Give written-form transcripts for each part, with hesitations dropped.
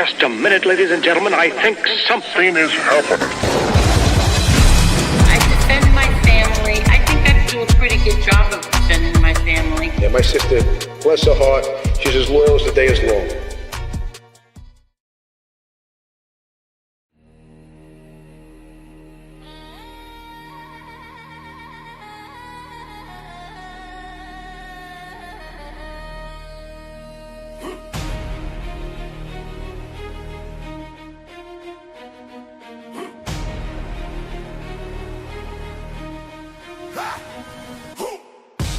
Just a minute, ladies and gentlemen. I think something is happening. I defend my family. I think I do a pretty good job of defending my family. Yeah, my sister, bless her heart, she's as loyal as the day is long.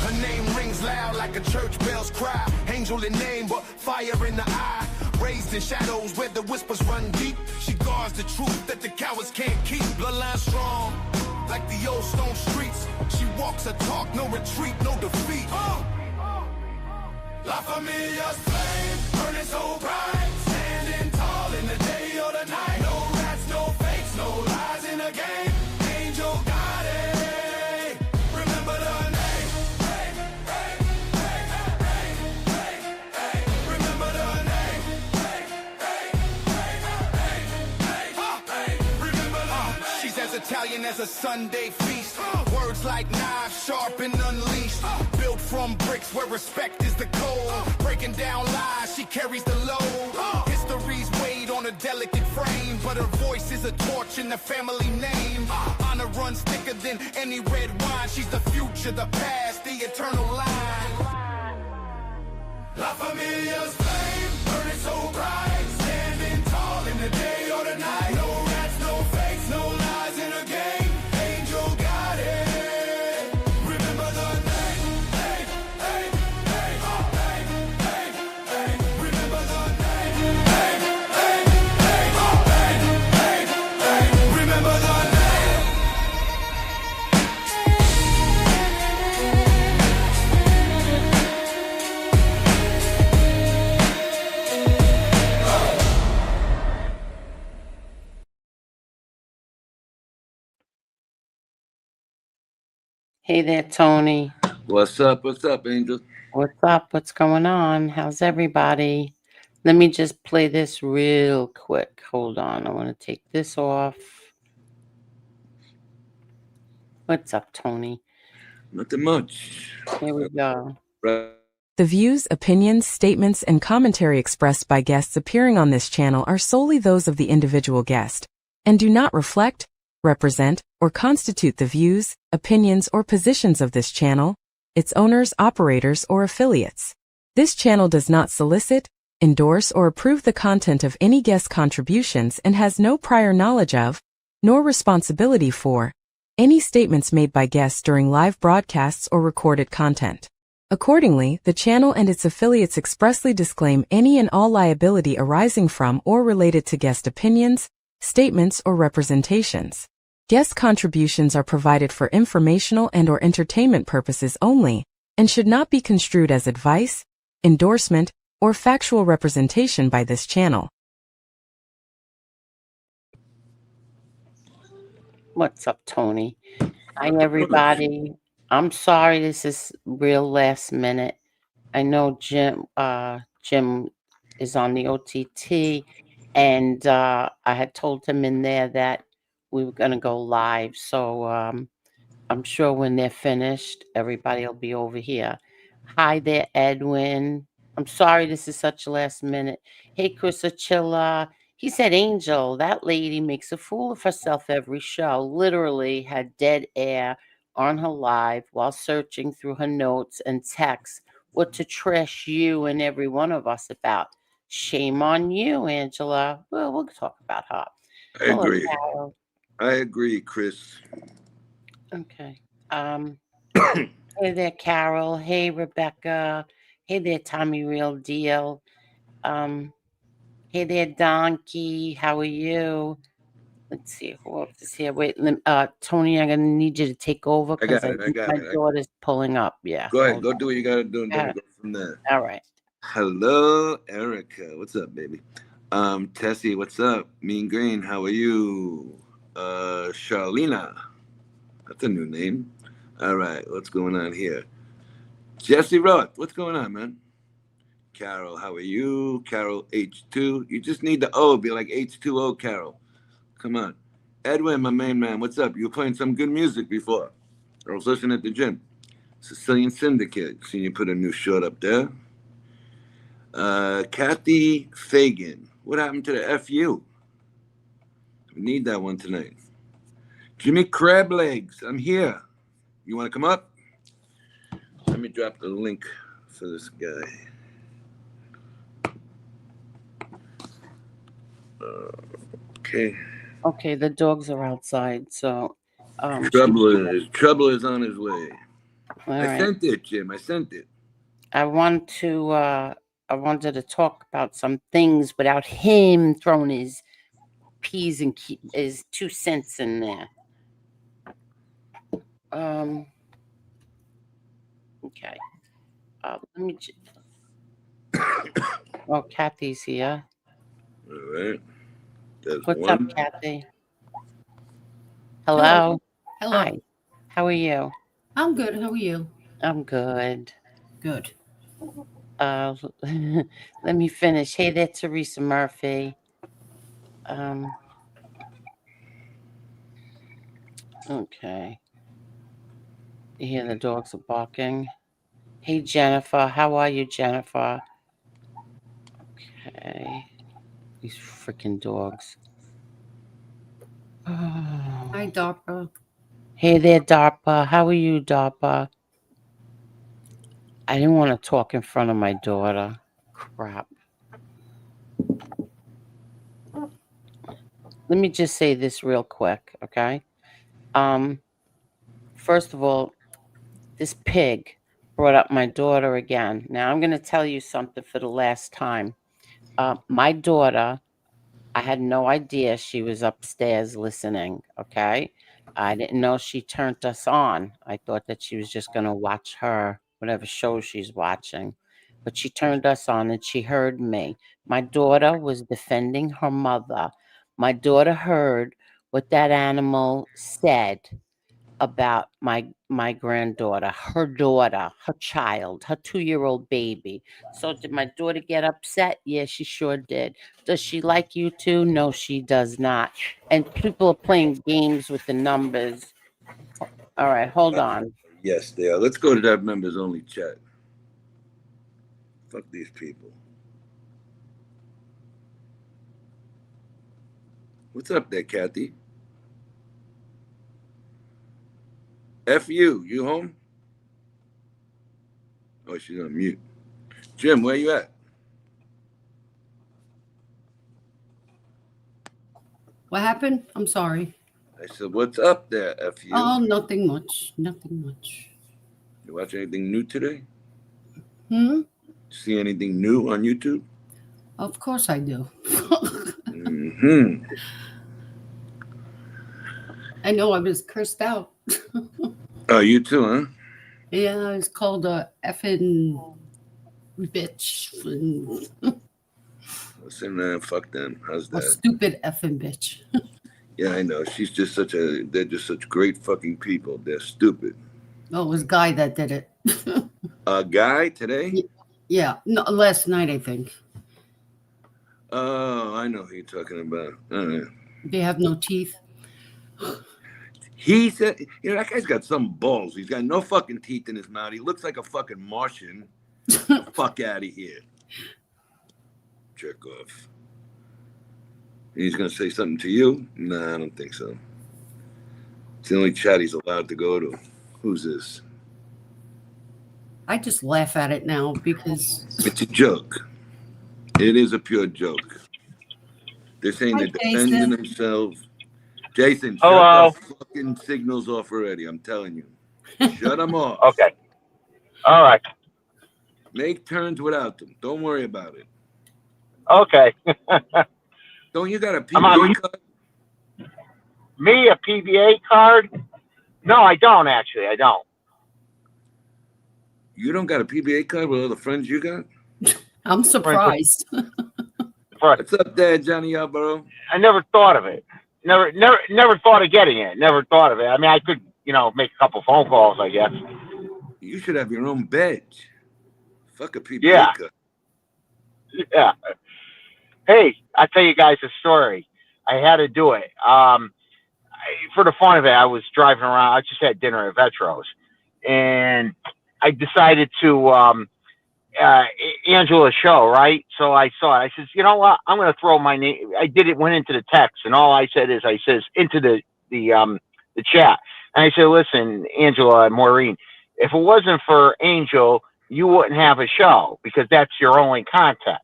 Her name rings loud like a church bell's cry. Angel in name, but fire in the eye. Raised in shadows where the whispers run deep. She guards the truth that the cowards can't keep. Bloodline strong, like the old stone streets. She walks her talk, no retreat, no defeat. La Familia's flame, burning so bright. Standing tall in the day or the night. No rats, no fakes, no lies in the game. Angel Gotti. Remember the name. Remember the name. Remember the name. She's as Italian as a Sunday feast. Words like knives, sharp and unleashed. Built from bricks where respect is the code. Breaking down lies, she carries the load. History's weighed on a delicate frame, but her voice is a torch in the family name. Honor runs thicker than any red wine. She's the future, the past, the eternal line. La Familia's flame, burning so bright. Standing tall in the day or the night. No rats, no fakes, no lies in a game. Angel got it. Remember the name. Remember the name. Remember the name. Hey there, Tony. What's up? What's up, Angel? What's up? What's going on? How's everybody? Let me just play this real quick. Hold on. I want to take this off. What's up, Tony? Nothing much. Here we go. Right. The views, opinions, statements, and commentary expressed by guests appearing on this channel are solely those of the individual guest and do not reflect, represent, or constitute the views, opinions, or positions of this channel, its owners, operators, or affiliates. This channel does not solicit, endorse, or approve the content of any guest contributions and has no prior knowledge of, nor responsibility for, any statements made by guests during live broadcasts or recorded content. Accordingly, the channel and its affiliates expressly disclaim any and all liability arising from or related to guest opinions, statements, or representations. Guest contributions are provided for informational and/or entertainment purposes only and should not be construed as advice, endorsement, or factual representation by this channel. What's up, Tony? Hi, everybody. I'm sorry this is real last minute. I know Jim is on the OTT, and I had told him in there that we were going to go live. So I'm sure when they're finished, everybody will be over here. Hi there, Edwin. I'm sorry this is such last minute. Hey, Chris Achilla. He said, Angel, that lady makes a fool of herself every show. Literally had dead air on her live while searching through her notes and texts what to trash you and every one of us about. Shame on you, Angela. Well, we'll talk about her. I agree. Carol. I agree, Chris. Okay. Hey there, Carol. Hey, Rebecca. Hey there, Tommy Real Deal. Hey there, Donkey. How are you? Let's see who else is here. Wait, Tony, I'm gonna need you to take over because I got my it. daughter's pulling up. Yeah. Go ahead. Go do what you got to do and then we go from there. All right. Hello, Erica. What's up, baby? Tessie, what's up? Mean Green, how are you? Charlena. That's a new name. All right, what's going on here? Jesse Roth, what's going on, man? Carol, how are you? Carol H2. You just need the O. Be like H2O, Carol. Come on. Edwin, my main man, what's up? You were playing some good music before. I was listening at the gym. Sicilian Syndicate. Seen you put a new short up there. Kathy Fagan. What happened to the FU? We need that one tonight. Jimmy Crablegs. I'm here. You want to come up? Let me drop the link for this guy. Okay. Okay, the dogs are outside, so Trouble is on his way. all I right. sent it, Jim. I sent it. I wanted to talk about some things without him throwing his P's and his 2 cents in there. Okay. Let me. Oh, Kathy's here. All right. There's What's one. up, Kathy? Hello. Hello. Hi. How are you? I'm good. How are you? I'm good. Good. Let me finish. Hey there, Teresa Murphy. Okay. You hear the dogs are barking. Hey, Jennifer. How are you, Jennifer? Okay. These freaking dogs. Hi, DARPA. Hey there, DARPA. How are you, DARPA? I didn't want to talk in front of my daughter. Crap. Let me just say this real quick, okay? First of all, this pig brought up my daughter again. Now, I'm going to tell you something for the last time. My daughter, I had no idea she was upstairs listening, okay? I didn't know she turned us on. I thought that she was just going to watch her, whatever show she's watching. But she turned us on and she heard me. My daughter was defending her mother. My daughter heard what that animal said about my granddaughter, her child, her 2-year-old baby. So did my daughter get upset? Yeah, she sure did. Does she like you too? No, she does not. And people are playing games with the numbers. All right, hold on. Yes, they are. Let's go to that members only chat. Fuck these people. What's up there, Kathy? F you home? Oh, she's on mute. Jim, where you at? What happened? I'm sorry. I said, what's up there, F you? Oh, nothing much. Nothing much. You watch anything new today? Hmm? See anything new on YouTube? Of course I do. Mm-hmm. I know I was cursed out. Oh, you too, huh? Yeah, I was called a effing bitch. Listen, man, fuck them. How's A that? stupid effing bitch. Yeah, I know. They're just such great fucking people. They're stupid. Oh, it was Guy that did it. A guy today? Yeah, no, last night, I think. Oh, I know who you're talking about. They have no teeth. He said, that guy's got some balls. He's got no fucking teeth in his mouth. He looks like a fucking Martian. Get the fuck out of here. Jerk off. He's going to say something to you? Nah, I don't think so. It's the only chat he's allowed to go to. Who's this? I just laugh at it now because It's a joke. It is a pure joke. They're saying Hi, they're defending Jason. themselves. Jason, Hello. shut the fucking signals off already. I'm telling you. Shut them off. Okay. All right. Make turns without them. Don't worry about it. Okay. Don't you got a I'm on PBA card? Me, a PBA card? No, I don't actually. I don't. You don't got a PBA card with all the friends you got? I'm surprised. What's up there, Johnny Yarborough? I never thought of it. Never thought of getting it. Never thought of it. I mean, I could, make a couple phone calls, I guess. You should have your own bed. Fuck a PBA Yeah. card. Yeah. Hey, I'll tell you guys a story. I had to do it. For the fun of it, I was driving around. I just had dinner at Vetro's, and I decided to Angela's show, right? So I saw it. I says, you know what? I'm going to throw my name. I did it. Went into the text, and all I said is, I says into the chat, and I said, listen, Angela and Maureen, if it wasn't for Angel, you wouldn't have a show because that's your only content.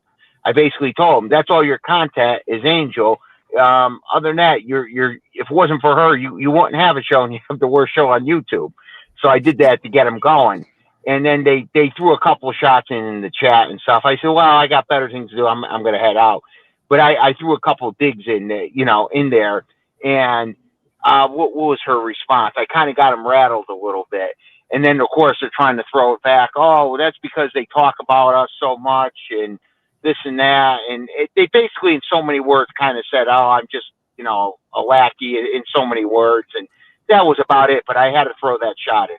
I basically told them that's all your content is Angel. Other than that, you're if it wasn't for her, you wouldn't have a show, and you have the worst show on YouTube. So I did that to get them going. And then they threw a couple of shots in the chat and stuff. I said, well, I got better things to do. I'm going to head out. But I threw a couple of digs in, in there. And what was her response? I kind of got them rattled a little bit. And then, of course, they're trying to throw it back. Oh, well, that's because they talk about us so much and this and that. And they basically, in so many words, kind of said, oh, I'm just, a lackey in so many words. And that was about it. But I had to throw that shot in.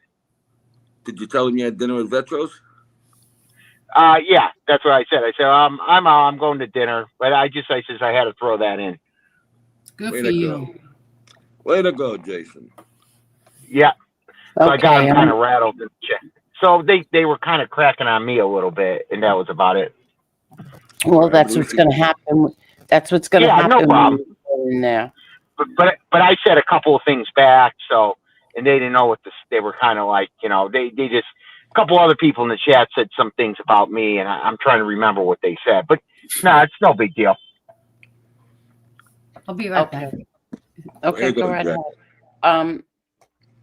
Did you tell him you had dinner with Vetros? Yeah, that's what I said. I said I'm going to dinner, but I says I had to throw that in. Good Way for to you. go. Way to go, Jason. Yeah. So I got Okay, them kind of rattled. So they were kind of cracking on me a little bit, and that was about it. well, that's what's going to happen. That's what's going to happen. No problem. When you go in there. But I said a couple of things back, and they didn't know what they were kind of like. They just a couple other people in the chat said some things about me, and I'm trying to remember what they said. But no, it's no big deal. I'll be right Okay. back. Okay, go right ahead.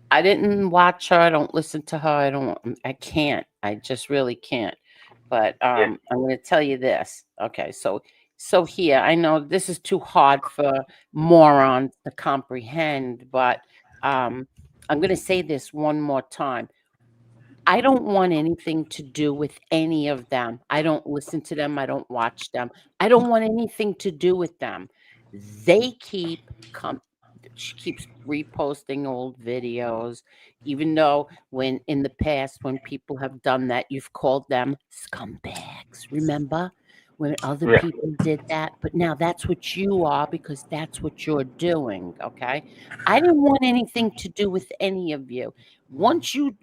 I didn't watch her. I don't listen to her. I can't. I just really can't. But I'm going to tell you this. Okay, so here, I know this is too hard for morons to comprehend, but I'm going to say this one more time. I don't want anything to do with any of them. I don't listen to them. I don't watch them. I don't want anything to do with them. They she keeps reposting old videos, even though when in the past, when people have done that, you've called them scumbags. Remember when other people did that? But now that's what you are because that's what you're doing. Okay. I didn't want anything to do with any of you. Once you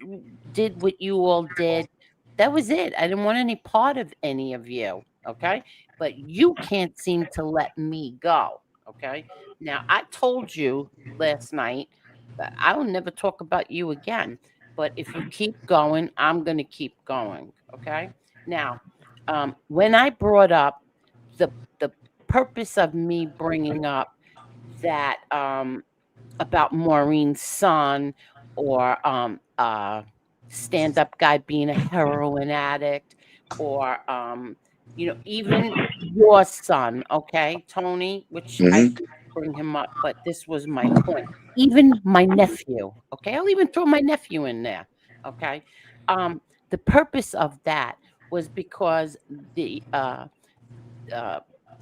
did what you all did, that was it. I didn't want any part of any of you. Okay. But you can't seem to let me go. Okay. Now, I told you last night that I will never talk about you again. But if you keep going, I'm going to keep going. Okay. Now, when I brought up the purpose of me bringing up that about Maureen's son or stand-up guy being a heroin addict or even your son, okay, Tony, which I did bring him up, but this was my point. Even my nephew, okay, I'll even throw my nephew in there, okay. The purpose of that was because the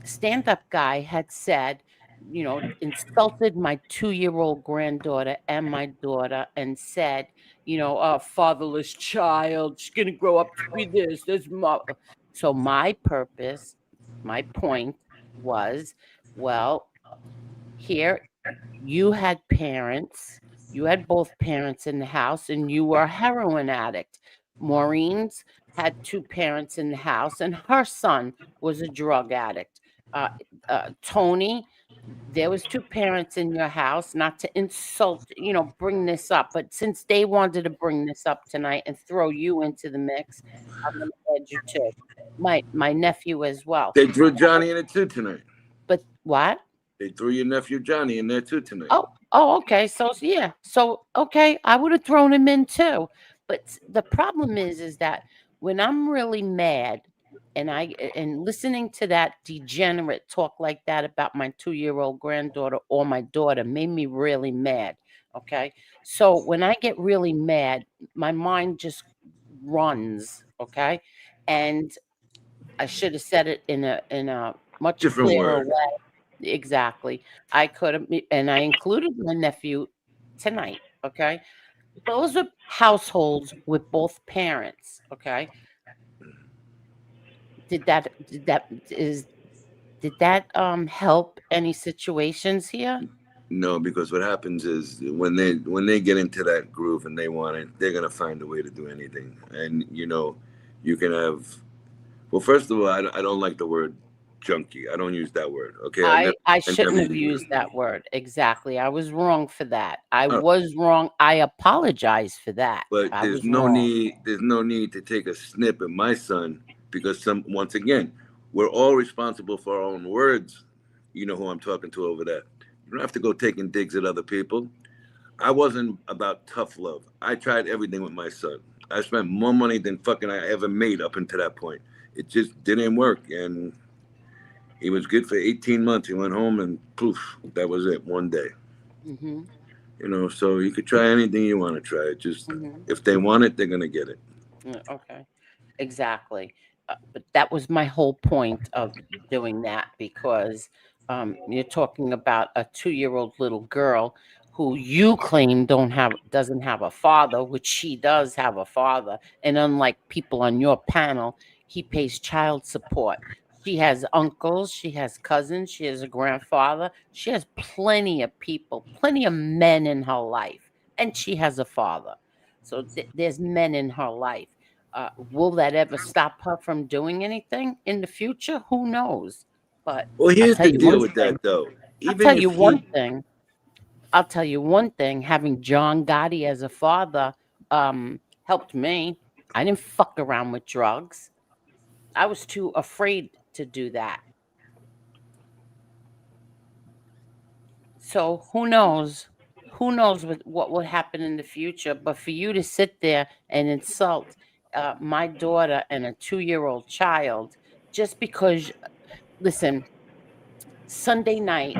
stand-up guy had said, insulted my 2-year-old granddaughter and my daughter and said, a fatherless child, she's going to grow up to be this. So my purpose, my point was, well, here you had parents, you had both parents in the house and you were a heroin addict. Maureen's had 2 parents in the house and her son was a drug addict. Tony, there was 2 parents in your house, not to insult, bring this up, but since they wanted to bring this up tonight and throw you into the mix, I'm going to add you too. My nephew as well. They threw Johnny in it too tonight. But what? They threw your nephew Johnny in there too tonight. Oh, okay. So yeah. So okay, I would have thrown him in too. But the problem is that when I'm really mad and listening to that degenerate talk like that about my 2-year-old granddaughter or my daughter made me really mad. Okay. So when I get really mad, my mind just runs. Okay. And I should have said it in a much Different clearer word. way. Exactly. I could have, and I included my nephew tonight. Okay. Those are households with both parents. Okay. did that help any situations here? No, because what happens is when they get into that groove and they want it, they're gonna find a way to do anything. And you can have. Well, first of all, I don't like the word junkie. I don't use that word. Okay, I I shouldn't never have use used that word. Exactly. I was wrong for that. I it. was wrong. I apologize for that. But I there's was no wrong. need. There's no need to take a snip at my son because once again, we're all responsible for our own words. You know who I'm talking to over there. You don't have to go taking digs at other people. I wasn't about tough love. I tried everything with my son. I spent more money than fucking I ever made up until that point. It just didn't work, and he was good for 18 months. He went home, and poof, that was it. One day. Mhm. So you could try anything you want to try. Just Mhm. if they want it, they're gonna get it. Okay. Exactly. But that was my whole point of doing that because you're talking about a 2-year-old little girl who you claim doesn't have a father, which she does have a father. And unlike people on your panel, he pays child support. She has uncles, she has cousins, she has a grandfather, she has plenty of people, plenty of men in her life, and she has a father. So there's men in her life. Will that ever stop her from doing anything in the future? Who knows? But Well, I'll here's tell the you deal one with thing. that, though. I'll Even tell you if one he, thing. I'll tell you one thing. Having John Gotti as a father helped me. I didn't fuck around with drugs. I was too afraid to do that. So who knows? Who knows what will happen in the future? But for you to sit there and insult my daughter and a 2-year-old child just because, listen, Sunday night,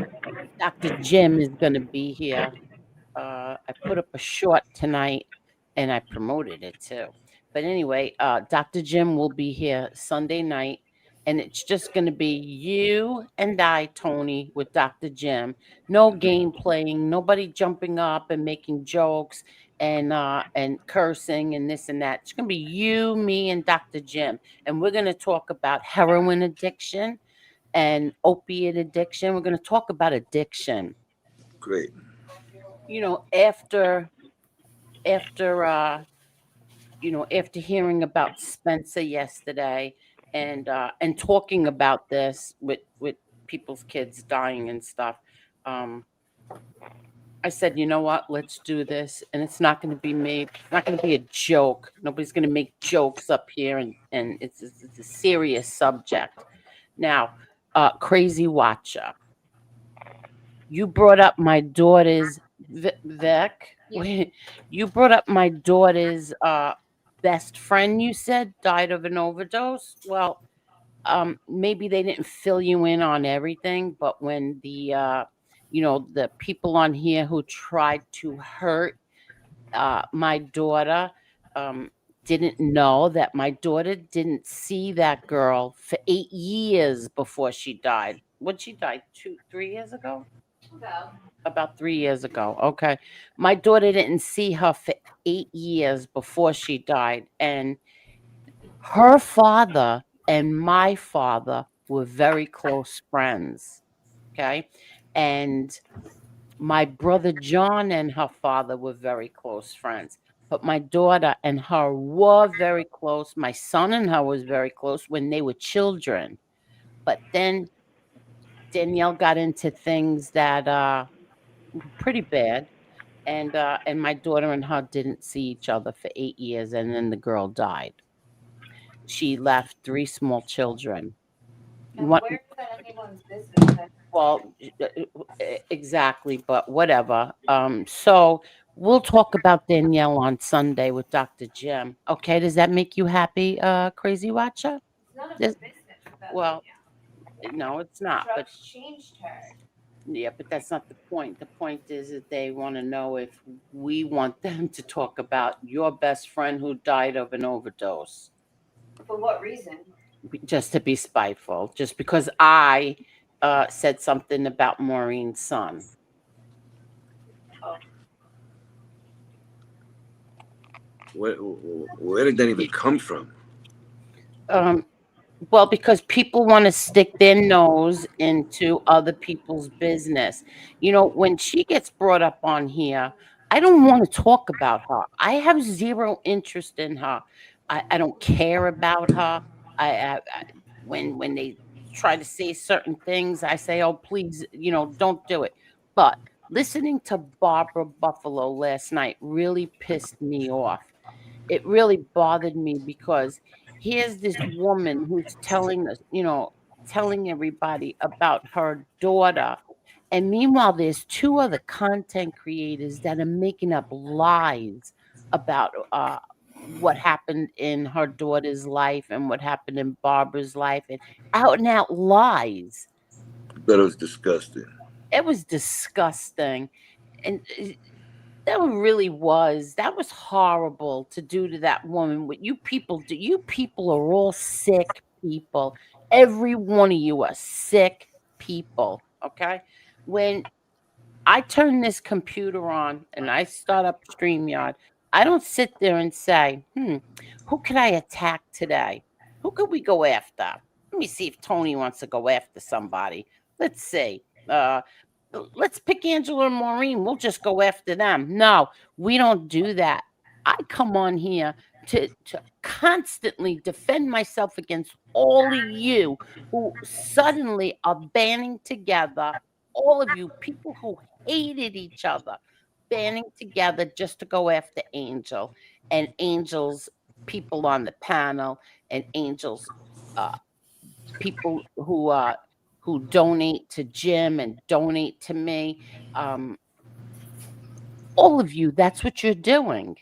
Dr. Jim is going to be here. I put up a short tonight and I promoted it too. But anyway, Dr. Jim will be here Sunday night. And it's just going to be you and I, Tony, with Dr. Jim. No game playing, nobody jumping up and making jokes and cursing and this and that. It's going to be you, me, and Dr. Jim. And we're going to talk about heroin addiction and opiate addiction. We're going to talk about addiction. great. After after after hearing about Spencer yesterday and talking about this with people's kids dying and stuff, um I said, you know what, let's do this. And it's not going to be me. It's not going to be a joke. Nobody's going to make jokes up here. And it's a serious subject. Now, Crazy Watcher, you brought up my daughter's Vic. Wait, you brought up my daughter's best friend. You said died of an overdose. Well, maybe they didn't fill you in on everything, but when the people on here who tried to hurt my daughter um, didn't know that my daughter didn't see that girl for 8 years before she died. When she died, 3 years ago? About 3 years ago. Okay. My daughter didn't see her for 8 years before she died. And her father and my father were very close friends. Okay. And my brother John and her father were very close friends. But my daughter and her were very close. My son and her was very close when they were children. But then Danielle got into things that pretty bad. And my daughter and her didn't see each other for 8 years, and then the girl died. She left 3 small children. Well, exactly, but whatever. So we'll talk about Danielle on Sunday with Dr. Jim. Okay, does that make you happy, Crazy Watcher? Does- well, no, it's not. But yeah, but that's not the point. The point is that they want to know if we want them to talk about your best friend who died of an overdose. Just to be spiteful, just because I said something about Maureen's son. Where did that even He- come from? Um, Well, because people want to stick their nose into other people's business. When she gets brought up on here, I don't want to talk about her. I have zero interest in her. I don't care about her. When they try to say certain things, I say, "Oh, please, don't do it." But listening to Barbara Buffalo last night really pissed me off. It really bothered me because here's this woman who's telling us, telling everybody about her daughter. And meanwhile, there's two other content creators that are making up lies about what happened in her daughter's life and what happened in Barbara's life, and out and out lies. But it was disgusting. It was disgusting. And that really was. That was horrible to do to that woman. What you people do, you people are all sick people. Every one of you are sick people. Okay. When I turn this computer on and I start up StreamYard, I don't sit there and say, who could I attack today? Who could we go after? Let me see if Tony wants to go after somebody. Let's see. Let's pick Angela and Maureen. We'll just go after them. No, we don't do that. I come on here to constantly defend myself against all of you who suddenly are banding together, all of you people who hated each other, banding together just to go after Angel and Angel's people on the panel and Angel's people who donate to Jim and donate to me. All of you, that's what you're doing.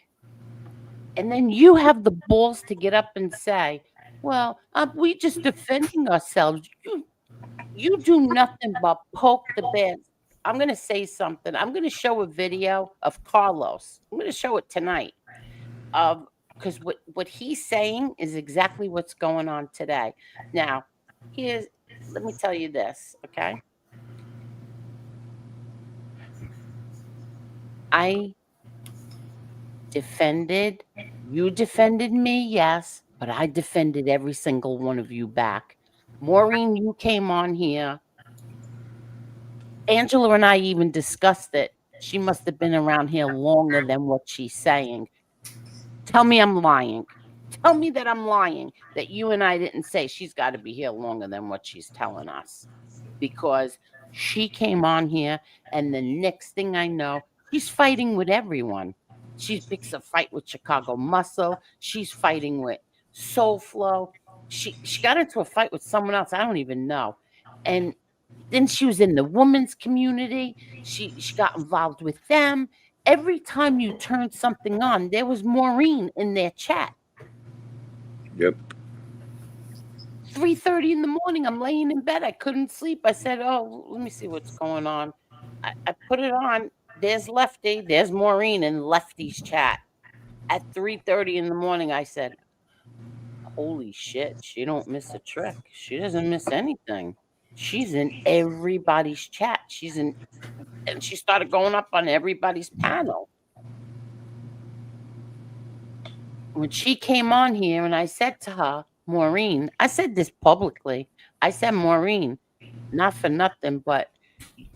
And then you have the balls to get up and say, well, we just defending ourselves. You do nothing but poke the bear. I'm going to say something. I'm going to show a video of Carlos. I'm going to show it tonight. Because what he's saying is exactly what's going on today. Now, let me tell you this, okay? You defended me, yes, but I defended every single one of you back. Maureen, you came on here. Angela and I even discussed it. She must have been around here longer than what she's saying. Tell me I'm lying. Tell me that I'm lying, that you and I didn't say she's got to be here longer than what she's telling us. Because she came on here, and the next thing I know, she's fighting with everyone. She picks a fight with Chicago Muscle. She's fighting with Soul Flow. She got into a fight with someone else. I don't even know. And then she was in the women's community. She got involved with them. Every time you turned something on, there was Maureen in their chat. Yep. 3:30 in the morning, I'm laying in bed. I couldn't sleep. I said, oh, let me see what's going on. I put it on. There's Lefty. There's Maureen in Lefty's chat. At 3:30 in the morning, I said, holy shit, she don't miss a trick. She doesn't miss anything. She's in everybody's chat. And she started going up on everybody's panel. When she came on here and I said to her, Maureen, I said this publicly. I said, Maureen, not for nothing, but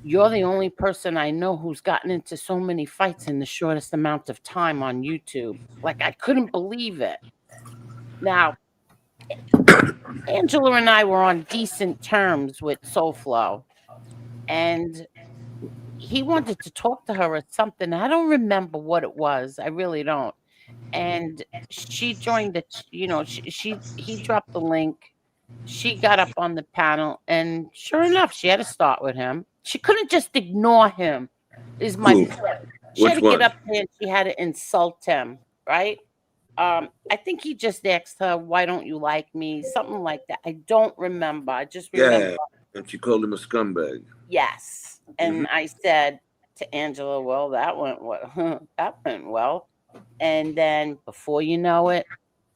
you're the only person I know who's gotten into so many fights in the shortest amount of time on YouTube. Like, I couldn't believe it. Now, Angela and I were on decent terms with Soulflow, and he wanted to talk to her or something. I don't remember what it was. I really don't. And she joined he dropped the link. She got up on the panel, and sure enough, she had to start with him. She couldn't just ignore him, is my point. She had to get up there and she had to insult him, right? I think he just asked her, why don't you like me? Something like that. I don't remember. I just remember. Yeah, and she called him a scumbag. Yes. And I said to Angela, well, that went well. That went well. And then before you know it,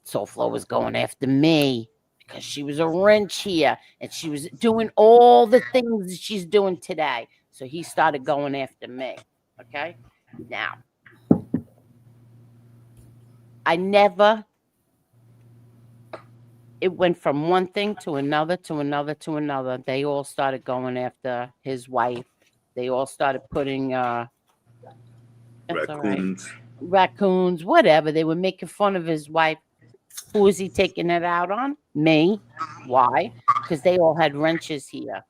Soulflow was going after me because she was a wrench here and she was doing all the things that she's doing today. So he started going after me. Okay. Now, I never it went from one thing to another to another to another. They all started going after his wife. They all started putting that's all right. Raccoons. Raccoons, whatever. They were making fun of his wife. Who is he taking it out on? Me. Why? Because they all had wrenches here.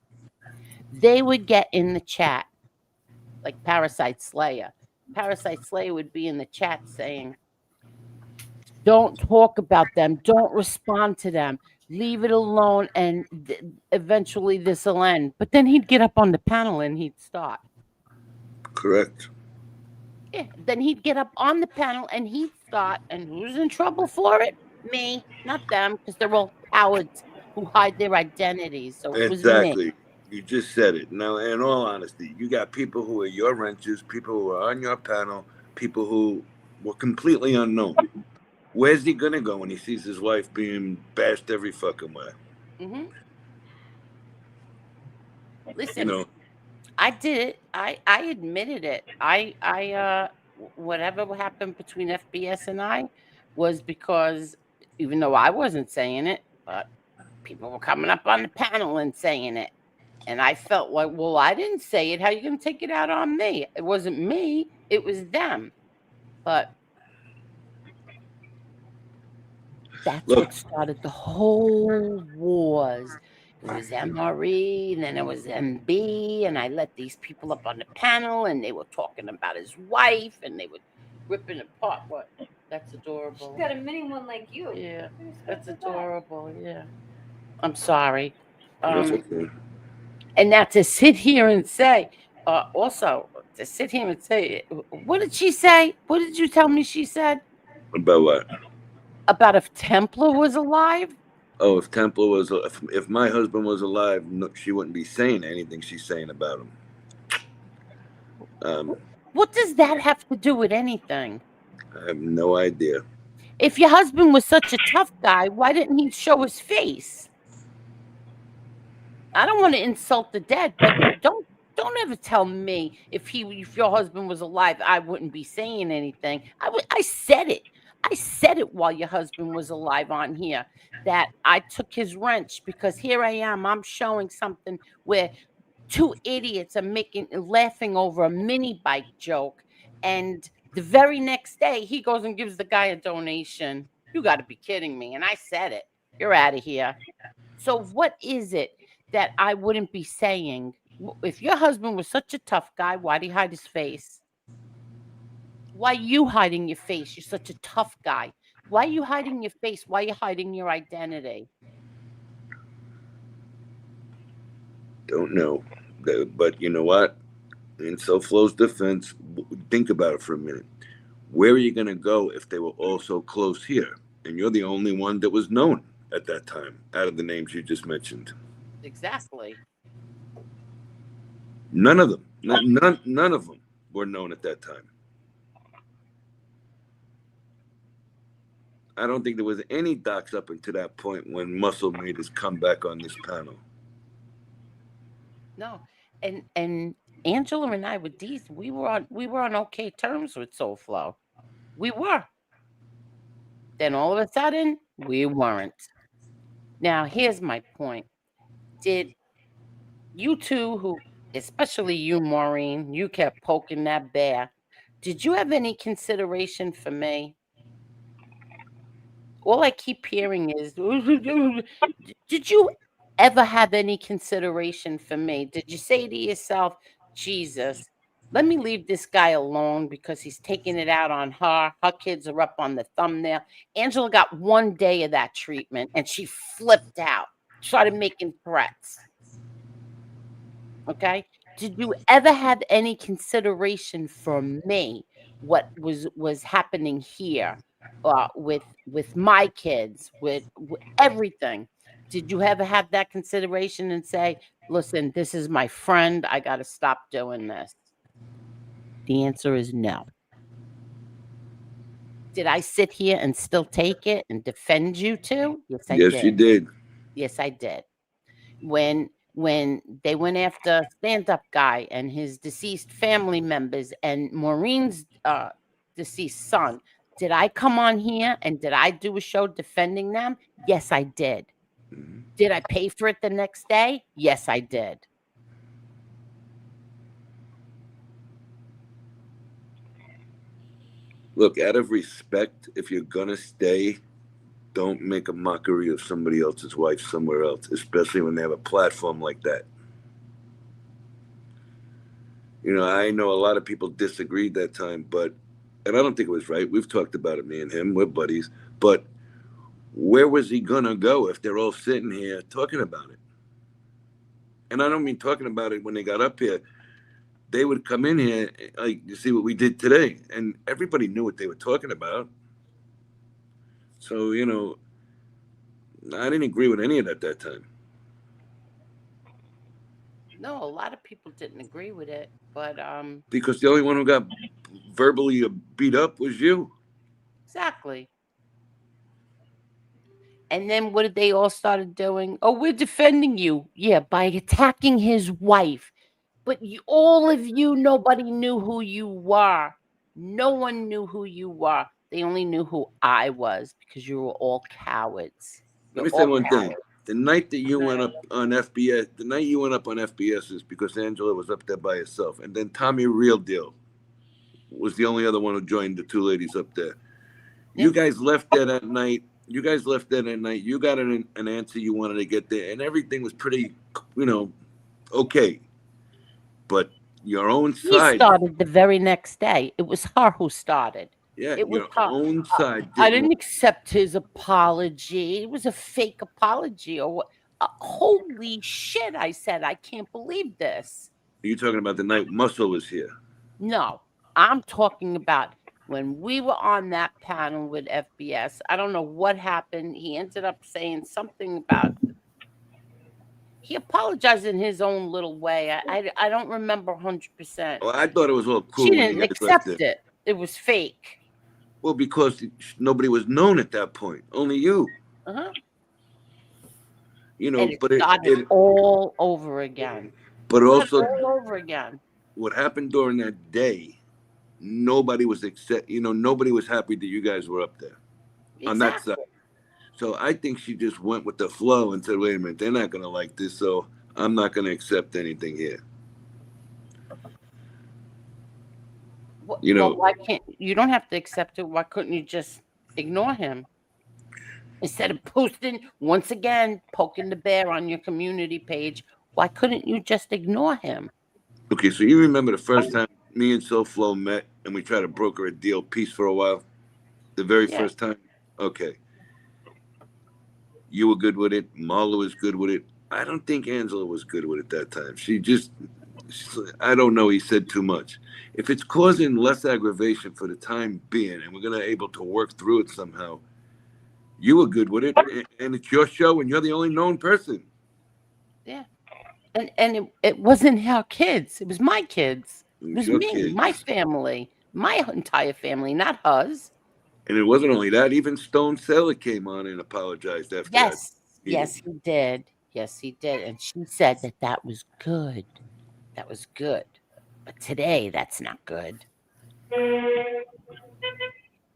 They would get in the chat like Parasite Slayer. Parasite Slayer would be in the chat saying, don't talk about them. Don't respond to them. Leave it alone. And eventually this will end. But then he'd get up on the panel and he'd start. Correct. Yeah. Then he'd get up on the panel and he'd start. And who's in trouble for it? Me, not them, because they're all cowards who hide their identities. So it was me. Exactly. You just said it. Now, in all honesty, you got people who are your wrenches, people who are on your panel, people who were completely unknown. Where's he gonna go when he sees his wife being bashed every fucking way? Mm-hmm. Listen, You know, I did it. I admitted it. Whatever happened between FBS and I was because even though I wasn't saying it, but people were coming up on the panel and saying it. And I felt like, well, I didn't say it. How are you going to take it out on me? It wasn't me. It was them. But that's what started the whole wars. It was MRE, and then it was MB, and I let these people up on the panel, and they were talking about his wife, and they were ripping apart. What? That's adorable. She's got a mini one like you. Yeah, that's adorable. Yeah. I'm sorry. that's okay. And now to sit here and say, also to sit here and say, what did she say? What did you tell me she said? About what? About if Templar was alive? Oh, if Templar was, if my husband was alive, no, she wouldn't be saying anything she's saying about him. What does that have to do with anything? I have no idea. If your husband was such a tough guy, why didn't he show his face? I don't want to insult the dead, but don't ever tell me if your husband was alive, I wouldn't be saying anything. I said it. I said it while your husband was alive on here, that I took his wrench because here I am. I'm showing something where two idiots are laughing over a mini bike joke. And the very next day, he goes and gives the guy a donation. You got to be kidding me. And I said it. You're out of here. So what is it that I wouldn't be saying? If your husband was such a tough guy, why'd he hide his face? Why are you hiding your face? You're such a tough guy. Why are you hiding your face? Why are you hiding your identity? Don't know. But you know what? In SoFlo's defense, think about it for a minute. Where are you going to go if they were all so close here? And you're the only one that was known at that time out of the names you just mentioned. Exactly. None of them. None of them were known at that time. I don't think there was any docs up until that point when Muscle made his comeback on this panel. No, and Angela and I with these, we were on okay terms with SoFlo. We were. Then all of a sudden, we weren't. Now, here's my point. Did you two, who, especially you, Maureen, you kept poking that bear, did you have any consideration for me? All I keep hearing is, did you ever have any consideration for me? Did you say to yourself, Jesus, let me leave this guy alone because he's taking it out on her. Her kids are up on the thumbnail. Angela got 1 day of that treatment and she flipped out, started making threats. Okay? Did you ever have any consideration for me? What was happening here with my kids, with everything? Did you ever have that consideration and say, listen, this is my friend. I got to stop doing this? The answer is no. Did I sit here and still take it and defend you too? Yes, I did. Yes, you did. Yes, I did. When they went after stand-up guy and his deceased family members and Maureen's deceased son Did I come on here and did I do a show defending them? Yes, I did. Mhm. Did I pay for it the next day? Yes, I did. Look, out of respect, if you're gonna stay, don't make a mockery of somebody else's wife somewhere else, especially when they have a platform like that. You know, I know a lot of people disagreed that time, but, and I don't think it was right. We've talked about it, me and him, we're buddies. But where was he gonna go if they're all sitting here talking about it? And I don't mean talking about it when they got up here. They would come in here, like, you see what we did today, and everybody knew what they were talking about. So, you know, I didn't agree with any of that time. No, a lot of people didn't agree with it, but Because the only one who got verbally beat up was you. exactly. And then what did they all started doing? Oh, we're defending you. Yeah, by attacking his wife. But all of you, nobody knew who you were. No one knew who you were. They only knew who I was because you were all cowards. Let You're me say all one thing. cowards. The night that you went up on FBS, the night you went up on FBS is because Angela was up there by herself. And then Tommy Real Deal was the only other one who joined the two ladies up there. You Yep. guys left there that night. You guys left there that night. You got an answer you wanted to get there, and everything was pretty, you know, okay. But your own He side, started the very next day. It was her who started. yeah, It was your her. own side I didn't. didn't accept his apology. It was a fake apology or what? Holy shit, I said. I can't believe this. You're talking about the night Muscle was here. No, I'm talking about when we were on that panel with FBS. I don't know what happened. He ended up saying something about he apologized in his own little way. I don't remember 100%. Well, I thought it was all cool She when you didn't guys left accept there. it. It was fake. Well, because nobody was known at that point, only you. Uh-huh. You know, And it but started all over again. but Started also all over again. what happened during that day, nobody was nobody was happy that you guys were up there on that side. Exactly. So I think she just went with the flow and said, "Wait a minute, they're not going to like this, so I'm not going to accept anything here." You Well, know, why can't you don't have to accept it? Why couldn't you just ignore him instead of posting once again, poking the bear on your community page? Why couldn't you just ignore him? okay, so you remember the first time me and SoFlo met and we tried to broker a deal, peace for a while? The very Yeah. first time? Okay. You were good with it. Marla was good with it. I don't think Angela was good with it that time. I don't know. He said too much. If it's causing less aggravation for the time being and we're going to able to work through it somehow, you were good with it. And it's your show and you're the only known person. Yeah. And it wasn't our kids. It was my kids. It was your me, kids. my family, my entire family, not hers. And it wasn't only that. Even Stone Sailor came on and apologized after that. Yes, he did. Yes, he did. And she said that was good. That was good. But today, that's not good.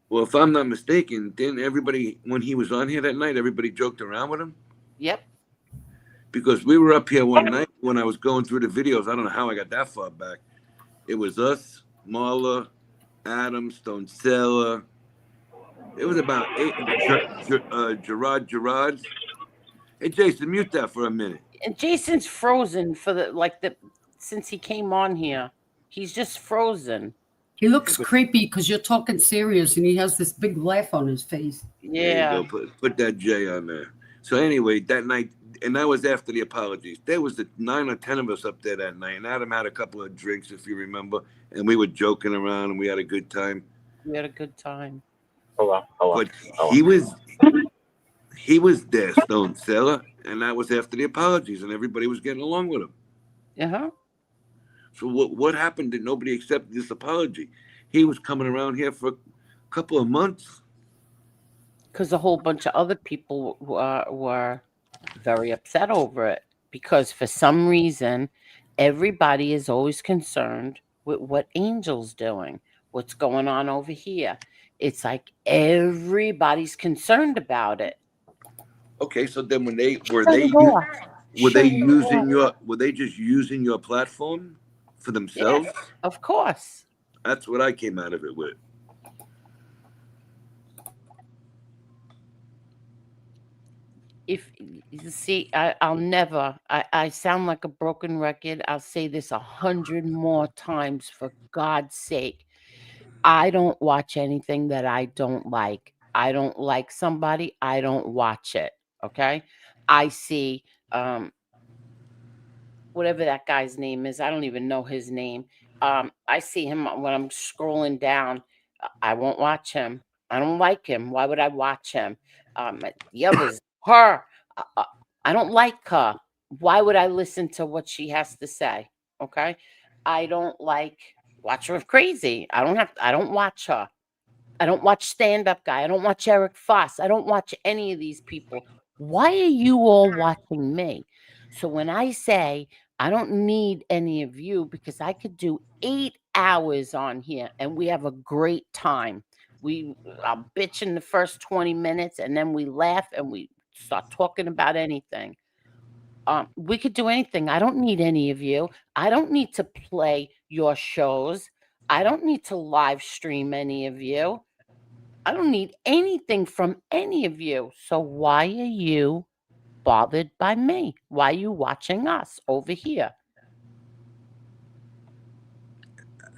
Well, if I'm not mistaken, didn't everybody, when he was on here that night, everybody joked around with him? Yep. Because we were up here one night when I was going through the videos. I don't know how I got that far back. It was us, Marla, Adam, Stone Sailor. It was about 8. Gerard. Hey, Jason, mute that for a minute. And Jason's frozen for since he came on here. He's just frozen. He looks creepy because you're talking serious and he has this big laugh on his face. Yeah. There you go. Put that J on there. So anyway, that night, and that was after the apologies. There was 9 or 10 of us up there that night, and Adam had a couple of drinks, if you remember, and we were joking around, and we had a good time. We had a good time. Hello. But he was there, Stone Sailor, and that was after the apologies, and everybody was getting along with him. Uh-huh. So what happened that nobody accepted this apology? He was coming around here for a couple of months. Because a whole bunch of other people were very upset over it. Because for some reason, everybody is always concerned with what Angel's doing, what's going on over here. It's like everybody's concerned about it. Okay, so then when they were Shut they it u- off. were they Shut it using off. were they just using your platform for Yeah, themselves? of course. That's what I came out of it with. If you see, I'll never. I sound like a broken record. I'll say this 100 more times for God's sake. I don't watch anything that I don't like. I don't like somebody, I don't watch it. Okay. I see whatever that guy's name is. I don't even know his name. I see him when I'm scrolling down. I won't watch him. I don't like him. Why would I watch him? The others, her. I don't like her. Why would I listen to what she has to say? Okay. I don't like watch her crazy. I don't watch her. I don't watch Stand Up Guy. I don't watch Eric Foss. I don't watch any of these people. Why are you all watching me? So when I say I don't need any of you because I could do 8 hours on here and we have a great time. I'll bitch in the first 20 minutes and then we laugh and we start talking about anything. We could do anything. I don't need any of you. I don't need to play your shows. I don't need to live stream any of you. I don't need anything from any of you. So why are you bothered by me? Why are you watching us over here?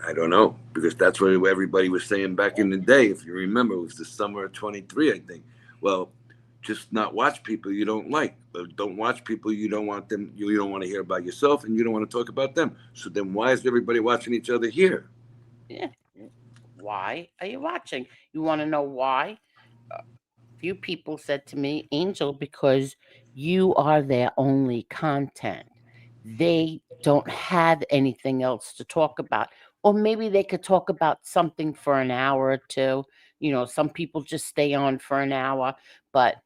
I don't know, because that's what everybody was saying back in the day. If you remember, it was the summer of 23, I think. Well, just not watch people you don't like. Don't watch people you don't want them. You don't want to hear about yourself, and you don't want to talk about them. So then, why is everybody watching each other here? Yeah. Why are you watching? You want to know why? Few people said to me, Angel, because you are their only content. They don't have anything else to talk about. Or maybe they could talk about something for an hour or two. You know, some people just stay on for an hour, but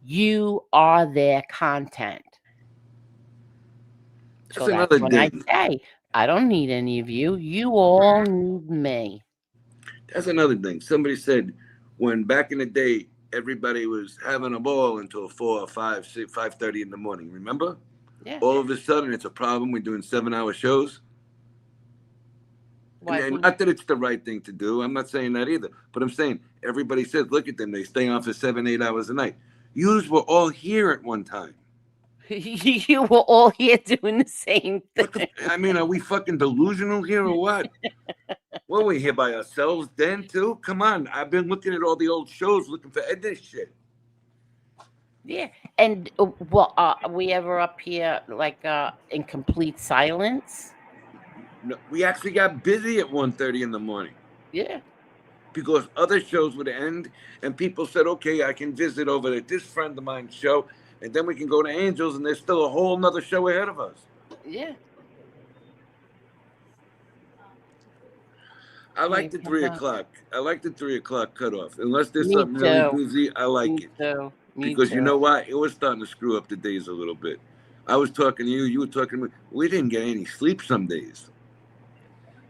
you are their content. That's So that's another when I thing. say, I don't need any of you. You all need me. That's another thing. Somebody said when back in the day everybody was having a ball until 4 or 5, 6, 5:30 in the morning. Remember? Yeah. All of a sudden, it's a problem. We're doing 7-hour shows. Why And wouldn't not that it's the right thing to do. I'm not saying that either. But I'm saying everybody says, look at them. They stay on for 7, 8 hours a night. Yous were all here at one time. you were all here doing the same What thing? I mean, are we fucking delusional here or what? Were we here by ourselves then too? Come on. I've been looking at all the old shows looking for this shit. Yeah. And we ever up here like in complete silence? No, we actually got busy at 1:30 in the morning. Yeah. Because other shows would end and people said, okay, I can visit over at this friend of mine's show and then we can go to Angels and there's still a whole nother show ahead of us. Yeah. I I like the 3 o'clock. I like the 3 o'clock cutoff. Unless there's Me something really too. busy, I like Me it. too. Me Because you too. know what? It was starting to screw up the days a little bit. I was talking to you, you were talking to me. We didn't get any sleep some days.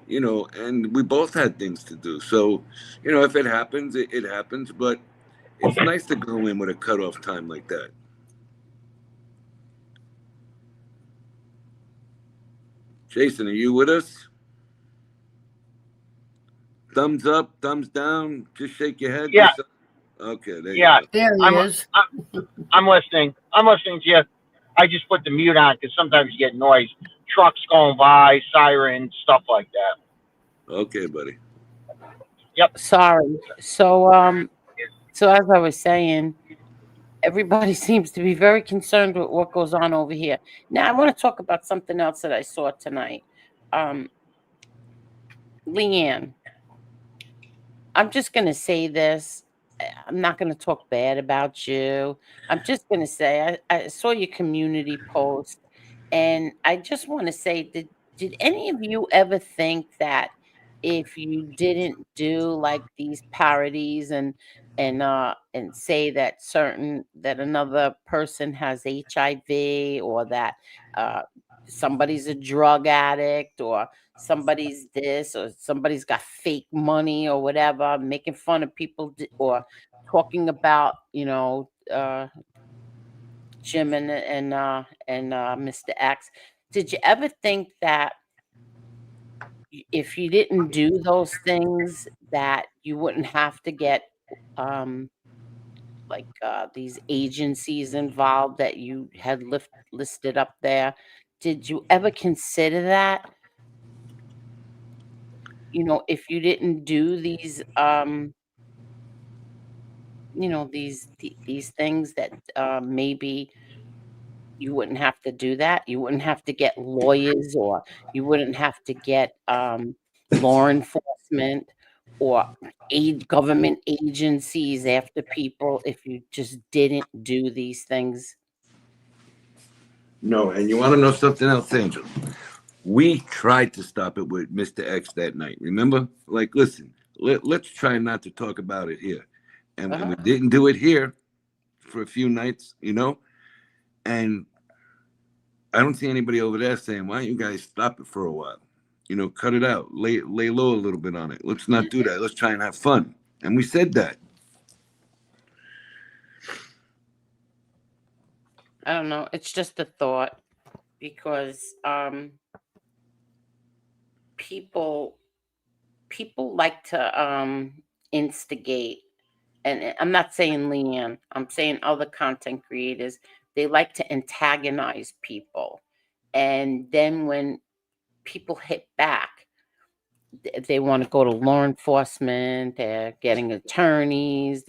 And we both had things to do. So, if it happens, it happens. But it's nice to go in with a cutoff time like that. Jason, are you with us? Thumbs up, thumbs down. Just shake your head. Yeah, Okay, there you yeah. go. There he I'm is. I'm listening. I'm listening to you. I just put the mute on because sometimes you get noise, trucks going by, sirens, stuff like that. Okay, buddy. Yep. Sorry. So as I was saying, everybody seems to be very concerned with what goes on over here. Now I want to talk about something else that I saw tonight. Leanne, I'm just going to say this. I'm not going to talk bad about you. I'm just going to say I saw your community post, and I just want to say, did any of you ever think that if you didn't do like these parodies and say that another person has HIV, or that uh somebody's a drug addict, or somebody's this, or somebody's got fake money or whatever, making fun of people, or talking about, Jim and Mr. X. Did you ever think that if you didn't do those things, that you wouldn't have to get um these agencies involved that you had listed up there? Did you ever consider that? If you didn't do these these things, that maybe you wouldn't have to do that. You wouldn't have to get lawyers, or you wouldn't have to get law enforcement, or aid government agencies after people, if you just didn't do these things. No, and you want to know something else, Angel? We tried to stop it with Mr. X that night. Remember? Like, listen, let's try not to talk about it here. And we didn't do it here for a few nights, and I don't see anybody over there saying, why don't you guys stop it for a while? Cut it out, lay low a little bit on it. Let's not do that. Let's try and have fun. And we said that. I don't know. It's just a thought, because people like to instigate, and I'm not saying Leanne, I'm saying other content creators. They like to antagonize people, and then when people hit back, they want to go to law enforcement. They're getting attorneys.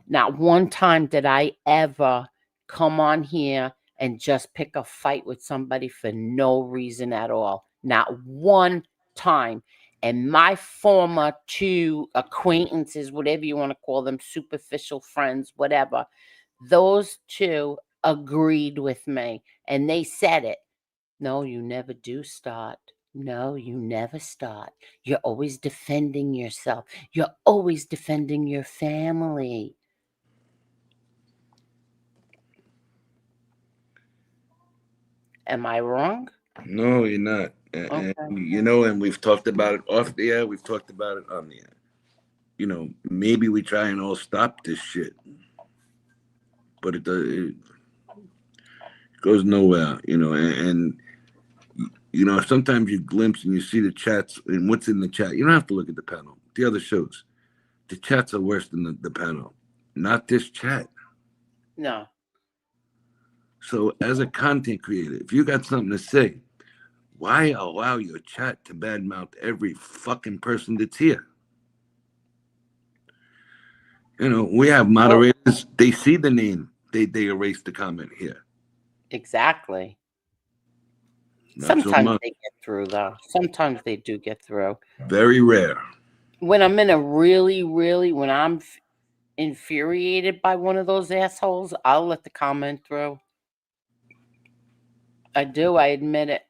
Not one time did I ever come on here and just pick a fight with somebody for no reason at all. Not one time. And my former two acquaintances, whatever you want to call them, superficial friends, whatever, those two agreed with me, and they said it. No, you never do start. No, you never start. You're always defending yourself. You're always defending your family. Am I wrong? No, you're not. Okay. And we've talked about it off the air. We've talked about it on the air. Maybe we try and all stop this shit, but it goes nowhere. Sometimes you glimpse and you see the chats and what's in the chat. You don't have to look at the panel. The other shows, the chats are worse than the panel. Not this chat. No. So as a content creator, if you got something to say, why allow your chat to badmouth every fucking person that's here? We have moderators. They see the name. They erase the comment here. Exactly. Not Sometimes so they get through, though. Sometimes they do get through. Very rare. When I'm in a when I'm infuriated by one of those assholes, I'll let the comment through. I do. I admit it.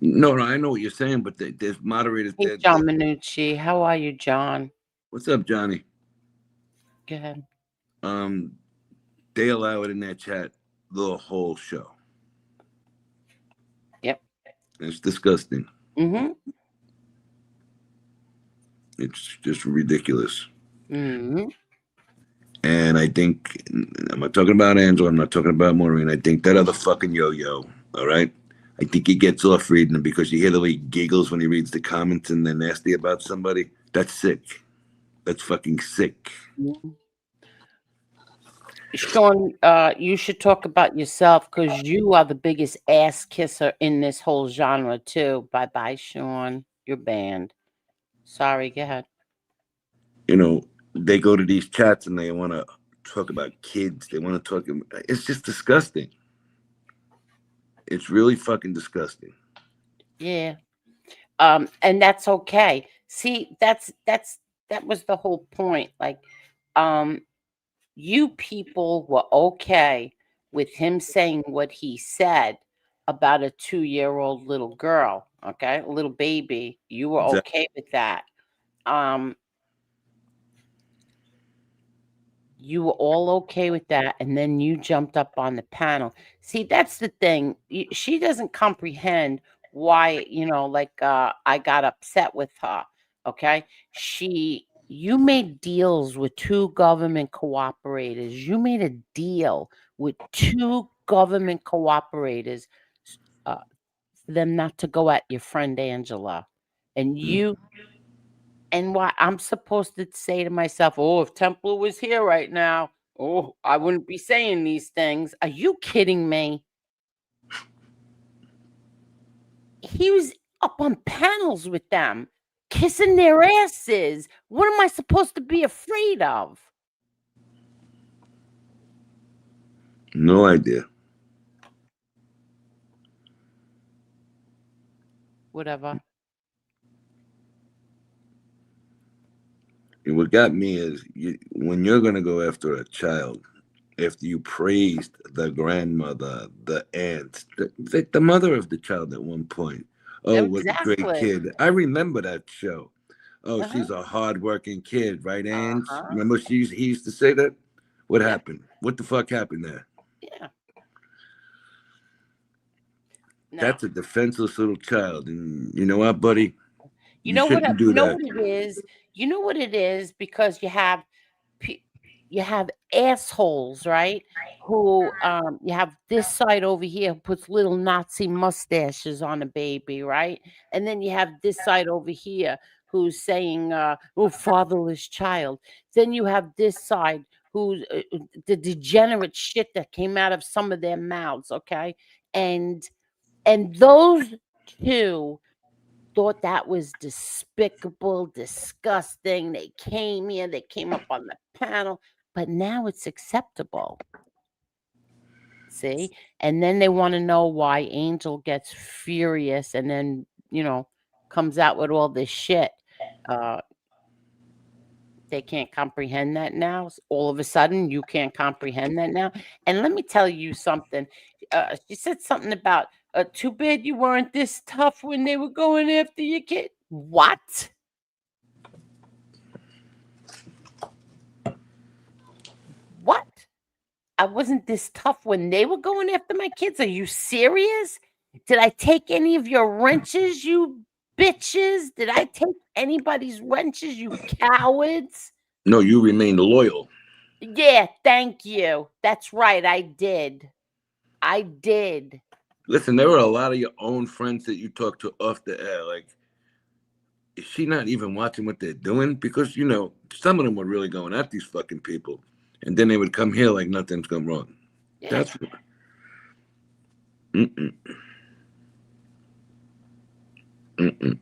No, I know what you're saying, but there's moderators Hey, there. John Minucci. How are you, John? What's up, Johnny? Go ahead. They allow it in that chat the whole show. Yep. It's disgusting. Mm-hmm. It's just ridiculous. Mm-hmm. And I think, I'm not talking about Angela, I'm not talking about Maureen. I think that other fucking yo-yo, all right? I think he gets off reading them because you hear the way he giggles when he reads the comments and they're nasty about somebody. That's sick. That's fucking sick. Mm-hmm. Sean, you should talk about yourself, because you are the biggest ass kisser in this whole genre too. Bye-bye, Sean. You're banned. Sorry, go ahead. They go to these chats and they want to talk about kids. They want to talk. It's just disgusting. It's really fucking disgusting. Yeah. And that's okay. See, that was the whole point. Like, you people were okay with him saying what he said about a 2-year-old little girl. Okay, a little baby. You were Exactly. okay with that. Um, you were all okay with that, and then you jumped up on the panel. See, that's the thing. She doesn't comprehend why, like I got upset with her. Okay, you made deals with two government cooperators. You made a deal with two government cooperators uh, for them not to go at your friend Angela, and why I'm supposed to say to myself, "Oh, if Templar was here right now, oh, I wouldn't be saying these things." Are you kidding me? He was up on panels with them, kissing their asses. What am I supposed to be afraid of? No idea. Whatever. And what got me is when you're gonna go after a child, after you praised the grandmother, the aunt, the mother of the child at one point. Oh, what a great Exactly. kid! I remember that show. Oh, Uh-huh. she's a hardworking kid, right, Ange? Uh-huh. Remember he used to say that? What Yeah. happened? What the fuck happened there? Yeah. Now, That's a defenseless little child. And you know what, buddy? you You know what? shouldn't do You know that. what it is. You know what it is because you have assholes, right? Who you have this side over here who puts little Nazi mustaches on a baby, right? And then you have this side over here who's saying, "Oh, fatherless child." Then you have this side who's the degenerate shit that came out of some of their mouths, okay? And those two thought that was despicable, disgusting. They came here, they came up on the panel, but now it's acceptable. See? And then they want to know why Angel gets furious and then, comes out with all this shit. Uh, they can't comprehend that now. All of a sudden, you can't comprehend that now. And let me tell you something. She said something about, too bad you weren't this tough when they were going after your kid. What? What? I wasn't this tough when they were going after my kids. Are you serious? Did I take any of your wrenches, you bitches? Did I take anybody's wrenches, you cowards? No, you remained loyal. Yeah, thank you. That's right. I did. I did. Listen, there were a lot of your own friends that you talked to off the air. Like, is she not even watching what they're doing? Because, some of them were really going at these fucking people. And then they would come here like nothing's gone wrong. Yeah. That's mm-mm. Mm-mm.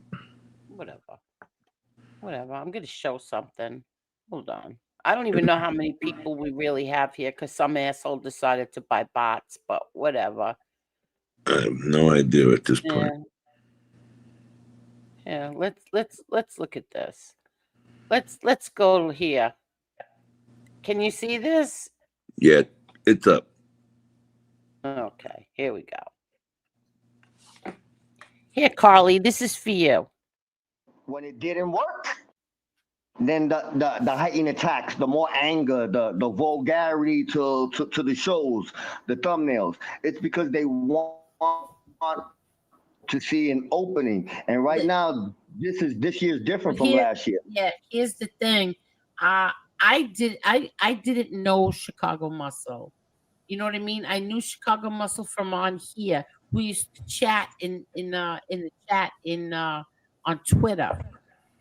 Whatever. I'm going to show something. Hold on. I don't even know how many people we really have here because some asshole decided to buy bots, but whatever. I have no idea at this point. Yeah. Let's look at this. Let's go here. Can you see this? Yeah, it's up. Okay, here we go. Here, Carly, this is for you. When it didn't work, then the heightened attacks, the more anger, the vulgarity to the shows, the thumbnails. It's because they want to see an opening. And right now, this year's different from last year. Yeah, here's the thing. I didn't know Chicago Muscle. You know what I mean? I knew Chicago Muscle from on here. We used to chat in the chat on Twitter.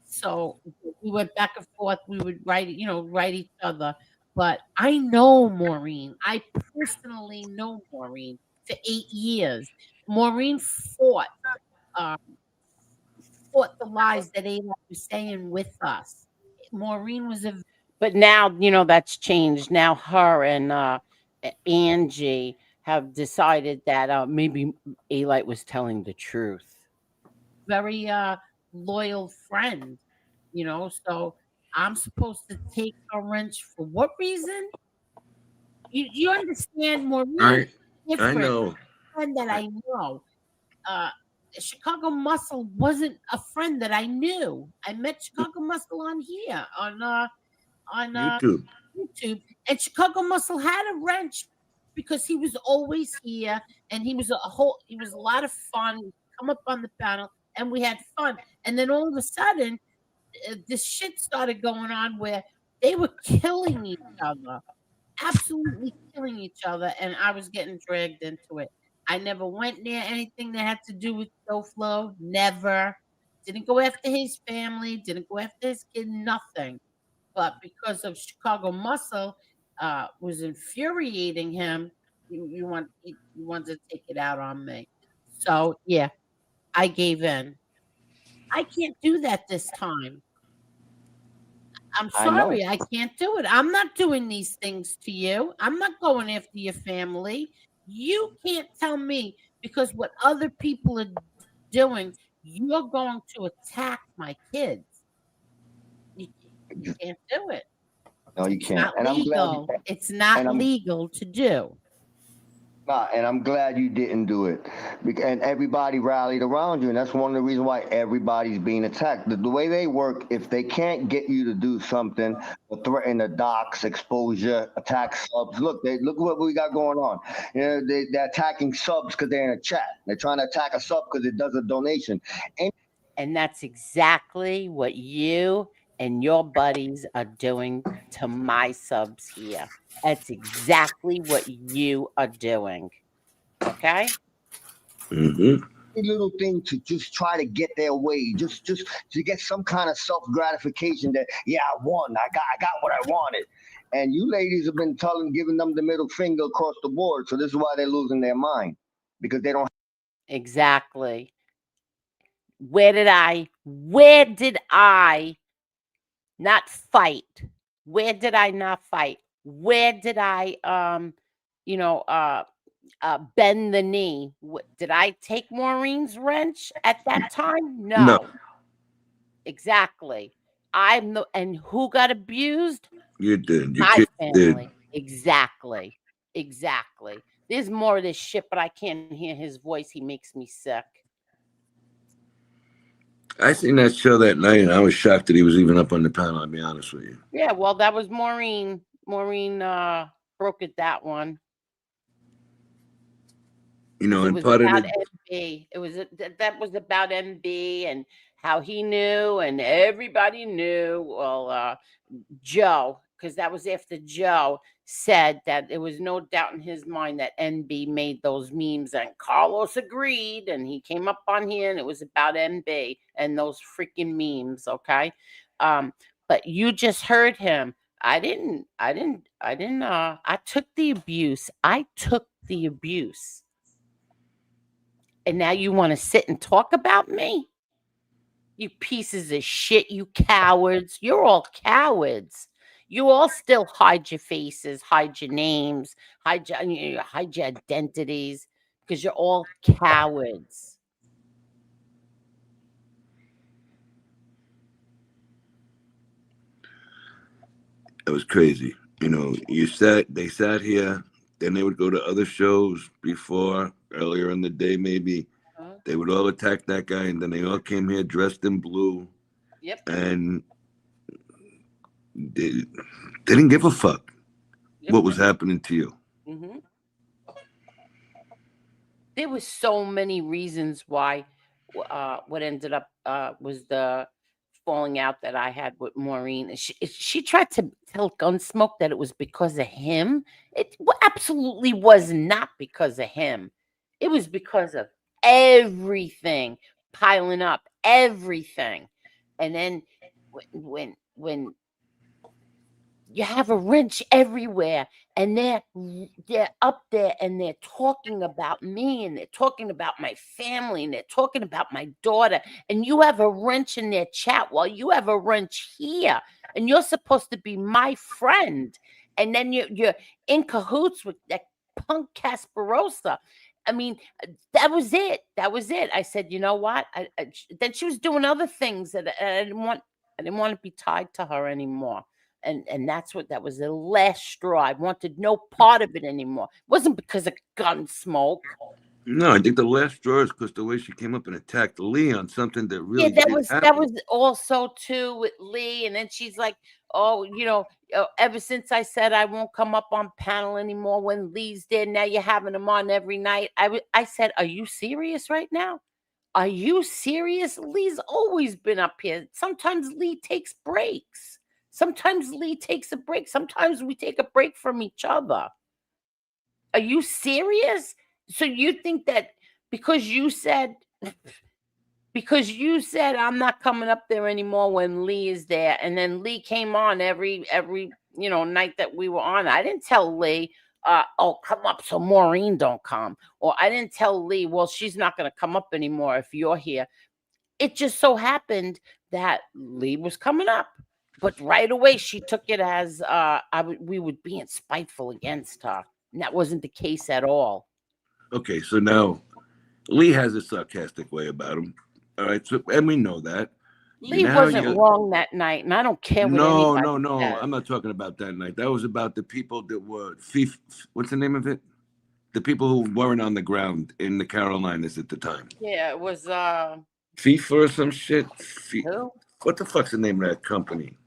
So we went back and forth. We would write each other. But I know Maureen. I personally know Maureen for 8 years. Maureen um, fought the lies that Ayla was saying with us. Maureen was a But now, that's changed. Now her and Angie have decided that maybe Alite was telling the truth. very loyal friend, so I'm supposed to take a wrench for what reason? You understand, Maureen I different know. friend that I know. Chicago Muscle wasn't a friend that I knew. I met Chicago Muscle on here on YouTube, and Chicago Muscle had a wrench because he was always here, and he was a lot of fun. He'd come up on the panel, and we had fun. And then all of a sudden, this shit started going on where they were killing each other, absolutely killing each other, and I was getting dragged into it. I never went near anything that had to do with SoFlo. Never. Didn't go after his family. Didn't go after his kid. Nothing. But because of Chicago Muscle, was infuriating him. You wanted to take it out on me. So yeah, I gave in. I can't do that this time. I'm I know. sorry, I can't do it. I'm not doing these things to you. I'm not going after your family. You can't tell me because what other people are doing, you're going to attack my kids. You, you can't do it. No, you It's can't. not legal. It's not And I'm legal to do. and I'm glad you didn't do it. And everybody rallied around you, and that's one of the reasons why everybody's being attacked. The way they work, if they can't get you to do something, threaten the docs, exposure, attack subs. Look what we got going on. You know, they're attacking subs because they're in a chat. They're trying to attack a sub because it does a donation. And that's exactly what you and your buddies are doing to my subs here. That's exactly what you are doing. Okay? Mm-hmm. Little thing to just try to get their way, just to get some kind of self gratification that I won, I got what I wanted, and you ladies have been giving them the middle finger across the board. So this is why they're losing their mind because they don't. Exactly. Where did I not fight? Where did I not fight? Where did I you know bend the knee? Did I take Maureen's wrench at that time? No, No. Exactly. And who got abused? you did. Your My kid did. family. Exactly. Exactly. There's more of this shit, but I can't hear his voice. He makes me sick. I seen that show that night, and I was shocked that he was even up on the panel. I'll be honest with you. Yeah, well, that was Maureen. Maureen broke it that one. You know, It and was part of about it, MB. It was that was about MB and how he knew and everybody knew. Well, Joe, because that was after Joe said that there was no doubt in his mind that NB made those memes, and Carlos agreed, and he came up on here, and it was about NB and those freaking memes. Okay, but you just heard him. I didn't. I took the abuse. I took the abuse, and now you want to sit and talk about me? You pieces of shit, you cowards. You're all cowards. You all still hide your faces, hide your names, hide your identities because you're all cowards. it was crazy. You know, they sat here, then they would go to other shows before, earlier in the day, maybe. Huh? They would all attack that guy, and then they all came here dressed in blue, Yep. and they didn't give a fuck Yep. what was happening to you. Mm-hmm. There was so many reasons why what ended up was the falling out that I had with Maureen. She tried to tell Gunsmoke that it was because of him. It absolutely was not because of him. It was because of everything piling up, everything. And then when you have a wrench everywhere, and they're up there and they're talking about me, and they're talking about my family, and they're talking about my daughter, and you have a wrench in their chat while you have a wrench here, and you're supposed to be my friend, and then you're in cahoots with that punk Casparosa. I mean, that was it. I said, you know what? Then she was doing other things that I didn't want. I didn't want to be tied to her anymore. And that was the last straw. I wanted no part of it anymore. It wasn't because of Gunsmoke. No, I think the last straw is because the way she came up and attacked Lee on something that Yeah, really that did was happen. also too with Lee, and then she's like, "Oh, ever since I said I won't come up on panel anymore when Lee's there, now you're having him on every night." I said, "Are you serious right now? Are you serious? Lee's always been up here. Sometimes Lee takes breaks. Sometimes Lee takes a break. Sometimes we take a break from each other. Are you serious? So you think that because you said I'm not coming up there anymore when Lee is there, and then Lee came on every night that we were on. I didn't tell Lee, oh, come up so Maureen don't come, or I didn't tell Lee, well, she's not going to come up anymore if you're here. It just so happened that Lee was coming up, but right away she took it as we were being spiteful against her, and that wasn't the case at all. Okay, so now Lee has a sarcastic way about him. All right, so and we know that. Lee Now wasn't you wrong that night, and I don't care what no, anybody no, no. says. I'm not talking about that night. That was about the people that were what's the name of it? The people who weren't on the ground in the Carolinas at the time. Yeah, it was FIFA or some shit. who? What the fuck's the name of that company?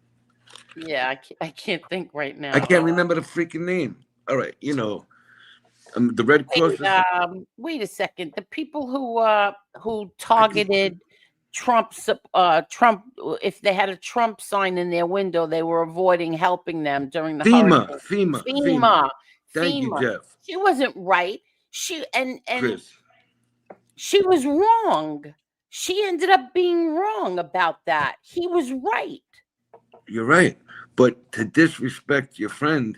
Yeah, I can't think right now. I can't remember the freaking name. All right, the Red Cross. Wait a second. The people who targeted Trump, if they had a Trump sign in their window, they were avoiding helping them during the hurricane. FEMA. Thank you, Jeff. She wasn't right. She and Chris. she was wrong. She ended up being wrong about that. He was right. You're right. But to disrespect your friend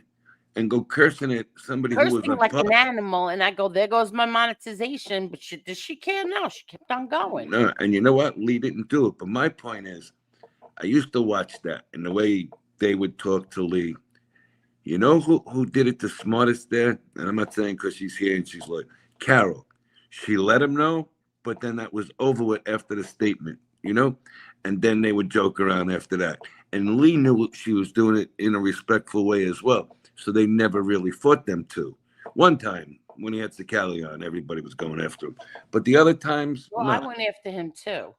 and go cursing at somebody who was Cursing like an animal, and I go, there goes my monetization. But does she care now? She kept on going. No, and you know what? Lee didn't do it. But my point is, I used to watch that, and the way they would talk to Lee. You know who did it the smartest there? And I'm not saying because she's here and she's like, Carol. She let him know, but then that was over with after the statement, And then they would joke around after that. And Lee knew she was doing it in a respectful way as well. So they never really fought them two. One time when he had Sakali on, everybody was going after him. But the other times, well, no. I went after him too.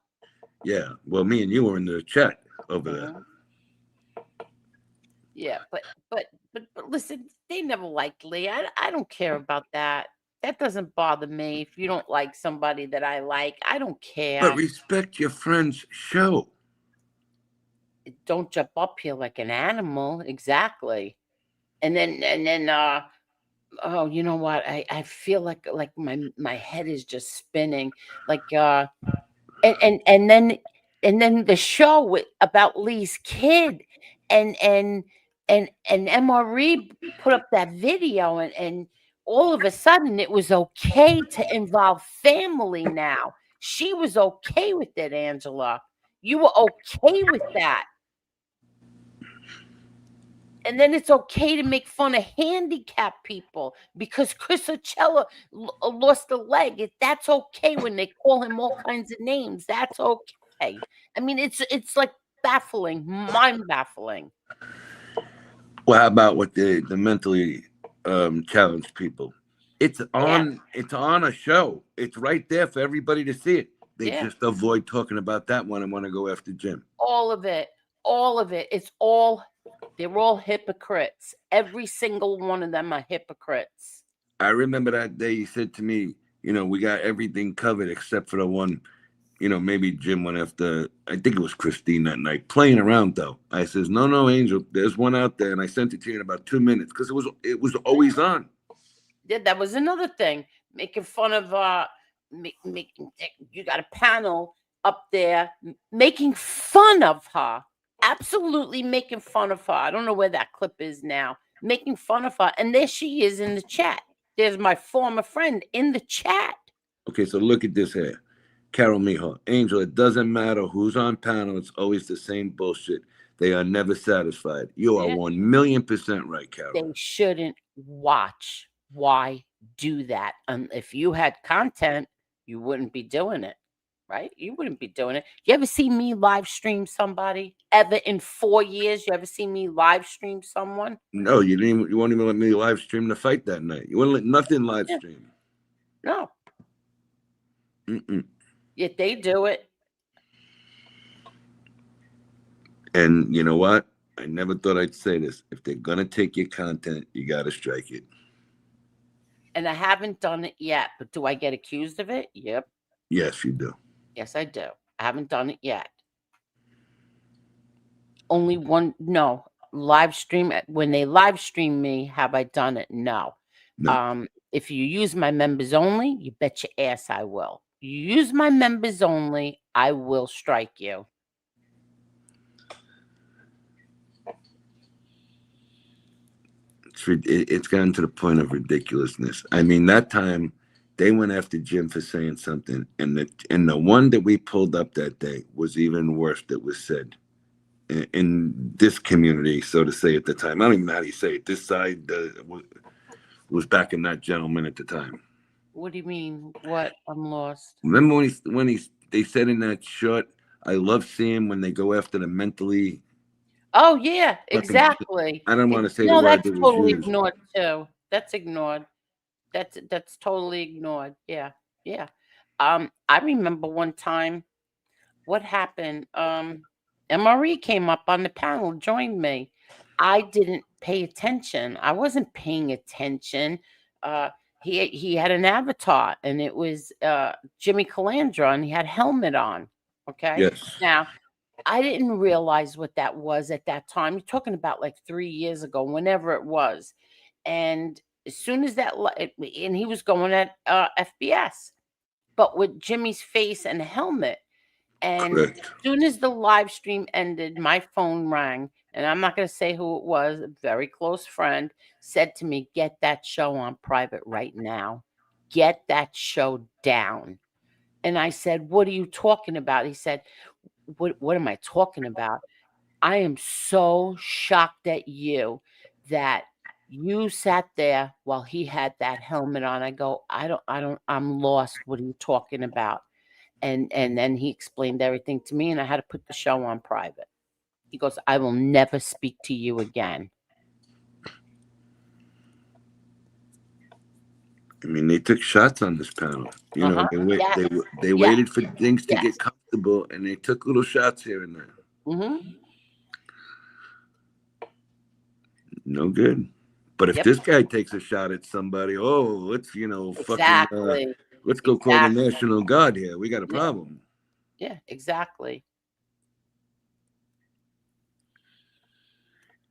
Yeah. Well, me and you were in the chat over there. Yeah, but listen, they never liked Lee. I don't care about that. That doesn't bother me. If you don't like somebody that I like, I don't care. But respect your friend's show. Don't jump up here like an animal. Exactly. And then oh, you know what? I feel like my head is just spinning. Like and then the show about Lee's kid and MRE put up that video and all of a sudden it was okay to involve family now. She was okay with it, Angela. You were okay with that. And then it's okay to make fun of handicapped people because Chris Ocella lost a leg. That's okay when they call him all kinds of names. That's okay. I mean, it's like baffling, mind baffling. Well, how about with the mentally challenged people? It's on a show. It's right there for everybody to see it. They just avoid talking about that one and want to go after Jim. All of it. They're all hypocrites. Every single one of them are hypocrites. I remember that day you said to me, we got everything covered except for the one, maybe Jim went after, I think it was Christine that night, playing around though. I says, no, Angel, there's one out there. And I sent it to you in about 2 minutes because it was always on. Yeah, that was another thing. Making fun of, you got a panel up there making fun of her. Absolutely making fun of her. I don't know where that clip is now. Making fun of her. And there she is in the chat. There's my former friend in the chat. Okay, so look at this here. Carol Mijo. Angel, it doesn't matter who's on panel. It's always the same bullshit. They are never satisfied. You are 1,000,000% right, Carol. They shouldn't watch. Why do that? If you had content, you wouldn't be doing it. Right? You wouldn't be doing it. You ever see me live stream somebody? Ever in 4 years? You ever see me live stream someone? No, you didn't. You won't even let me live stream the fight that night. You wouldn't let nothing live stream. No. Yet they do it. And you know what? I never thought I'd say this. If they're gonna take your content, you gotta strike it. And I haven't done it yet, but do I get accused of it? Yep. Yes, you do. Yes, I do. I haven't done it yet. Only one, no. Live stream, when they live stream me, have I done it? No. No. If you use my members only, you bet your ass I will. You use my members only, I will strike you. It's gotten to the point of ridiculousness. I mean, that time they went after Jim for saying something, and the one that we pulled up that day was even worse. That was said in this community, so to say, at the time. I don't even know how you say it. This side was backing that gentleman at the time. What do you mean? What? I'm lost. Remember when they said in that short, "I love seeing when they go after the mentally." Oh yeah, exactly. I don't want to say the No, word that's that was totally used. ignored too. That's ignored. That's totally ignored. Yeah, yeah. I remember one time what happened. MRE came up on the panel, joined me. I didn't pay attention. I wasn't paying attention. He had an avatar, and it was Jimmy Calandra, and he had a helmet on. Okay. Yes. Now, I didn't realize what that was at that time. You're talking about like 3 years ago, whenever it was. And as soon as and he was going at FBS, but with Jimmy's face and helmet. And Correct. as soon as the live stream ended, my phone rang. And I'm not going to say who it was. A very close friend said to me, "Get that show on private right now. Get that show down." And I said, "What are you talking about?" He said, What am I talking about? I am so shocked at you that you sat there while he had that helmet on. I go, I'm lost. What are you talking about? And then he explained everything to me, and I had to put the show on private. He goes, "I will never speak to you again." I mean, they took shots on this panel. You know, Yes. they Yes. waited for things to Yes. get comfortable, and they took little shots here and there. Mm-hmm. No good. But if Yep. this guy takes a shot at somebody, let's Exactly. let's go call the National Guard here. We got a problem. Yeah, exactly.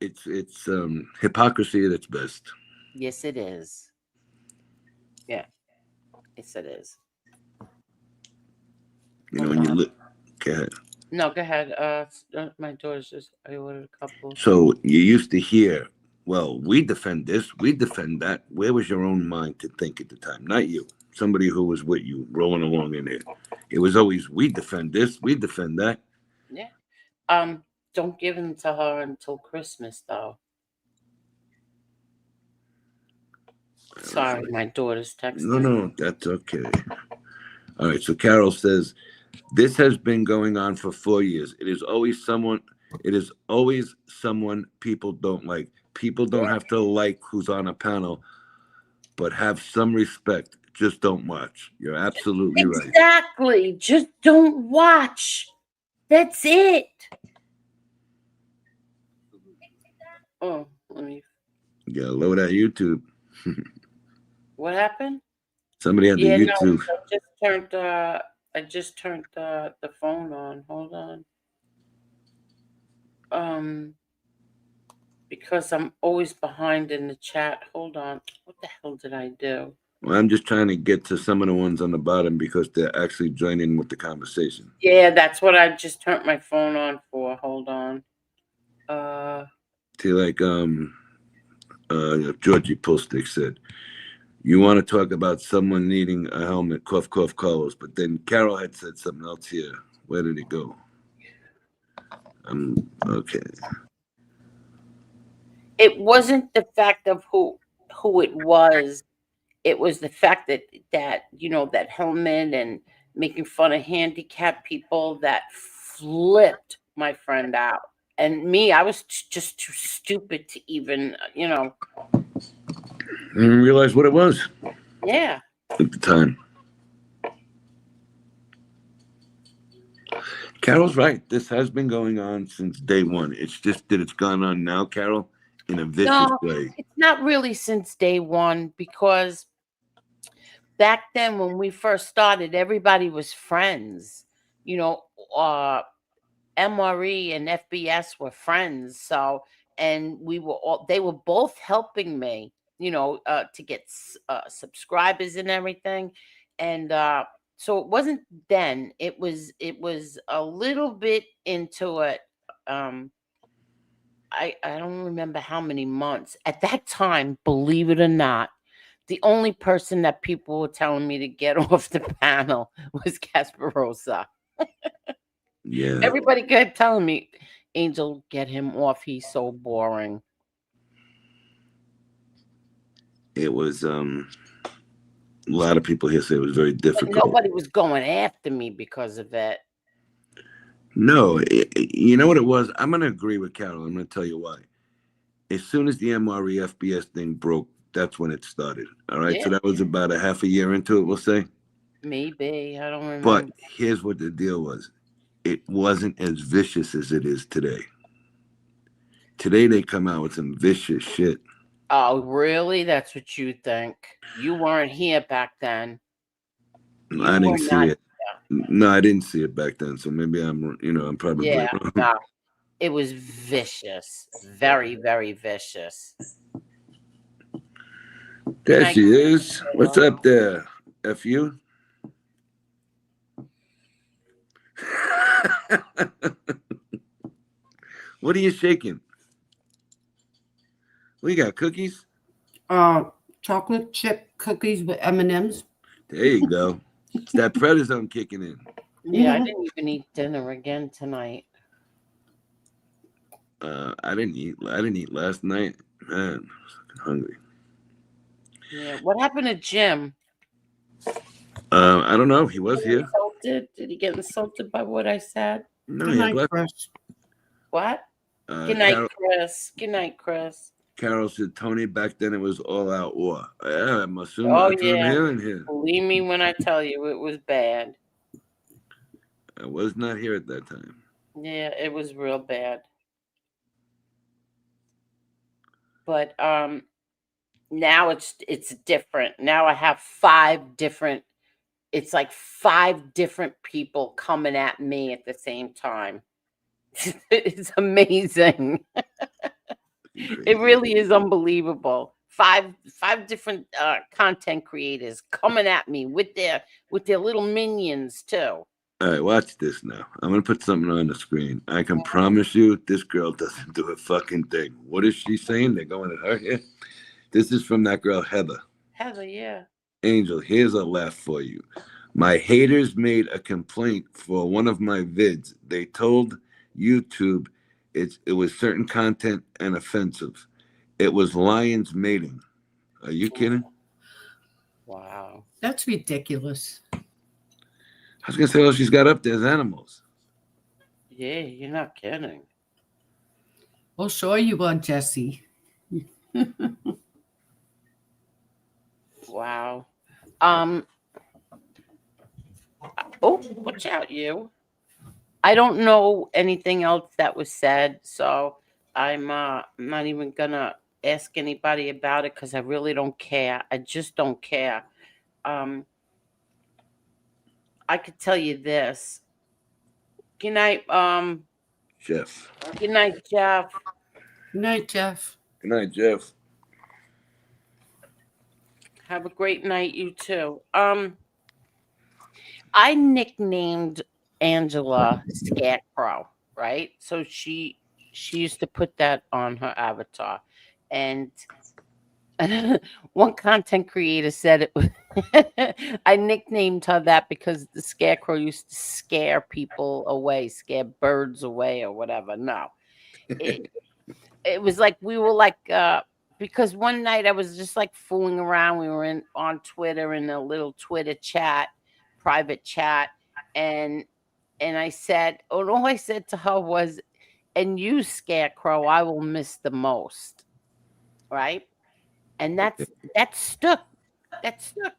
It's hypocrisy at its best. Yes, it is. Yeah. Yes, it is. You know, when you look. Go ahead. No, go ahead. My daughter's I ordered a couple. So you used to hear, well, we defend this, we defend that. Where was your own mind to think at the time? Not you. Somebody who was with you, rolling along in there. It was always, we defend this, we defend that. Yeah. Don't give them to her until Christmas, though. Sorry, my daughter's texting. No, that's okay. All right, so Carol says, this has been going on for 4 years. It is always someone people don't like. People don't have to like who's on a panel, but have some respect. Just don't watch. You're absolutely right. Exactly. Just don't watch. That's it. Oh, let me. Yeah, load that YouTube. What happened? Somebody had the YouTube. No, I just turned the phone on. Hold on. Because I'm always behind in the chat. Hold on. What the hell did I do? Well, I'm just trying to get to some of the ones on the bottom because they're actually joining with the conversation. Yeah, that's what I just turned my phone on for. Hold on. See, like Georgie Pulstick said, you want to talk about someone needing a helmet, cough, cough, Carlos. But then Carol had said something else here. Where did it go? Okay. It wasn't the fact of who it was. It was the fact that that helmet and making fun of handicapped people that flipped my friend out. And me, I was just too stupid to even, I didn't realize what it was. Yeah. At the time. Carol's right. This has been going on since day one. It's just that it's gone on now, Carol, in a vicious No, way. it's not really since day one because back then when we first started, everybody was friends. You know, MRE and FBS were friends. So, and they were both helping me, to get subscribers and everything. And so it wasn't then. It was a little bit into it. I don't remember how many months at that time. Believe it or not, the only person that people were telling me to get off the panel was Casparosa. Yeah, Everybody kept telling me, Angel, get him off. He's so boring. it was. A lot of people here say it was very But difficult. nobody was going after me because of it. No, you know what it was? I'm going to agree with Carol. I'm going to tell you why. As soon as the MRE FBS thing broke, that's when it started. All right. So Yeah, that was about a half a year into it, we'll say. maybe. I don't But remember. here's what the deal was, it wasn't as vicious as it is today. Today, they come out with some vicious shit. Oh, really? That's what you think? You weren't here back then. You I were didn't see not. it. No, I didn't see it back then. So maybe I'm probably Yeah, wrong. no. It was vicious. Very, very vicious. There Night, she is. What's up there, FU? What are you shaking? We got cookies. Chocolate chip cookies with M&Ms. There you go. It's that prednisone kicking in. Yeah, I didn't even eat dinner again tonight. I didn't eat. I didn't eat last night. Man, I'm fucking hungry. Yeah. What happened to Jim? I don't know. He was here. Insulted? Did he get insulted by what I said? No, Good he had night, left. Chris. What? Good night, Carol, Chris. Good night, Chris. Carol said, Tony, back then it was all out war. Yeah, I'm assuming Oh that's what I'm yeah. hearing here. Believe me when I tell you it was bad. I was not here at that time. Yeah, it was real bad. But now it's different. Now I have it's like 5 different people coming at me at the same time. It's amazing. It really is unbelievable. Five different content creators coming at me with their little minions too. All right, watch this now. I'm gonna put something on the screen. I can promise you, this girl doesn't do a fucking thing. What is she saying? They're going at her here. This is from that girl Heather. Heather, yeah. Angel, here's a laugh for you. My haters made a complaint for one of my vids. They told YouTube it was certain content and offensive. It was lions mating. Are you kidding? Wow. That's ridiculous. I was gonna say, well, she's got up there as animals. Yeah, you're not kidding. Well, sure you are, Jesse. Wow. Oh, watch out, you. I don't know anything else that was said, so I'm not even gonna ask anybody about it because I really don't care. I just don't care. I could tell you this. Good night, Jeff. good night, Jeff. Good night, Jeff. Good night, Jeff. Have a great night, you too. I nicknamed Angela Scarecrow, right? So she used to put that on her avatar, and one content creator said it was I nicknamed her that because the scarecrow used to scare people away, scare birds away or whatever. No. It was like we were like because one night I was just like fooling around. We were on Twitter in a little Twitter chat, private chat, and I said, oh, all I said to her was, and you scarecrow, I will miss the most. Right? And that stuck. That stuck.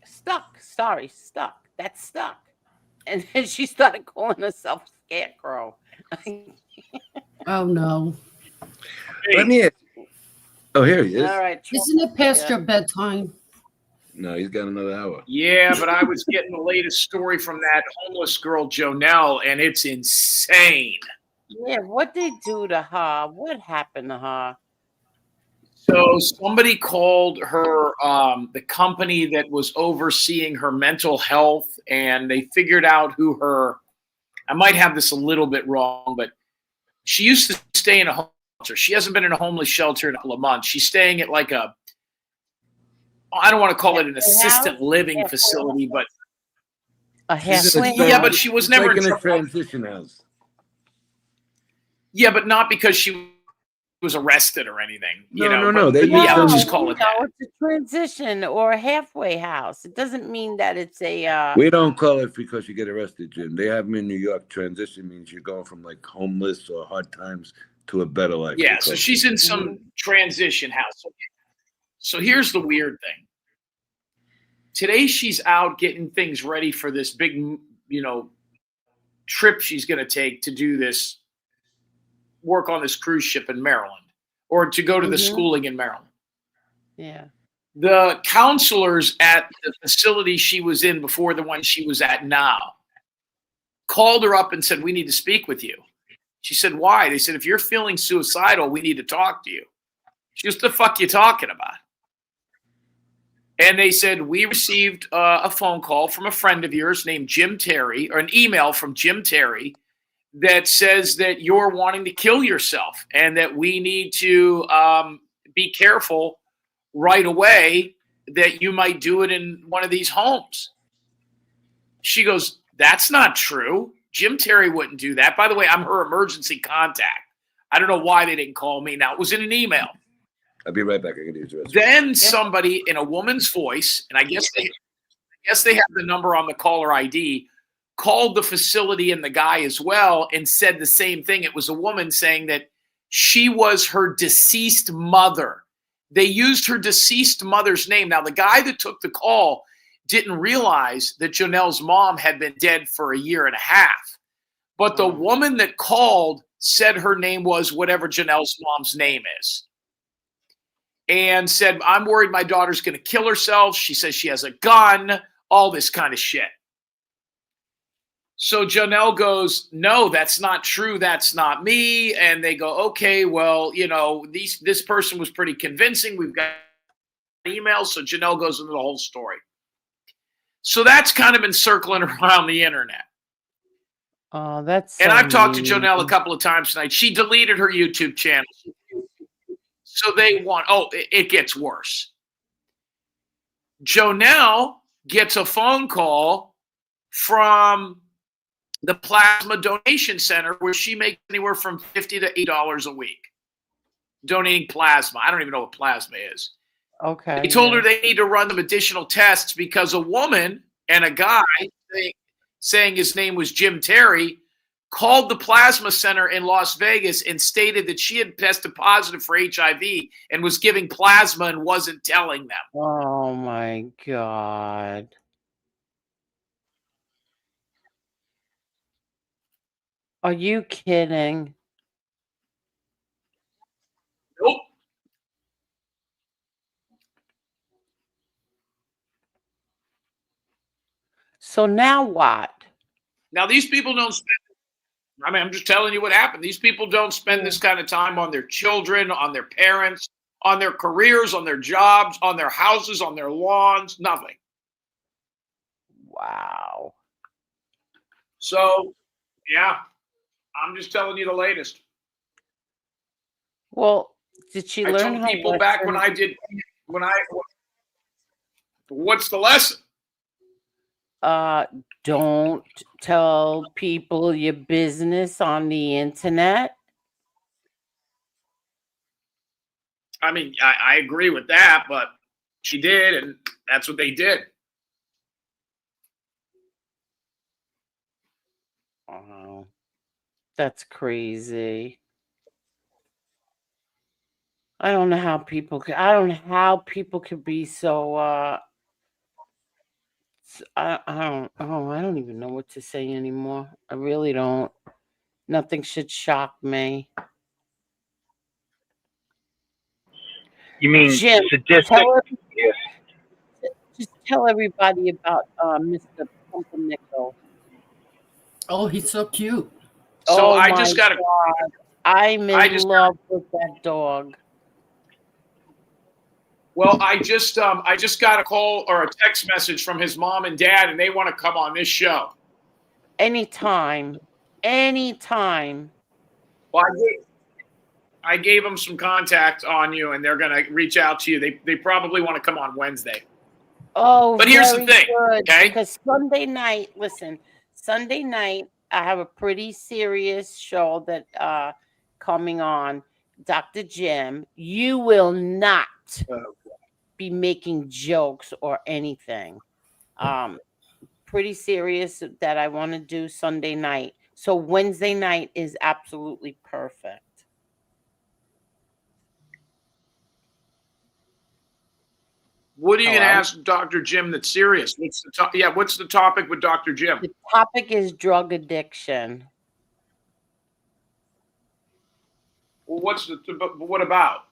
Stuck. Sorry, stuck. That stuck. And then she started calling herself Scarecrow. Oh no. Let me ask. Oh, here he is. All right. Isn't it past Yeah. your bedtime? No, he's got another hour. Yeah, but I was getting the latest story from that homeless girl, Jonelle, and it's insane. Yeah, what they do to her? What happened to her? So somebody called her, the company that was overseeing her mental health, and they figured out who her, I might have this a little bit wrong, but she used to stay in a homeless shelter. She hasn't been in a homeless shelter in a couple of months. She's staying at like a, I don't want to call it an assisted living facility, but A halfway yeah, house? but she was It's never like in a trouble. transition house. Yeah, but not because she was arrested or anything. You No, know, no, no. but- They but yeah, use we'll them- just call it that. No, it's a transition or a halfway house. It doesn't mean that it's a. We don't call it because you get arrested, Jim. They have them in New York. Transition means you're going from like homeless or hard times to a better life. Yeah, so she's in some transition house. So here's the weird thing. Today she's out getting things ready for this big, you know, trip she's going to take to do this work on this cruise ship in Maryland or to go to the schooling in Maryland. Yeah. The counselors at the facility she was in before the one she was at now called her up and said, "We need to speak with you." She said, "Why?" They said, "If you're feeling suicidal, we need to talk to you." She goes, "The fuck you talking about?" And they said, "We received a phone call from a friend of yours named Jim Terry, or an email from Jim Terry that says that you're wanting to kill yourself and that we need to be careful right away that you might do it in one of these homes." She goes, "That's not true. Jim Terry wouldn't do that. By the way, I'm her emergency contact. I don't know why they didn't call me. Now, it was in an email." I'll be right back. I can use the rest. Then somebody in a woman's voice, and I guess they have the number on the caller ID, called the facility and the guy as well and said the same thing. It was a woman saying that she was her deceased mother. They used her deceased mother's name. Now, the guy that took the call didn't realize that Jonelle's mom had been dead for a year and a half. But the woman that called said her name was whatever Jonelle's mom's name is. And said, "I'm worried my daughter's going to kill herself. She says she has a gun," all this kind of shit. So Jonelle goes, "No, that's not true. That's not me." And they go, "Okay, well, you know, this person was pretty convincing. We've got emails." So Jonelle goes into the whole story. So that's kind of been circling around the internet. Oh, that's. And so I've talked to mean. Jonelle a couple of times tonight. She deleted her YouTube channel. So they want, it gets worse. Jonelle gets a phone call from the Plasma Donation Center where she makes anywhere from $50 to $80 a week donating plasma. I don't even know what plasma is. Okay. They told her they need to run them additional tests because a woman and a guy saying his name was Jim Terry called the plasma center in Las Vegas and stated that she had tested positive for HIV and was giving plasma and wasn't telling them. Oh my God. Are you kidding? Nope. So now what? Now, these people don't spend, I mean, I'm just telling you what happened. These people don't spend this kind of time on their children, on their parents, on their careers, on their jobs, on their houses, on their lawns, nothing. Wow. So, yeah, I'm just telling you the latest. Well, did she I learn told her people back when lesson? what's the lesson? Don't tell people your business on the internet. I mean, I agree with that, but she did, and that's what they did. Oh, that's crazy. I don't know how people could. I don't know how people could be so I don't even know what to say anymore. I really don't. Nothing should shock me. You mean Jim, sadistic? tell her, Yes. just tell everybody about Mr. Pumpernickel. Oh, he's so cute. So Oh I my just got to. God. I'm I in just love with that dog. Well, I just got a call or a text message from his mom and dad, and they want to come on this show. Anytime. Anytime. Well, I gave them some contact on you, and they're going to reach out to you. They probably want to come on Wednesday. Oh, But here's the very thing, good. okay? Because Sunday night, listen, Sunday night, I have a pretty serious show that coming on. Dr. Jim, you will not be making jokes or anything. Pretty serious that I want to do Sunday night. So Wednesday night is absolutely perfect. What are you going to Hello? ask Dr. Jim that's serious? What's the topic with Dr. Jim? The topic is drug addiction. Well, what about?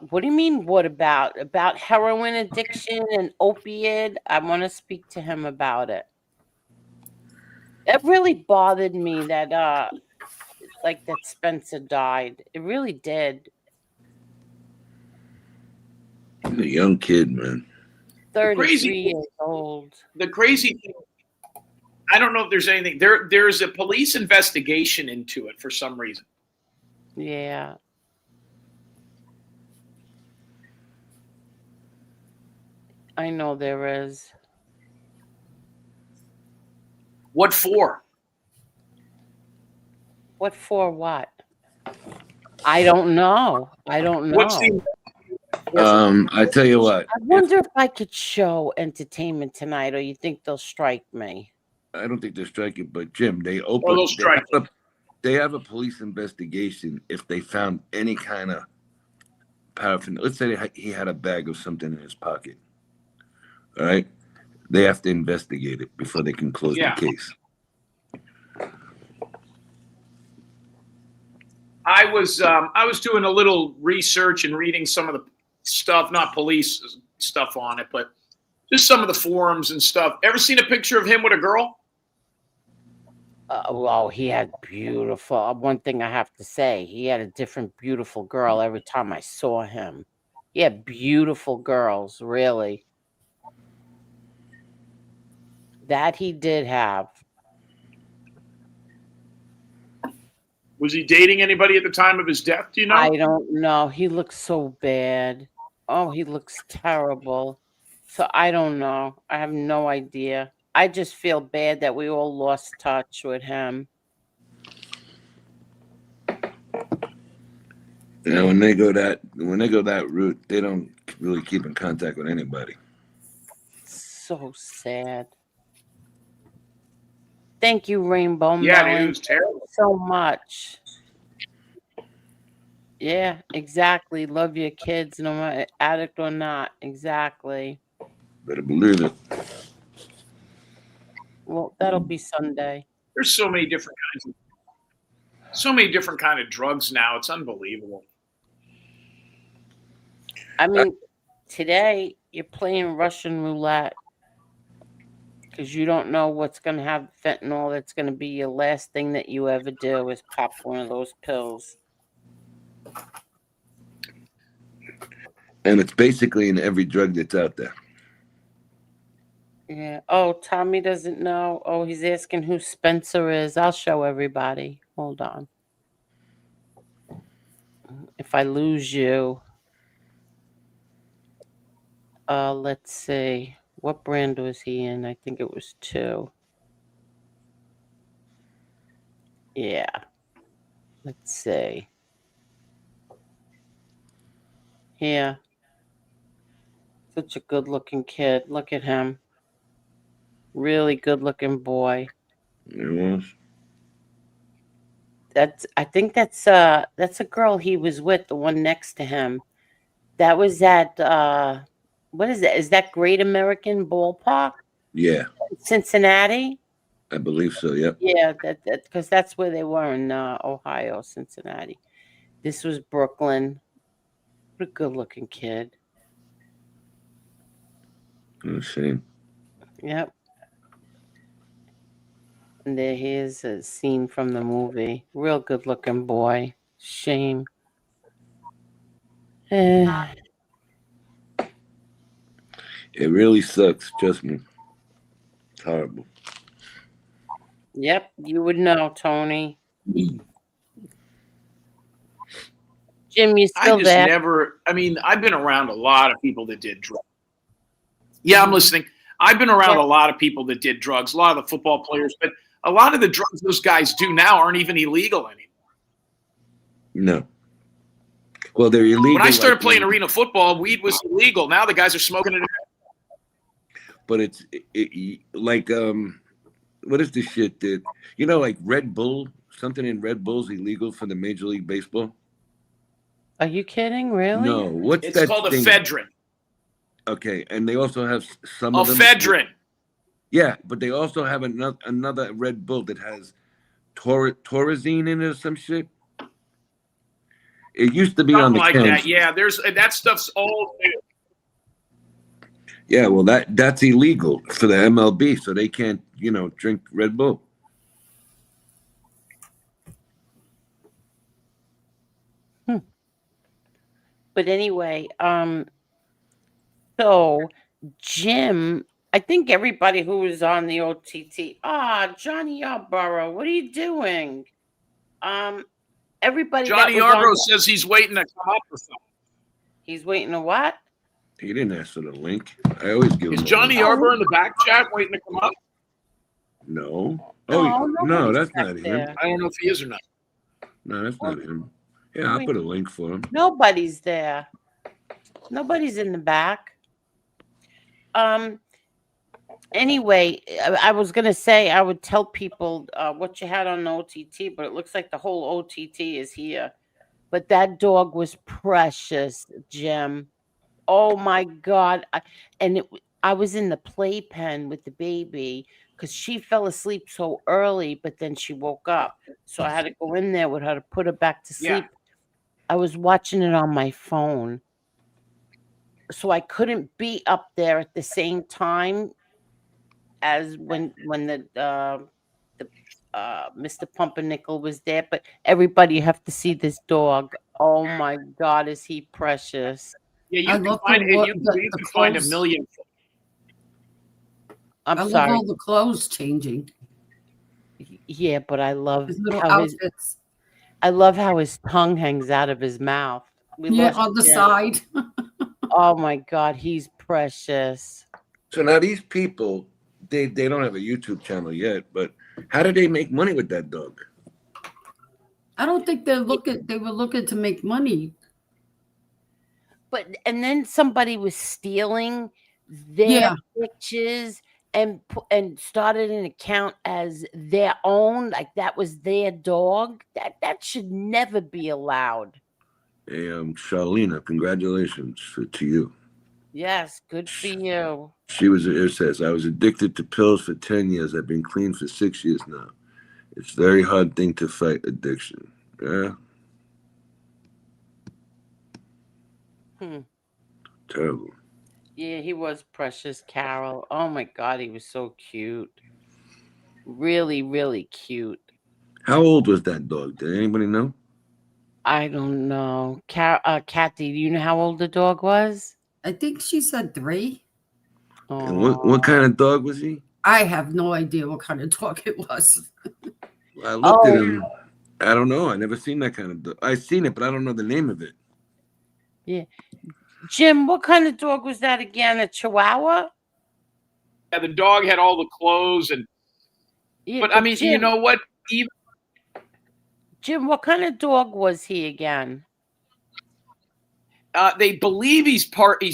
What do you mean, what about? About heroin addiction and opiate? I want to speak to him about it. It really bothered me that that Spencer died. It really did. He's a young kid, man. 33 years old. The crazy thing, I don't know if there's anything. There's a police investigation into it for some reason. Yeah. I know there is. What for? What for what? I don't know. I don't know. What's the I tell you what. I wonder if I could show entertainment tonight, or you think they'll strike me? I don't think they're striking, but Jim, they Oh, they'll strike you. They have a police investigation if they found any kind of paraphernalia. Let's say he had a bag of something in his pocket. All right, they have to investigate it before they can close the case. I was doing a little research and reading some of the stuff, not police stuff on it, but just some of the forums and stuff. Ever seen a picture of him with a girl? Well, he had beautiful. One thing I have to say, he had a different beautiful girl every time I saw him. He had beautiful girls, really. That he did have. Was he dating anybody at the time of his death? Do you know? I don't know. He looks so bad. Oh, he looks terrible. So I don't know. I have no idea. I just feel bad that we all lost touch with him. You know, when they go that route, they don't really keep in contact with anybody. So sad. Thank you, Rainbow Yeah, Melon. dude, it was terrible. So much. Yeah, exactly. Love your kids, no matter addict or not. Exactly. Better believe it. Well, that'll be Sunday. There's so many different kind of drugs now. It's unbelievable. I mean, today you're playing Russian roulette because you don't know what's going to have fentanyl. That's going to be your last thing that you ever do is pop one of those pills. And it's basically in every drug that's out there. Yeah. Oh, Tommy doesn't know. Oh, he's asking who Spencer is. I'll show everybody. Hold on. If I lose you, let's see. What brand was he in? I think it was 2. Yeah. Let's see. Yeah. Such a good-looking kid. Look at him. Really good-looking boy. It was. I think that's a girl he was with, the one next to him. That was at what is that? Is that Great American Ballpark? Yeah, Cincinnati? I believe so. Yep. Yeah, that because that's where they were in Ohio, Cincinnati. This was Brooklyn. What a good-looking kid. Oh, shame. Yep. And there he is, a scene from the movie. Real good-looking boy. Shame. Eh, It really sucks. Trust me. It's horrible. yep, you would know, Tony. Jim, you I still just there? never. I mean, I've been around a lot of people that did drugs. Yeah, I'm listening. I've been around a lot of people that did drugs. A lot of the football players, but a lot of the drugs those guys do now aren't even illegal anymore. No. Well, they're illegal. When I started playing arena football, weed was illegal. Now the guys are smoking it. But it's like what is the shit that like Red Bull? Something in Red Bull's illegal for the Major League Baseball. Are you kidding? Really? No. What's It's that called thing? ephedrine. Okay, and they also have some of them. Ephedrine. Yeah, but they also have another Red Bull that has Torazine in it or some shit. It used to be on the Something like cans. that. Yeah, that stuff's all new. Yeah, well, that's illegal for the MLB, so they can't, drink Red Bull. But anyway, so Jim, I think everybody who was on the OTT, Johnny Yarborough, what are you doing? Everybody Johnny that was Yarborough on, says he's waiting to come up with something. he's waiting to what? He didn't ask for the link. I always give Is him. Johnny Yarborough in the back chat waiting to come up? No. No, No, that's back not him. there. I don't know if he is or not. No, that's not him. Yeah, I'll put a link for him. Nobody's there. Nobody's in the back. Anyway, I was gonna say I would tell people what you had on the OTT, but it looks like the whole OTT is here. But that dog was precious, Jim. Oh my God! I was in the playpen with the baby because she fell asleep so early, but then she woke up, so I had to go in there with her to put her back to sleep. Yeah. I was watching it on my phone, so I couldn't be up there at the same time as when the Mr. Pumpernickel was there. But everybody, you have to see this dog. Oh my God, is he precious? Yeah, I you can love find the it. wo- You the can find a clothes. million. I'm I love sorry. all the clothes changing. Yeah, but I love His little how outfits. I love how his tongue hangs out of his mouth. We Yeah, lost on the Jim. side. Oh my God, he's precious. So now these people, they don't have a YouTube channel yet, but how did they make money with that dog? I don't think they were looking to make money. And then somebody was stealing their pictures and started an account as their own, like that was their dog. That should never be allowed. Hey, Charlena, congratulations to you. Yes, good for you. It says, I was addicted to pills for 10 years. I've been clean for 6 years now. It's a very hard thing to fight addiction. Yeah. Terrible. Yeah, he was precious, Carol. Oh my God, he was so cute. Really, really cute. How old was that dog? Did anybody know? I don't know. Kathy, do you know how old the dog was? I think she said 3. And what kind of dog was he? I have no idea what kind of dog it was. I looked at him. I don't know. I never seen that kind of dog. I've seen it, but I don't know the name of it. Yeah. Jim, what kind of dog was that again? A Chihuahua? Yeah, the dog had all the clothes but I mean, Jim, you know what? Jim, what kind of dog was he again? They believe he's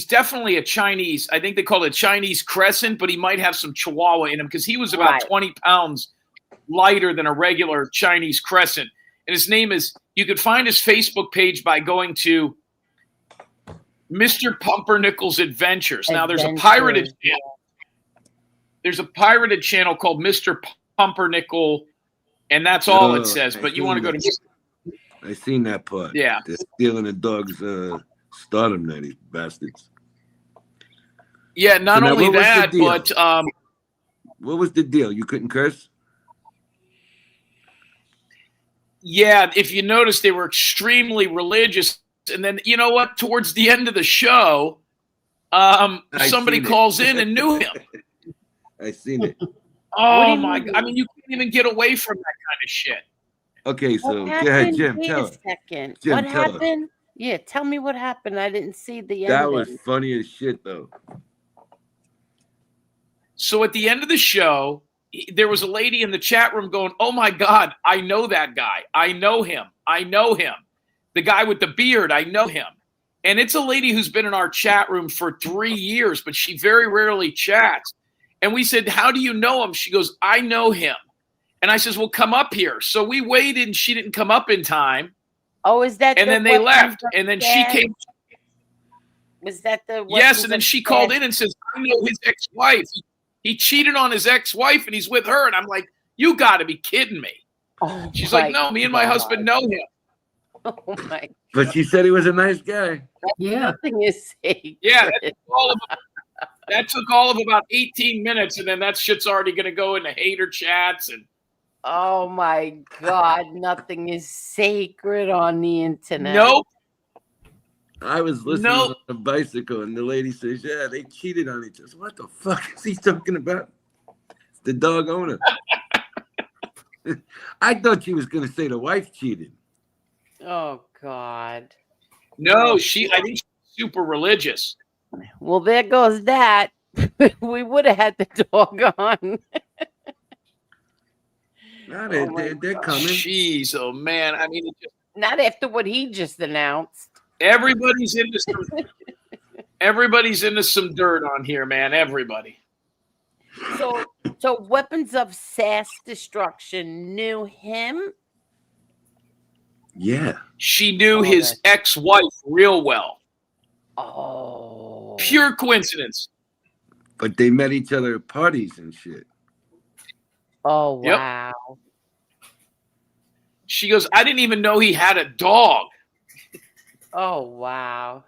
definitely a Chinese. I think they call it Chinese Crescent, but he might have some Chihuahua in him because he was about 20 pounds lighter than a regular Chinese Crescent. And his name is, you could find his Facebook page by going to Mr. Pumpernickel's Adventures. Now there's a pirated channel. There's a pirated channel called Mr. Pumpernickel, and that's all it says. But you want to go to I seen that part. Yeah. They're stealing the dog's stardom now, these bastards. Yeah, not So now, only what was the that, deal? but What was the deal? You couldn't curse? yeah, if you notice, they were extremely religious. And then, you know what? Towards the end of the show, somebody seen it. calls in and knew him. I seen it. Oh, my God. I mean, you can't even get away from that kind of shit. Okay, so What go ahead, happened? Jim. Wait Tell a her. second. Jim, What tell her. happened? Yeah, tell me what happened. I didn't see the That ending. was funny as shit, though. So at the end of the show, there was a lady in the chat room going, oh, my God, I know that guy. I know him. I know him. The guy with the beard, I know him. And it's a lady who's been in our chat room for 3 years, but she very rarely chats. And we said, how do you know him? She goes, I know him. And I says, well, come up here. So we waited, and she didn't come up in time. Oh, is that And the then they Weapons left. of And then she Death? came. Was that the Yes, and then she called in and says, I know his ex-wife. He cheated on his ex-wife, and he's with her. And I'm like, you got to be kidding me. Oh, She's my like, no, me and my God. husband know him. Oh my! But she said he was a nice guy. Yeah. Nothing is sacred. Yeah, that took all of about 18 minutes, and then that shit's already going to go into hater chats. And Oh my God! Nothing is sacred on the internet. nope. I was listening Nope. on a bicycle, and the lady says, yeah, they cheated on each other. What the fuck is he talking about? It's the dog owner. I thought she was going to say the wife cheated. Oh God! No, I think she's super religious. Well, there goes that. We would have had the dog on. No, Oh, they're coming. Jeez, oh man. I mean, Not after what he just announced. everybody's into some dirt on here, man. Everybody. So Weapons of Sass Destruction knew him. Yeah. She knew Oh, his ex-wife real well. Oh. Pure coincidence. But they met each other at parties and shit. Oh Yep. wow. She goes, I didn't even know he had a dog. Oh wow.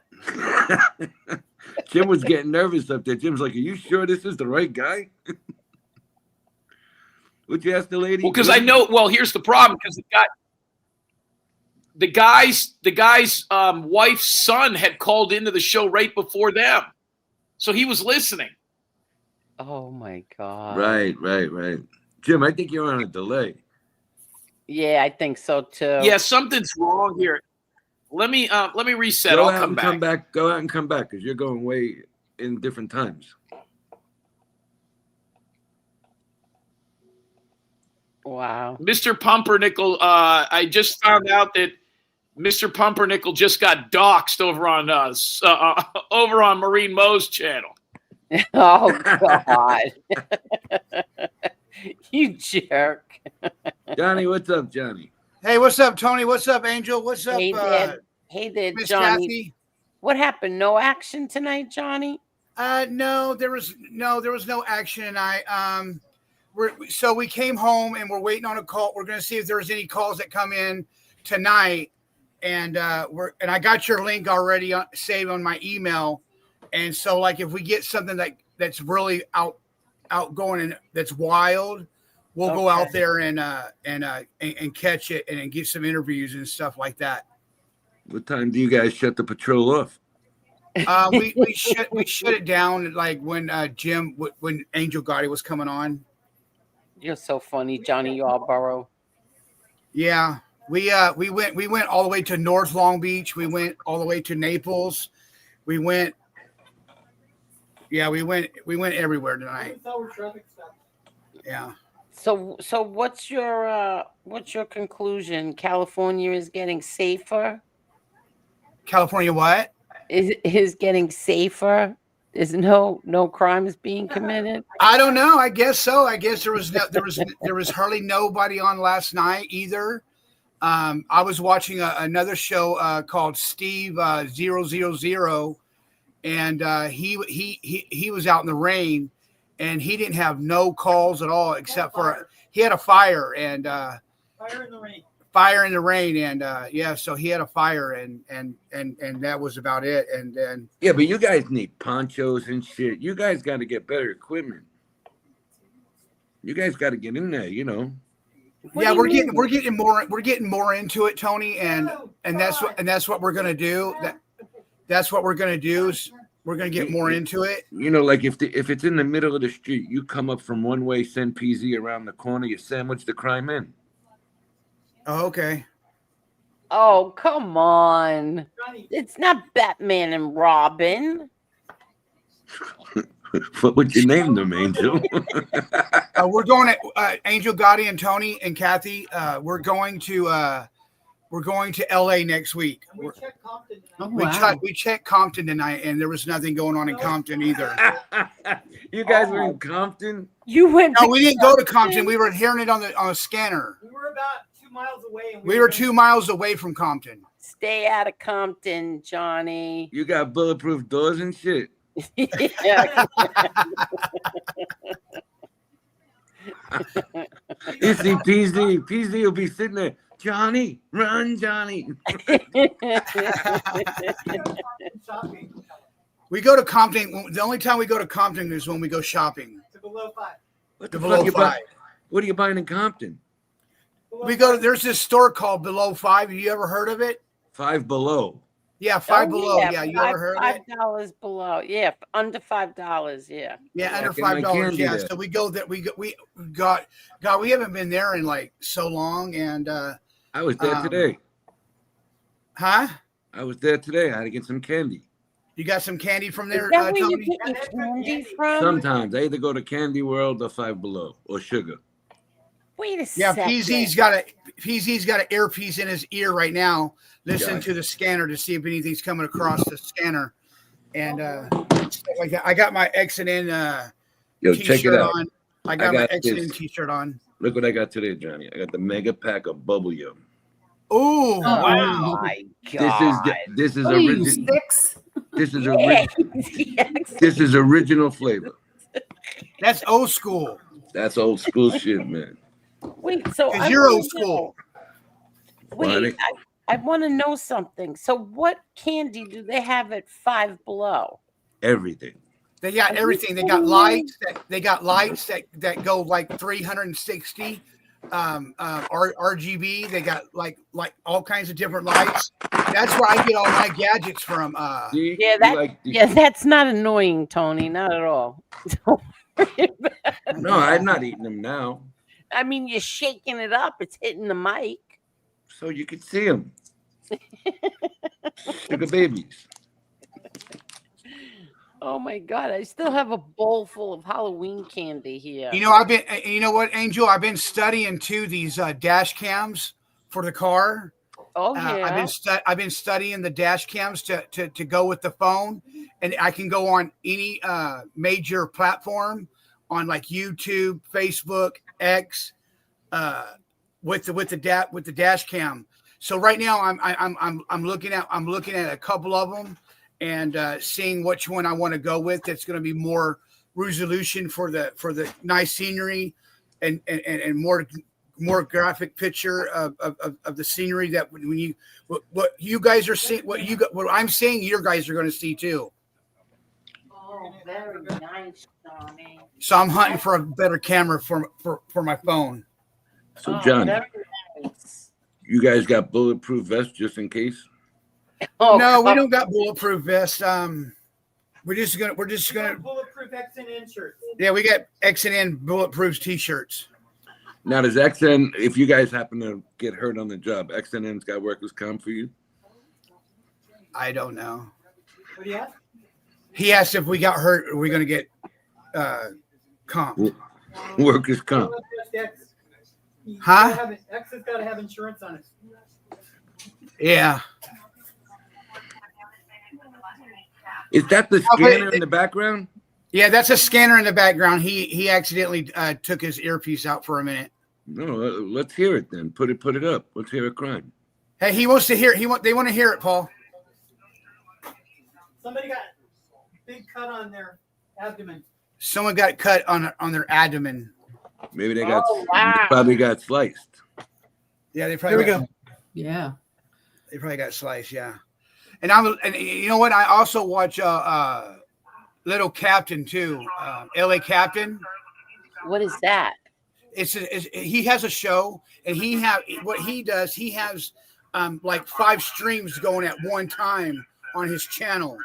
Jim was getting nervous up there. Jim's like, are you sure this is the right guy? Would you ask the lady? Well, because I know. Well, here's the problem. Because the guy's wife's son had called into the show right before them, so he was listening. Oh my God. Right. Jim, I think you're on a delay. Yeah, I think so too. Yeah, something's wrong here. Let me reset. Go I'll out come and back. come back. Go out and come back because you're going way in different times. Wow. Mr. Pumpernickel, I just found out that Mr. Pumpernickel just got doxxed over on Maureen Moe's channel. Oh God. You jerk. Johnny, what's up, Johnny? Hey, what's up, Tony? What's up, Angel? What's up, Hey there, Miss Johnny. Kathy? What happened? No action tonight, Johnny? No, there was no action tonight. So we came home and we're waiting on a call. We're going to see if there's any calls that come in tonight, and I got your link already saved on my email, and so like if we get something that's really outgoing and that's wild, we'll go out there and catch it and get some interviews and stuff like that. What time do you guys shut the patrol off? We shut it down like when when Angel Gotti was coming on. You're so funny, Johnny Yarborough. Yeah, we went all the way to North Long Beach. We went all the way to Naples. We went everywhere tonight. Yeah. So what's your conclusion? California is getting safer? California what? Is getting safer? Is no crimes being committed? I don't know. I guess so. I guess there was hardly nobody on last night either. I was watching another show called Steve 000 and he was out in the rain, and he didn't have no calls at all except for he had a fire and fire in the rain, and yeah, so he had a fire and that was about it. And then Yeah, but you guys need ponchos and shit. You guys got to get better equipment. You guys got to get in there, you know. yeah, we're getting more into it, Tony, and that's what we're gonna do. That's what we're gonna do is we're gonna get more into it. You know, like if it's in the middle of the street, you come up from one way, send PZ around the corner, you sandwich the crime in. Oh, okay. Oh, come on. It's not Batman and Robin. What would you name them, Angel? We're going to Angel, Gotti, and Tony and Kathy. We're going to LA next week. We checked Compton tonight, and there was nothing going on in Compton either. You guys were in Compton? You went? No, we didn't go to Compton. We were hearing it on a scanner. We were about 2 miles away. We were 2 miles away from Compton. Stay out of Compton, Johnny. You got bulletproof doors and shit. Yeah. You see PZ will be sitting there. Johnny, run, Johnny. We go to Compton. The only time we go to Compton is when we go shopping. To below 5. What the Below fuck you 5. buy? What are you buying in Compton? We go. There's this store called Below 5. Have you ever heard of it? Five Below. Yeah, Five Oh, Below. yeah, Yeah, you ever heard of it? $5 below. Yeah, under $5. Yeah. Yeah, under Back in my $5. candy Yeah, there. so we go there. We got. God, we haven't been there in like so long, and I was there today. Huh? I was there today. I had to get some candy. You got some candy from there, Is that where you Tony? get your candy from? Sometimes I either go to Candy World or Five Below or Sugar. Wait a Yeah, second. PZ's got an earpiece in his ear right now, listening Gotcha. to the scanner to see if anything's coming across the scanner, and stuff like that. I got my X and N Yo, t-shirt check it out. on. I got my got X and N this. t-shirt on. Look what I got today, Johnny. I got the mega pack of bubble yum. Ooh, Oh wow! my This God. is What are you, original. six? This is Yeah. this is original flavor. That's old school. That's old school shit, man. Wait, so Because I you're wanna old school. know- Wait, I want to know something. So, what candy do they have at Five Below? Everything. They got everything. They got lights. They got lights that go like 360 RGB. They got like all kinds of different lights. That's where I get all my gadgets from. See? Yeah, You that like the- yeah, that's not annoying, Tony. Not at all. Don't worry about it. No, I'm not eating them now. I mean, you're shaking it up. It's hitting the mic. So you can see them. Sugar babies. Oh my God! I still have a bowl full of Halloween candy here. You know what, Angel? I've been studying too these dash cams for the car. Oh yeah. I've been studying the dash cams to go with the phone, and I can go on any major platform on like YouTube, Facebook, X, with the dash cam. So right now I'm looking at a couple of them and seeing which one I want to go with. That's going to be more resolution for the nice scenery and more graphic picture of the scenery that when you what you guys are seeing, what I'm seeing, your guys are going to see too. Oh, very nice, Johnny. So I'm hunting for a better camera for my phone. So Johnny, very nice. you guys got bulletproof vests just in case? Oh, No, we don't got bulletproof vests. We're just gonna Bulletproof X&N shirts. yeah, we got X&N bulletproof t-shirts. Now, does XN, if you guys happen to get hurt on the job, XNN's got workers' comp for you? I don't know. What do you have? He asked if we got hurt, are we gonna get comp? Workers' comp. Huh? X has got to have insurance on it. Yeah. Is that the scanner in the background? Yeah, that's a scanner in the background. He accidentally took his earpiece out for a minute. No, let's hear it then. Put it up. Let's hear a crime. Hey, he wants to hear. They want to hear it, Paul. Somebody got big cut on their abdomen. Someone got cut on their abdomen. Maybe they got Oh, wow. they probably got sliced. Yeah, they Here probably we got, go. Yeah. They probably got sliced. Yeah, and you know what? I also watch Little Captain too. L.A. Captain. What is that? He has a show, and what he does. He has like 5 streams going at one time on his channel.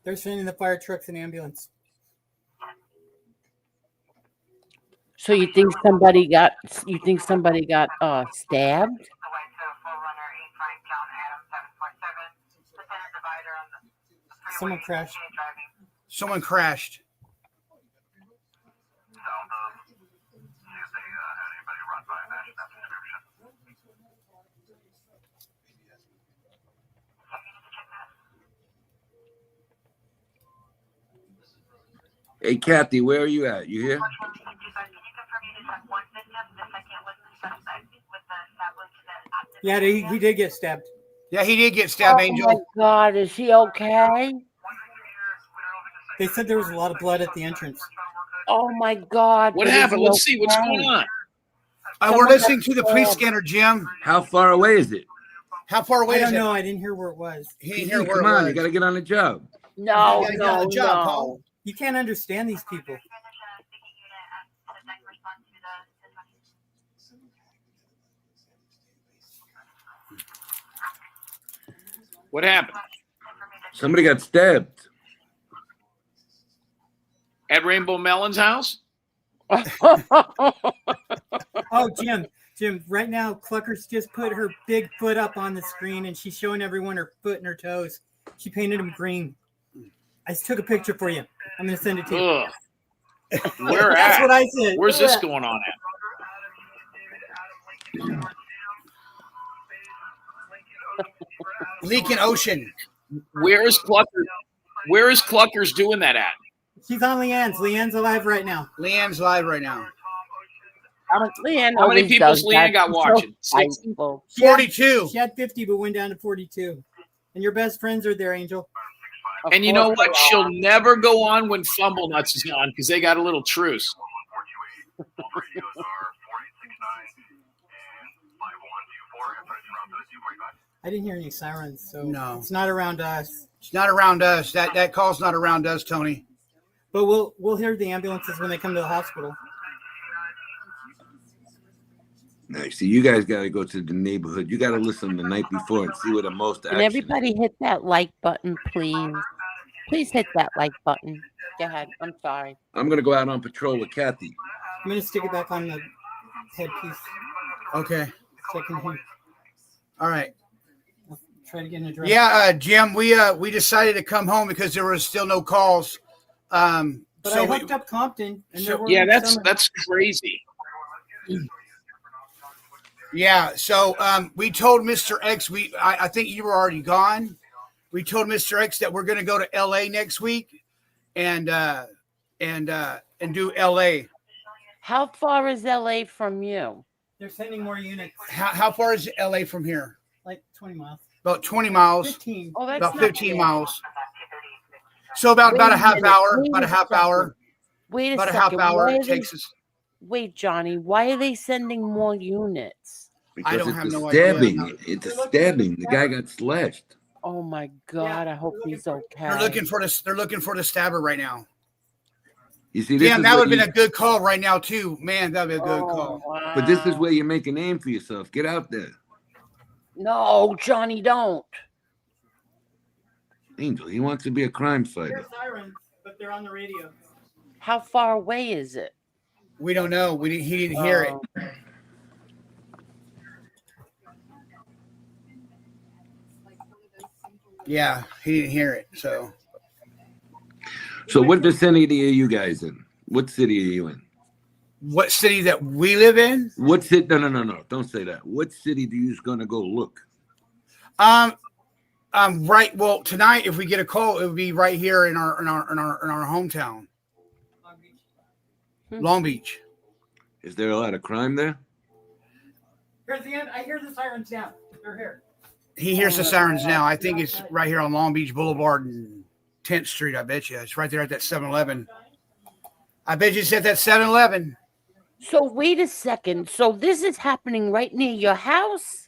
They're sending the fire trucks and ambulance. So you think somebody got stabbed? Someone crashed. Someone crashed. Hey, Kathy, where are you at? You here? Yeah, he did get stabbed. Yeah, he did get stabbed, Oh Angel. my God, is he okay? They said there was a lot of blood at the entrance. Oh my God. What but is happened? he Let's see what's okay? going on. We're listening to the pre-scanner, Jim. How far away is it? How far away I is don't it? know. I didn't hear where it was. He didn't hear where Come it on, was. you got to get on the job. No, You gotta get on no, the job, no. Paul. You can't understand these people. What happened? Somebody got stabbed. At Rainbow Melon's house? Oh, Jim, right now, Clucker's just put her big foot up on the screen and she's showing everyone her foot and her toes. She painted them green. I just took a picture for you. I'm going to send it to you. Ugh. Where That's at? what I said. Where's this going on at? Leaking Ocean. Where is Clucker? Where is Clucker's doing that at? She's on Leanne's. Leanne's alive right now. Leanne's live right now. Leanne How many always people's does Leanne that. got She's watching? so 60? spiteful. 42. She had 50, but went down to 42. And your best friends are there, Angel. Of And you know course what? they She'll are. never go on when Fumble Nuts is on because they got a little truce. I didn't hear any sirens, so No. it's not around us. It's not around us. That call's not around us, Tony. But we'll hear the ambulances when they come to the hospital. Nice. See, you guys got to go to the neighborhood. You got to listen the night before and see where the most action And is. everybody hit that like button, please. Please hit that like button. Go ahead. I'm sorry. I'm going to go out on patrol with Kathy. I'm going to stick it back on the headpiece Okay. so I can hear. All right. I'll try to get an address. Yeah, Jim, we decided to come home because there was still no calls. But So I hooked up Compton. And there were Yeah, that's some- crazy. yeah, so we told Mr. X, I think you were already gone. We told Mr. X that we're going to go to LA next week and do LA. How far is LA from you? They're sending more units, How far is LA from here? like 20 miles. About 20 miles. 15. Oh, that's About not 15 bad. miles. So about Wait a a half minute, hour. wait About a a half second. hour. Wait a About a second. half hour Why it are they- takes us. Wait, Johnny, why are they sending more units? Because I don't it's have a no idea. stabbing. It's a stabbing. The guy got slashed. Oh my God, I hope he's okay. They're looking for the stabber right now. You see, this Damn, is that where would have been you- a good call right now too. Man, that would be a good call. Wow. But this is where you make a name for yourself. Get out there. No, Johnny, don't. Angel, he wants to be a crime fighter. They're sirens, but they're on the radio. How far away is it? We don't know. He didn't hear it. Oh. Yeah, he didn't hear it. So So what vicinity are you guys in? What city are you in? what city that we live in? What city? No. Don't say that. What city do you gonna go look? Right. Well, tonight, if we get a call, it would be right here in our hometown, Long Beach. Is there a lot of crime there? Here's the end. I hear the sirens now. They're here. He hears the sirens now. I think it's right here on Long Beach Boulevard and 10th Street. I bet you it's right there at that 7-Eleven. I bet you it's at that 7-Eleven. So wait a second. So this is happening right near your house?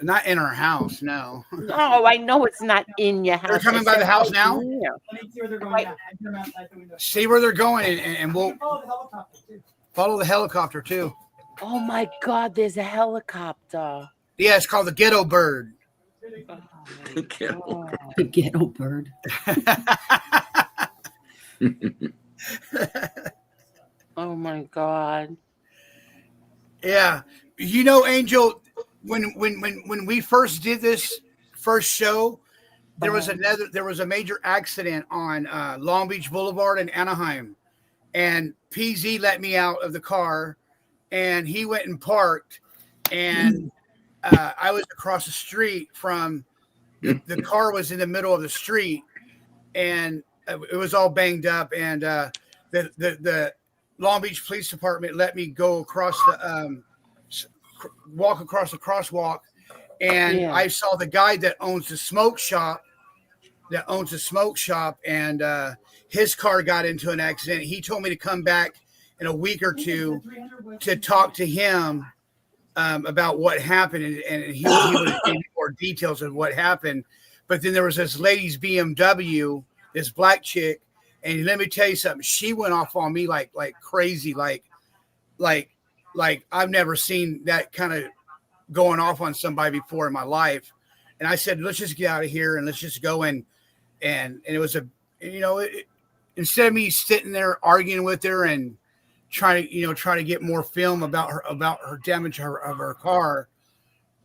Not in our house, no. No, I know it's not in your house. They're coming by the house now? See where they're going, and we'll follow the helicopter too. Oh my God, there's a helicopter. Yeah, it's called the Ghetto Bird. The ghetto bird. Oh my God. Yeah. You know, Angel, when we first did this first show, there was a major accident on Long Beach Boulevard in Anaheim, and PZ let me out of the car, and he went and parked, and I was across the street from the car was in the middle of the street, and it was all banged up, and the Long Beach Police Department let me go across the walk across the crosswalk, and I saw the guy that owns the smoke shop, and his car got into an accident. He told me to come back in a week or two to talk to him about what happened, and he would give me more details of what happened. But then there was this lady's BMW, this black chick, and let me tell you something. She went off on me like crazy, like I've never seen that kind of going off on somebody before in my life. And I said, let's just get out of here and let's just go and it was instead of me sitting there arguing with her and trying to get more film about her damage of her car,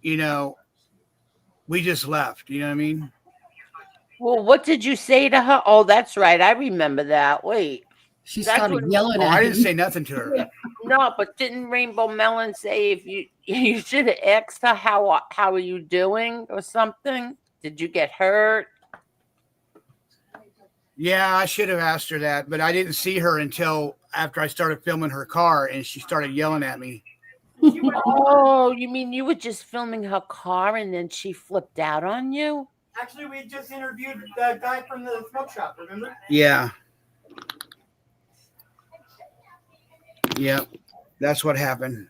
we just left. You know what I mean? Well, what did you say to her? Oh, that's right. I remember that. Wait. She started yelling at him. I didn't say nothing to her. No, but didn't Rainbow Melon say if you should have asked her how are you doing or something? Did you get hurt? Yeah, I should have asked her that, but I didn't see her until after I started filming her car, and she started yelling at me. Oh, you mean you were just filming her car and then she flipped out on you? Actually, we just interviewed the guy from the smoke shop, remember? Yeah. Yep. That's what happened.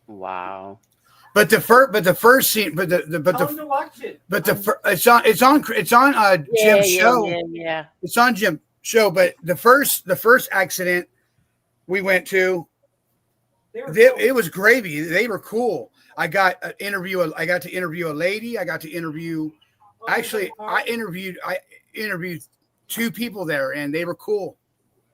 Wow. But the first scene, it's on Jim's show. Yeah. It's on Jim's show. But the first accident we went to, it was gravy. They were cool. I got to interview a lady. I got to interview. Actually, I interviewed two people there, and they were cool.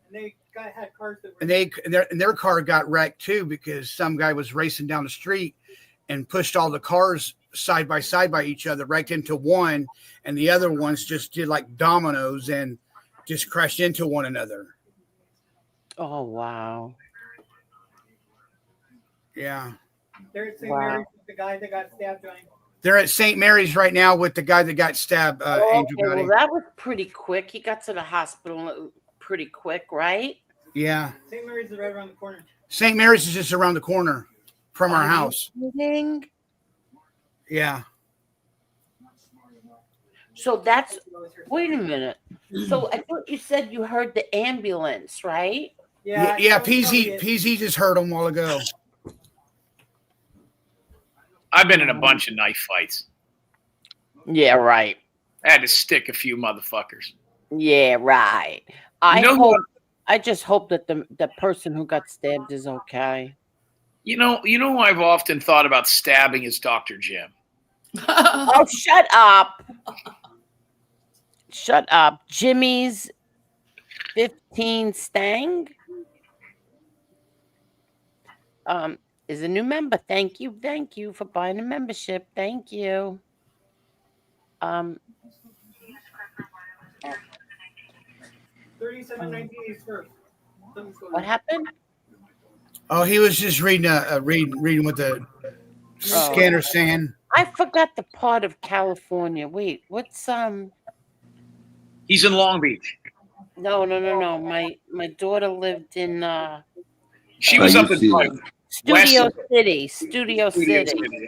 And they had cars that were and their car got wrecked too because some guy was racing down the street and pushed all the cars side by each other, wrecked into one, and the other ones just did like dominoes and just crashed into one another. Oh wow. Yeah. They're at St. Mary's with the guy that got stabbed, Johnny. They're at St. Mary's right now with the guy that got stabbed. Angel Gotti. Well, that was pretty quick. He got to the hospital pretty quick, right? Yeah. St. Mary's is right around the corner. St. Mary's is just around the corner from our house. Kidding? Yeah. So that's, wait a minute. So I thought you said you heard the ambulance, right? Yeah. PZ just heard him a while ago. I've been in a bunch of knife fights. Yeah, right. I had to stick a few motherfuckers. Yeah, right. I just hope that the person who got stabbed is okay. You know who I've often thought about stabbing is Dr. Jim. Oh, shut up. Shut up. Jimmy's 15 Stang is a new member. Thank you for buying a membership. Thank you. What happened? Oh, he was just reading what the scanner saying. I forgot the part of California. Wait, what's He's in Long Beach. No. My daughter lived in she was up in Studio City. Yeah.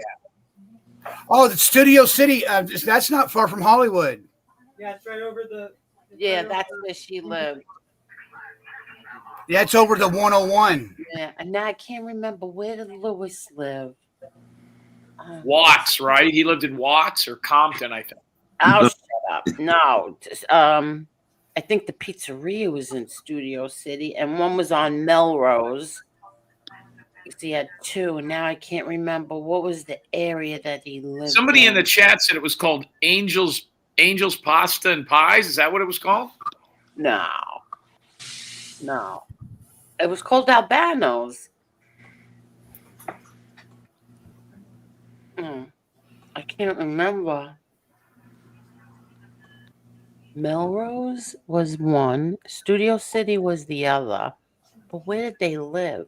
Oh, the Studio City. That's not far from Hollywood. Yeah, it's right over the. Yeah, that's where she lived. Yeah, it's over the 101. Yeah, and now I can't remember, where did Lewis live? Watts, right? He lived in Watts or Compton, I think. Oh, shut up. No. I think the pizzeria was in Studio City, and one was on Melrose. He had two, and now I can't remember what was the area that he lived Somebody in in. the chat said it was called Angels Pasta and Pies. Is that what it was called? No. It was called Albano's. I can't remember. Melrose was one. Studio City was the other. But where did they live?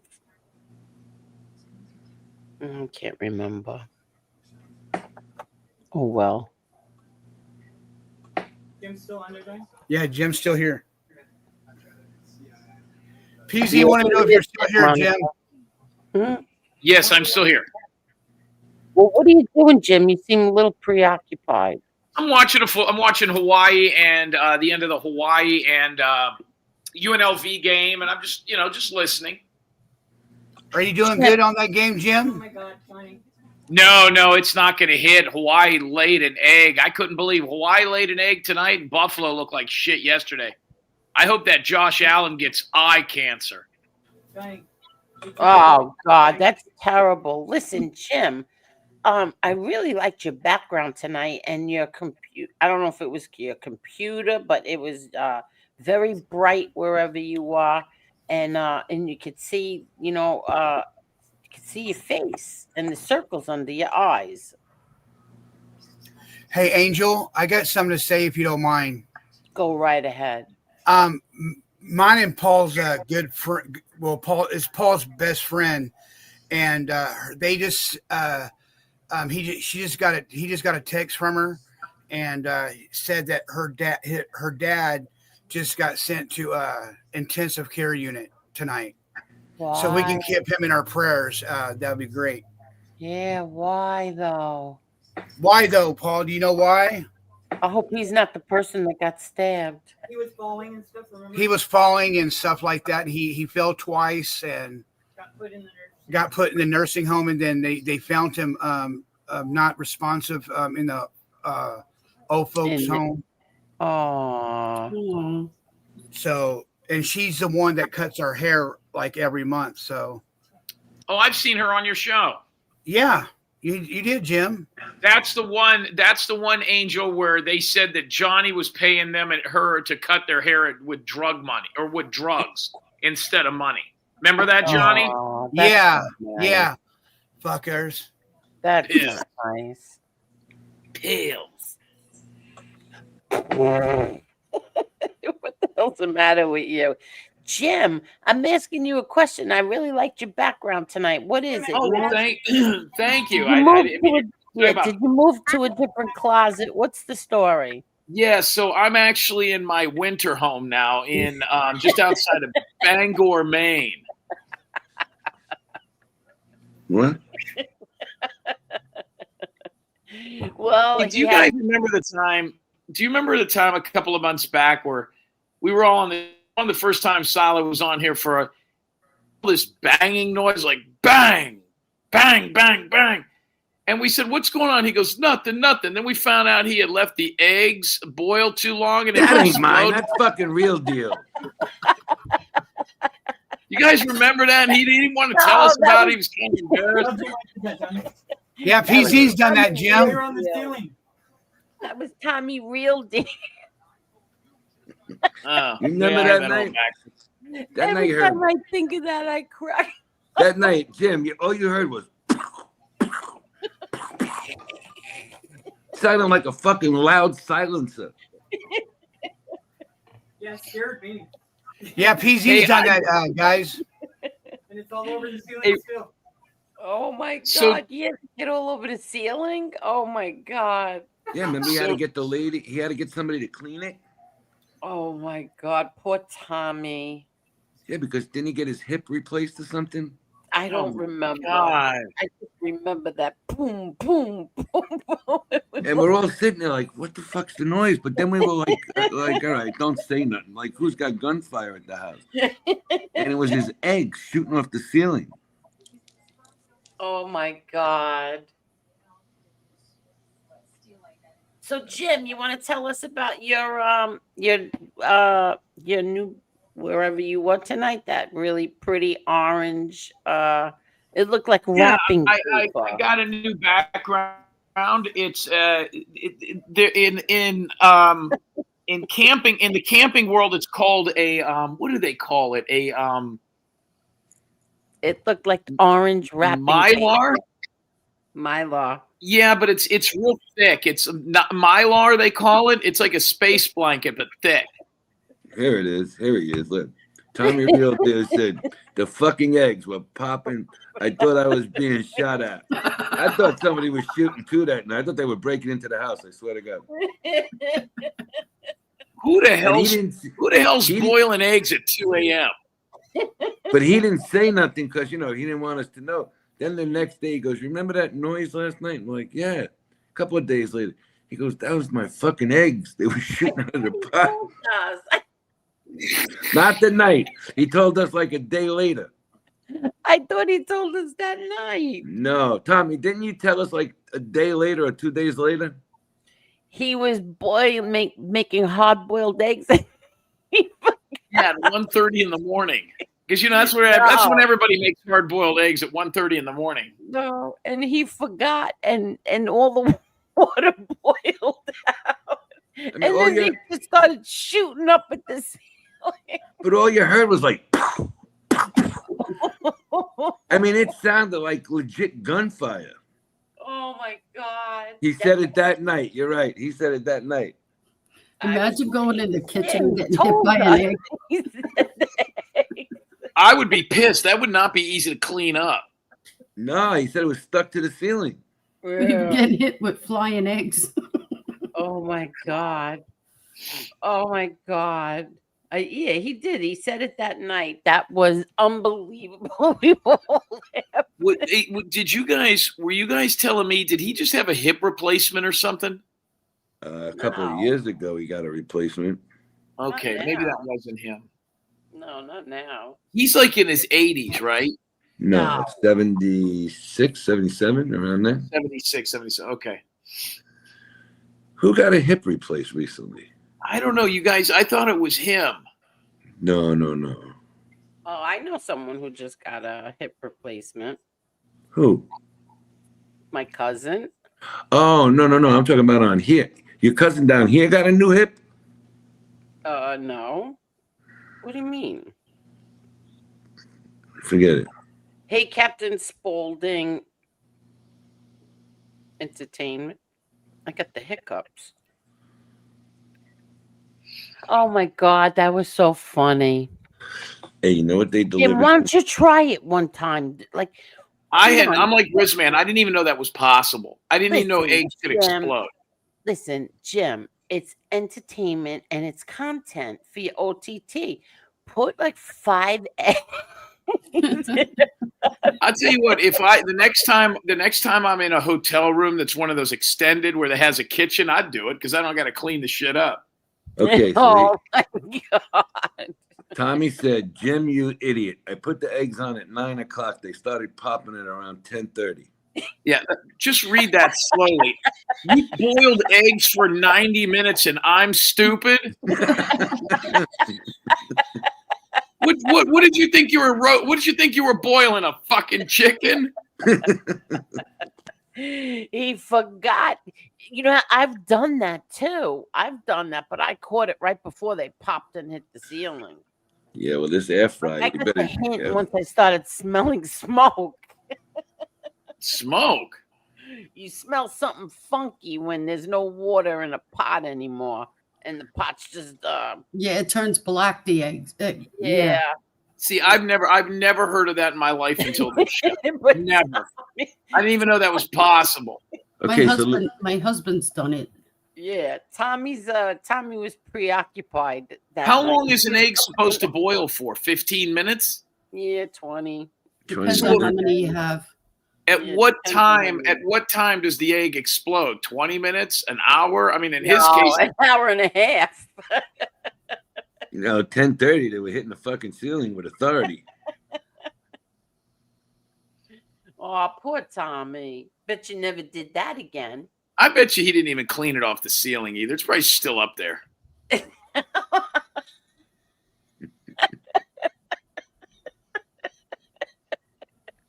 I can't remember. Oh, well. Jim's still under there? Yeah, Jim's still here. PZ, want to know if you're still here, Jim. Yes, I'm still here. Well, what are you doing, Jim? You seem a little preoccupied. I'm watching Hawaii and the end of the Hawaii and UNLV game, and I'm just listening. Are you doing good on that game, Jim? Oh my God, funny. No, it's not going to hit. Hawaii laid an egg. I couldn't believe Hawaii laid an egg tonight, and Buffalo looked like shit yesterday. I hope that Josh Allen gets eye cancer. Oh, God, that's terrible. Listen, Jim, I really liked your background tonight and your computer. I don't know if it was your computer, but it was very bright wherever you are. And you could see, you could see your face and the circles under your eyes. Hey, Angel, I got something to say if you don't mind. Go right ahead. Mine and Paul's good friend. Well, Paul is Paul's best friend, and they just he just got a text from her, and said that her dad just got sent to intensive care unit tonight. Why? So we can keep him in our prayers. That'd be great. Yeah, why though? Why though, Paul? Do you know why? I hope he's not the person that got stabbed. He was falling and stuff. Remember? He was falling and stuff like that. He fell twice and got put in the nursing home, and then they found him not responsive in the old folks home. Oh. So, and she's the one that cuts our hair like every month. So. Oh, I've seen her on your show. Yeah, you did, Jim. That's the one, Angel, where they said that Johnny was paying them and her to cut their hair with drug money or with drugs instead of money. Remember that, Johnny? Oh, yeah, nice. Yeah. Fuckers. That's not nice. Pills. What the hell's the matter with you? Jim, I'm asking you a question. I really liked your background tonight. What is it? Oh, well, thank you. Did you move to a different closet? What's the story? Yeah, so I'm actually in my winter home now in just outside of Bangor, Maine. What? Well, do you guys remember the time? Do you remember the time a couple of months back where we were all on the first time Sala was on here for this banging noise, like bang, bang, bang, bang. And we said, what's going on? He goes, nothing. Then we found out he had left the eggs boiled too long. And that ain't mine. That's fucking real deal. You guys remember that? And he didn't want to tell us about it. He was kind of embarrassed. Yeah, PZ's done that, Jim. That was Tommy Real Deal. Oh, you remember that night? That night, Every time I think of that, I cry. That night, Jim, all you heard was sounded like a fucking loud silencer. Yeah, it scared me. Yeah, PZ's done that, guys. And it's all over the ceiling still. Oh my God! So- He had to get all over the ceiling. Oh my God! Yeah, remember he had to get the lady. He had to get somebody to clean it. Oh my God! Poor Tommy. Yeah, because didn't he get his hip replaced or something? I don't my remember. God. I just remember that boom, boom, boom, boom. And we're all sitting there like, what the fuck's the noise? But then we were like, all right, don't say nothing. Like, who's got gunfire at the house? And it was his eggs shooting off the ceiling. Oh my God. So Jim, you want to tell us about your new wherever you were tonight? That really pretty orange. It looked like Yeah, wrapping I paper. got a new background. It's they're in camping, in the camping world, it's called a what do they call it? A It looked like orange wrapping mylar. paper. Mylar. Yeah, but it's real thick. It's not mylar, they call it. It's like a space blanket, but thick. Here it is. Here he is. Look. Tommy Real there said the fucking eggs were popping. I thought I was being shot at. I thought somebody was shooting too that night. I thought they were breaking into the house. I swear to God. Who the hell's boiling eggs at 2 a.m.? But he didn't say nothing because he didn't want us to know. Then the next day he goes, "Remember that noise last night?" And we're like, "Yeah." A couple of days later, he goes, "That was my fucking eggs. They were shooting out of the pot." Not the night. He told us like a day later. I thought he told us that night. No, Tommy, didn't you tell us like a day later or 2 days later? He was making hard-boiled eggs. Yeah, at 1:30 in the morning. Because that's when everybody makes hard-boiled eggs at 1:30 in the morning. No, and he forgot, and all the water boiled out, and then they just started shooting up at the ceiling. But all you heard was like, I mean, it sounded like legit gunfire. Oh my God! He said it that night. You're right. He said it that night. Imagine going in the kitchen and getting hit by an egg. I would be pissed. That would not be easy to clean up. No, he said it was stuck to the ceiling. You get hit with flying eggs. Oh my God! Oh my God! Yeah, he did. He said it that night. That was unbelievable. We were all laughing. Were you guys telling me, did he just have a hip replacement or something? A couple of years ago, he got a replacement. Okay, maybe that wasn't him. No, not now. He's like in his 80s, right? No, 76, 77, around there. 76, 77. Okay. Who got a hip replaced recently? I don't know, you guys. I thought it was him. No. Oh, I know someone who just got a hip replacement. Who? My cousin. Oh, no. I'm talking about on here. Your cousin down here got a new hip? No. What do you mean? Forget it. Hey, Captain Spaulding Entertainment. I got the hiccups. Oh my God, that was so funny. Hey, you know what they delivered? Jim, why don't you try it one time? Like I'm like Riz, man. I didn't even know that was possible. I didn't even know eggs could explode. Listen, Jim, it's entertainment and it's content for your OTT. Put like 5 eggs. I'll tell you what, the next time I'm in a hotel room that's one of those extended where it has a kitchen, I'd do it because I don't got to clean the shit up. Okay. Oh my God. Tommy said, "Jim, you idiot. I put the eggs on at 9 o'clock. They started popping at around 10:30. Yeah, just read that slowly. You boiled eggs for 90 minutes and I'm stupid? What did you think you were what did you think you were boiling, a fucking chicken? He forgot. I've done that too. But I caught it right before they popped and hit the ceiling. Yeah, well, this air fryer. I got the hint once I started smelling smoke. Smoke? You smell something funky when there's no water in a pot anymore, and the pot's just Yeah, it turns black. The eggs. Yeah. See, I've never heard of that in my life until this show. Never. I didn't even know that was possible. Okay, my husband's done it. Yeah, Tommy was preoccupied. How long is an egg supposed to boil for? 15 minutes? Yeah, 20. Depends 20 on how many you have. At Yeah, what depends on how time? many. At what time does the egg explode? 20 minutes? An hour? I mean, in his No, case, an hour and a half. 10:30, they were hitting the fucking ceiling with authority. Oh, poor Tommy. Bet you never did that again. I bet you he didn't even clean it off the ceiling either. It's probably still up there.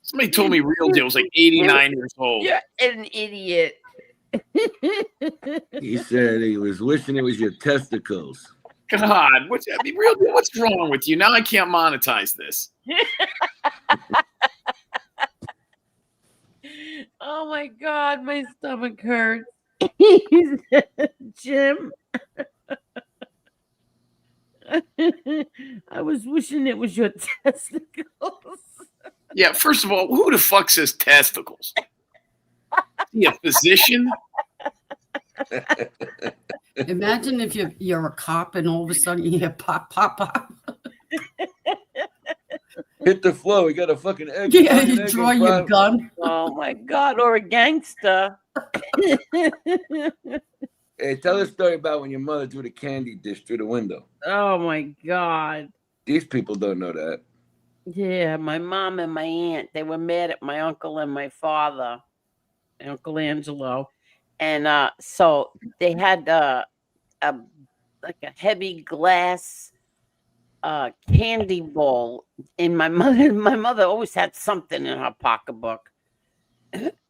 Somebody told me Real Deal was like 89 years old. You're an idiot. He said he was wishing it was your testicles. God, Real Deal, what's wrong with you? Now I can't monetize this. Oh my God, my stomach hurts. Jim. I was wishing it was your testicles. Yeah, first of all, who the fuck says testicles? Is he a physician? Imagine if you're a cop and all of a sudden you hear pop, pop, pop. Hit the floor. We got a fucking egg. Yeah, you draw your gun. Oh my God, or a gangster. Hey, tell a story about when your mother threw the candy dish through the window. Oh my God. These people don't know that. Yeah, my mom and my aunt, they were mad at my uncle and my father, Uncle Angelo. And so they had like a heavy glass candy bowl. And my mother always had something in her pocketbook.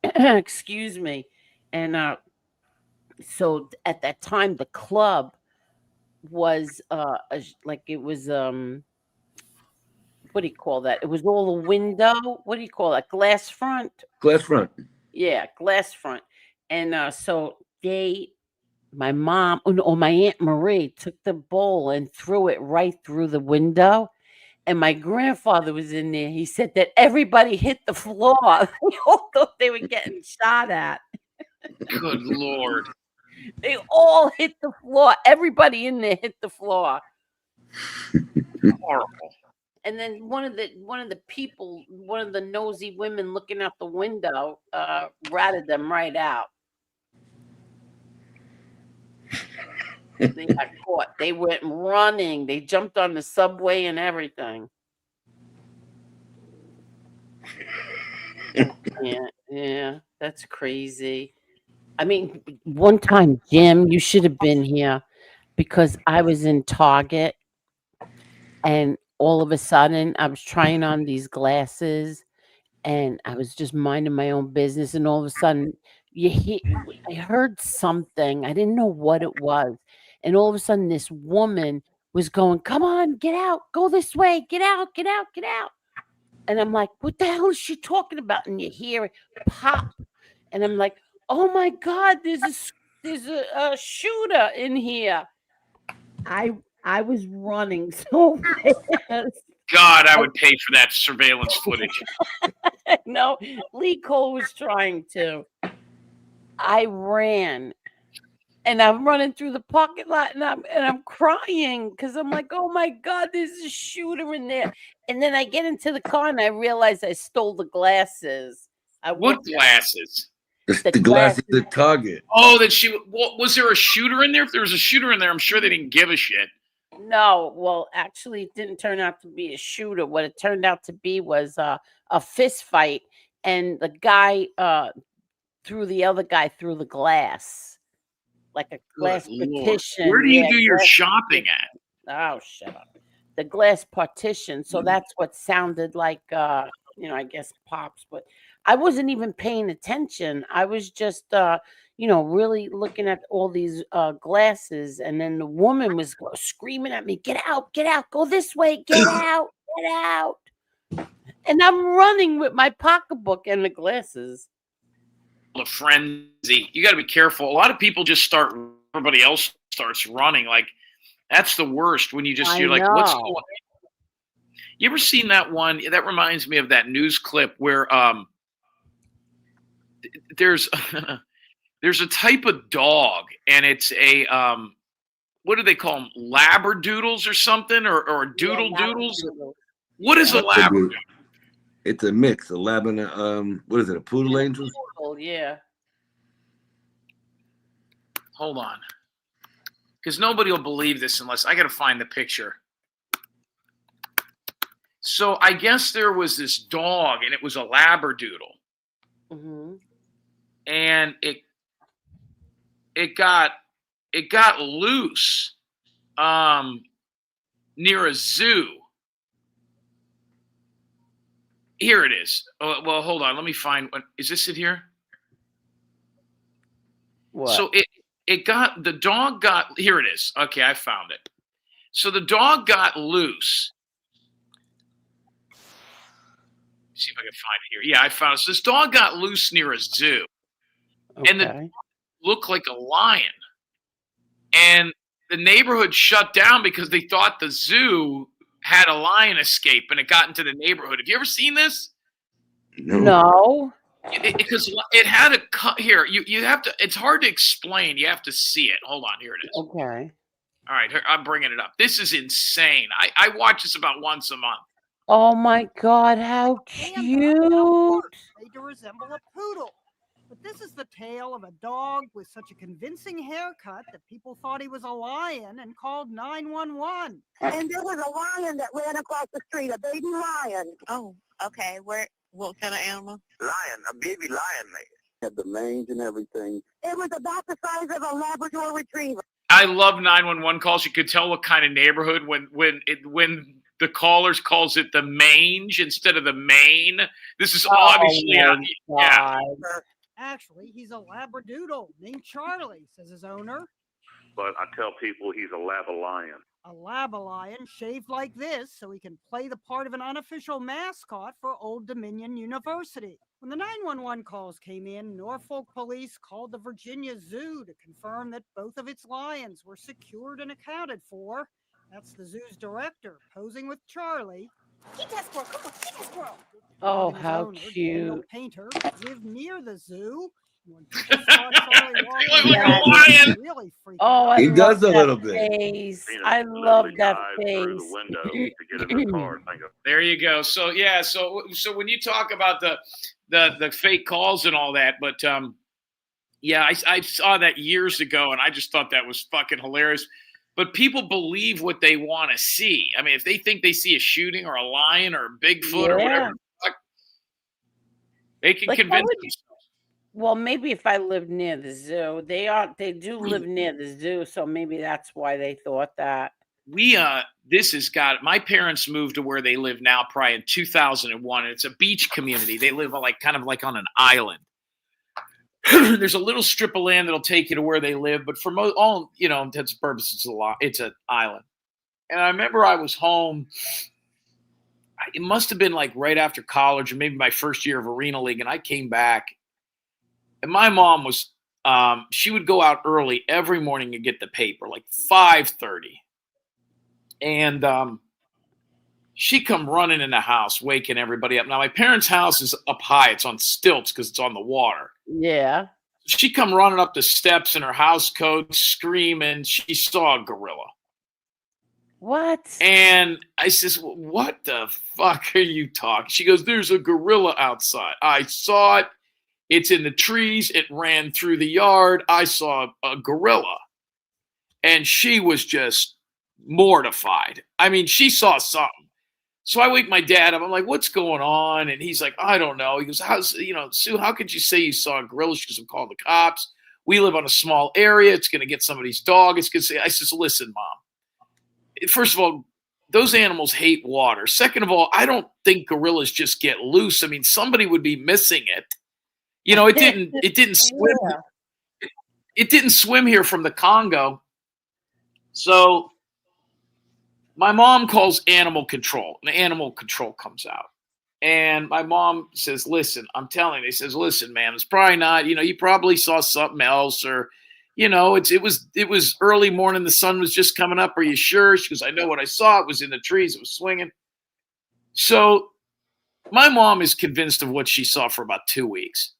Excuse me. And so at that time the club was like it was what do you call that? It was all a window. What do you call that? Glass front? Glass front. Yeah, glass front. And so my mom or my Aunt Marie took the bowl and threw it right through the window. And my grandfather was in there. He said that everybody hit the floor. They all thought they were getting shot at. Good Lord. They all hit the floor. Everybody in there hit the floor. Horrible. And then one of the people, one of the nosy women looking out the window, ratted them right out. They got caught. They went running. They jumped on the subway and everything. Yeah, that's crazy. I mean, one time, Jim, you should have been here because I was in Target and all of a sudden I was trying on these glasses and I was just minding my own business. And all of a sudden I heard something. I didn't know what it was. And all of a sudden this woman was going, come on, get out, go this way, get out, get out, get out. And I'm like, what the hell is she talking about? And you hear it pop. And I'm like, oh my God, there's a shooter in here. I was running so fast. God, I would pay for that surveillance footage. No, Lee Cole was trying to. I ran. And I'm running through the parking lot and I'm crying because I'm like, oh my God, there's a shooter in there. And then I get into the car and I realize I stole the glasses. What glasses? The glasses at Target. Oh, was there a shooter in there? If there was a shooter in there, I'm sure they didn't give a shit. No, well, actually, it didn't turn out to be a shooter. What it turned out to be was a fist fight, and the guy threw the other guy through the glass, like a glass partition. Where do you do your shopping at? Oh, shut up. The glass partition. So that's what sounded like, I guess pops. But I wasn't even paying attention. I was just, really looking at all these glasses. And then the woman was screaming at me, get out, go this way, get out, get out. And I'm running with my pocketbook and the glasses. The frenzy. You got to be careful. A lot of people just start, everybody else starts running. Like, that's the worst when you're like, what's going on? You ever seen that one? That reminds me of that news clip where there's a type of dog, and it's a what do they call them? Labradoodles or something, or doodle doodles? What is a labradoodle? It's a mix. A lab and a what is it? A poodle angel? Poodle, yeah. Hold on, because nobody will believe this unless I got to find the picture. So I guess there was this dog, and it was a Labradoodle, and it got loose near a zoo. Here it is. Oh, well, hold on. Let me find. Is this it here? What? So the dog got, here it is. Okay, I found it. So the dog got loose. See if I can find it here. Yeah, I found it. So this dog got loose near a zoo. Okay. And the dog looked like a lion. And the neighborhood shut down because they thought the zoo had a lion escape and it got into the neighborhood. Have you ever seen this? No. Because it had a cut here. You have to. It's hard to explain. You have to see it. Hold on. Here it is. Okay. All right. Here, I'm bringing it up. This is insane. I watch this about once a month. Oh my God! How cute! Made to resemble a poodle. But this is the tale of a dog with such a convincing haircut that people thought he was a lion and called 911. And there was a lion that ran across the street, a baby lion. Oh, okay. What kind of animal? Lion, a baby lion, mate. Had the mange and everything. It was about the size of a Labrador Retriever. I love 911 calls. You could tell what kind of neighborhood when the callers calls it the mange instead of the main. This is obviously yeah. Actually, he's a Labradoodle named Charlie, says his owner. But I tell people he's a Labalion. A Labalion shaved like this so he can play the part of an unofficial mascot for Old Dominion University. When the 911 calls came in, Norfolk police called the Virginia Zoo to confirm that both of its lions were secured and accounted for. That's the zoo's director posing with Charlie. Keep that squirrel. Come on, keep that squirrel. Oh, His how owner, cute! Daniel Painter, lived near the zoo. When people saw Charlie walking like a lion. Really freaked Oh, out. I He love does a that little bit. face. I love that Through the face. window to get in the car. Think of There you go. So yeah. So when you talk about the fake calls and all that, but yeah, I saw that years ago and I just thought that was fucking hilarious. But people believe what they want to see. I mean, if they think they see a shooting or a lion or a Bigfoot or whatever, they can convince themselves. Well, maybe if I lived near the zoo, they do live near the zoo, so maybe that's why they thought that. This has got, my parents moved to where they live now probably in 2001, and it's a beach community. They live kind of like on an island. There's a little strip of land that'll take you to where they live, but for all intents and purposes, it's an island. And I remember I was home. It must have been like right after college, or maybe my first year of Arena League, and I came back. And my mom was, she would go out early every morning and get the paper, like 5:30. And she come running in the house, waking everybody up. Now, my parents' house is up high. It's on stilts because it's on the water. Yeah. She come running up the steps in her house coat, screaming. She saw a gorilla. What? And I says, what the fuck are you talking? She goes, there's a gorilla outside. I saw it. It's in the trees. It ran through the yard. I saw a gorilla. And she was just mortified. I mean, she saw something. So I wake my dad up. I'm like, what's going on? And he's like, I don't know. He goes, Sue, how could you say you saw a gorilla? She goes, I'm calling the cops. We live on a small area. It's going to get somebody's dog. It's going to say, I says, listen, Mom. First of all, those animals hate water. Second of all, I don't think gorillas just get loose. I mean, somebody would be missing it. It didn't swim. Yeah. It didn't swim here from the Congo. So my mom calls animal control, and the animal control comes out. And my mom says, listen, I'm telling you, he says, listen, ma'am, it's probably not, you probably saw something else, or, it was early morning. The sun was just coming up. Are you sure? She goes, I know what I saw. It was in the trees. It was swinging. So my mom is convinced of what she saw for about 2 weeks.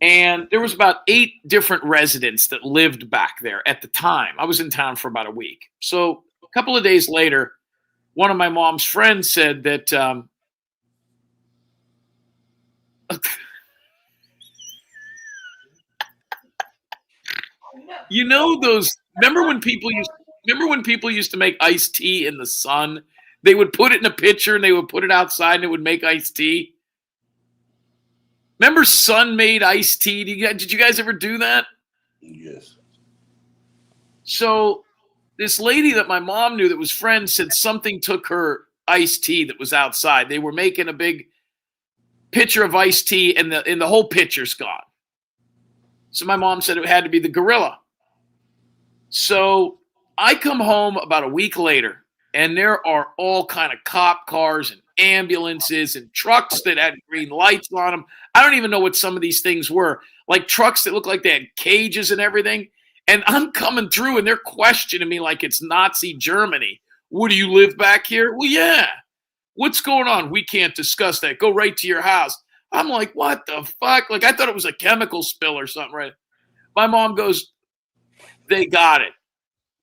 And there was about 8 different residents that lived back there at the time. I was in town for about a week. So a couple of days later, one of my mom's friends said that You know those? Remember when people used to make iced tea in the sun? They would put it in a pitcher and they would put it outside and it would make iced tea. Remember sun-made iced tea? Did you guys ever do that? Yes. So this lady that my mom knew that was friends said something took her iced tea that was outside. They were making a big pitcher of iced tea and the whole pitcher's gone. So my mom said it had to be the gorilla. So I come home about a week later, and there are all kind of cop cars and ambulances and trucks that had green lights on them. I don't even know what some of these things were, like trucks that looked like they had cages and everything. And I'm coming through, and they're questioning me like it's Nazi Germany. What, do you live back here? Well, yeah. What's going on? We can't discuss that. Go right to your house. I'm like, what the fuck? Like, I thought it was a chemical spill or something, right? My mom goes, they got it.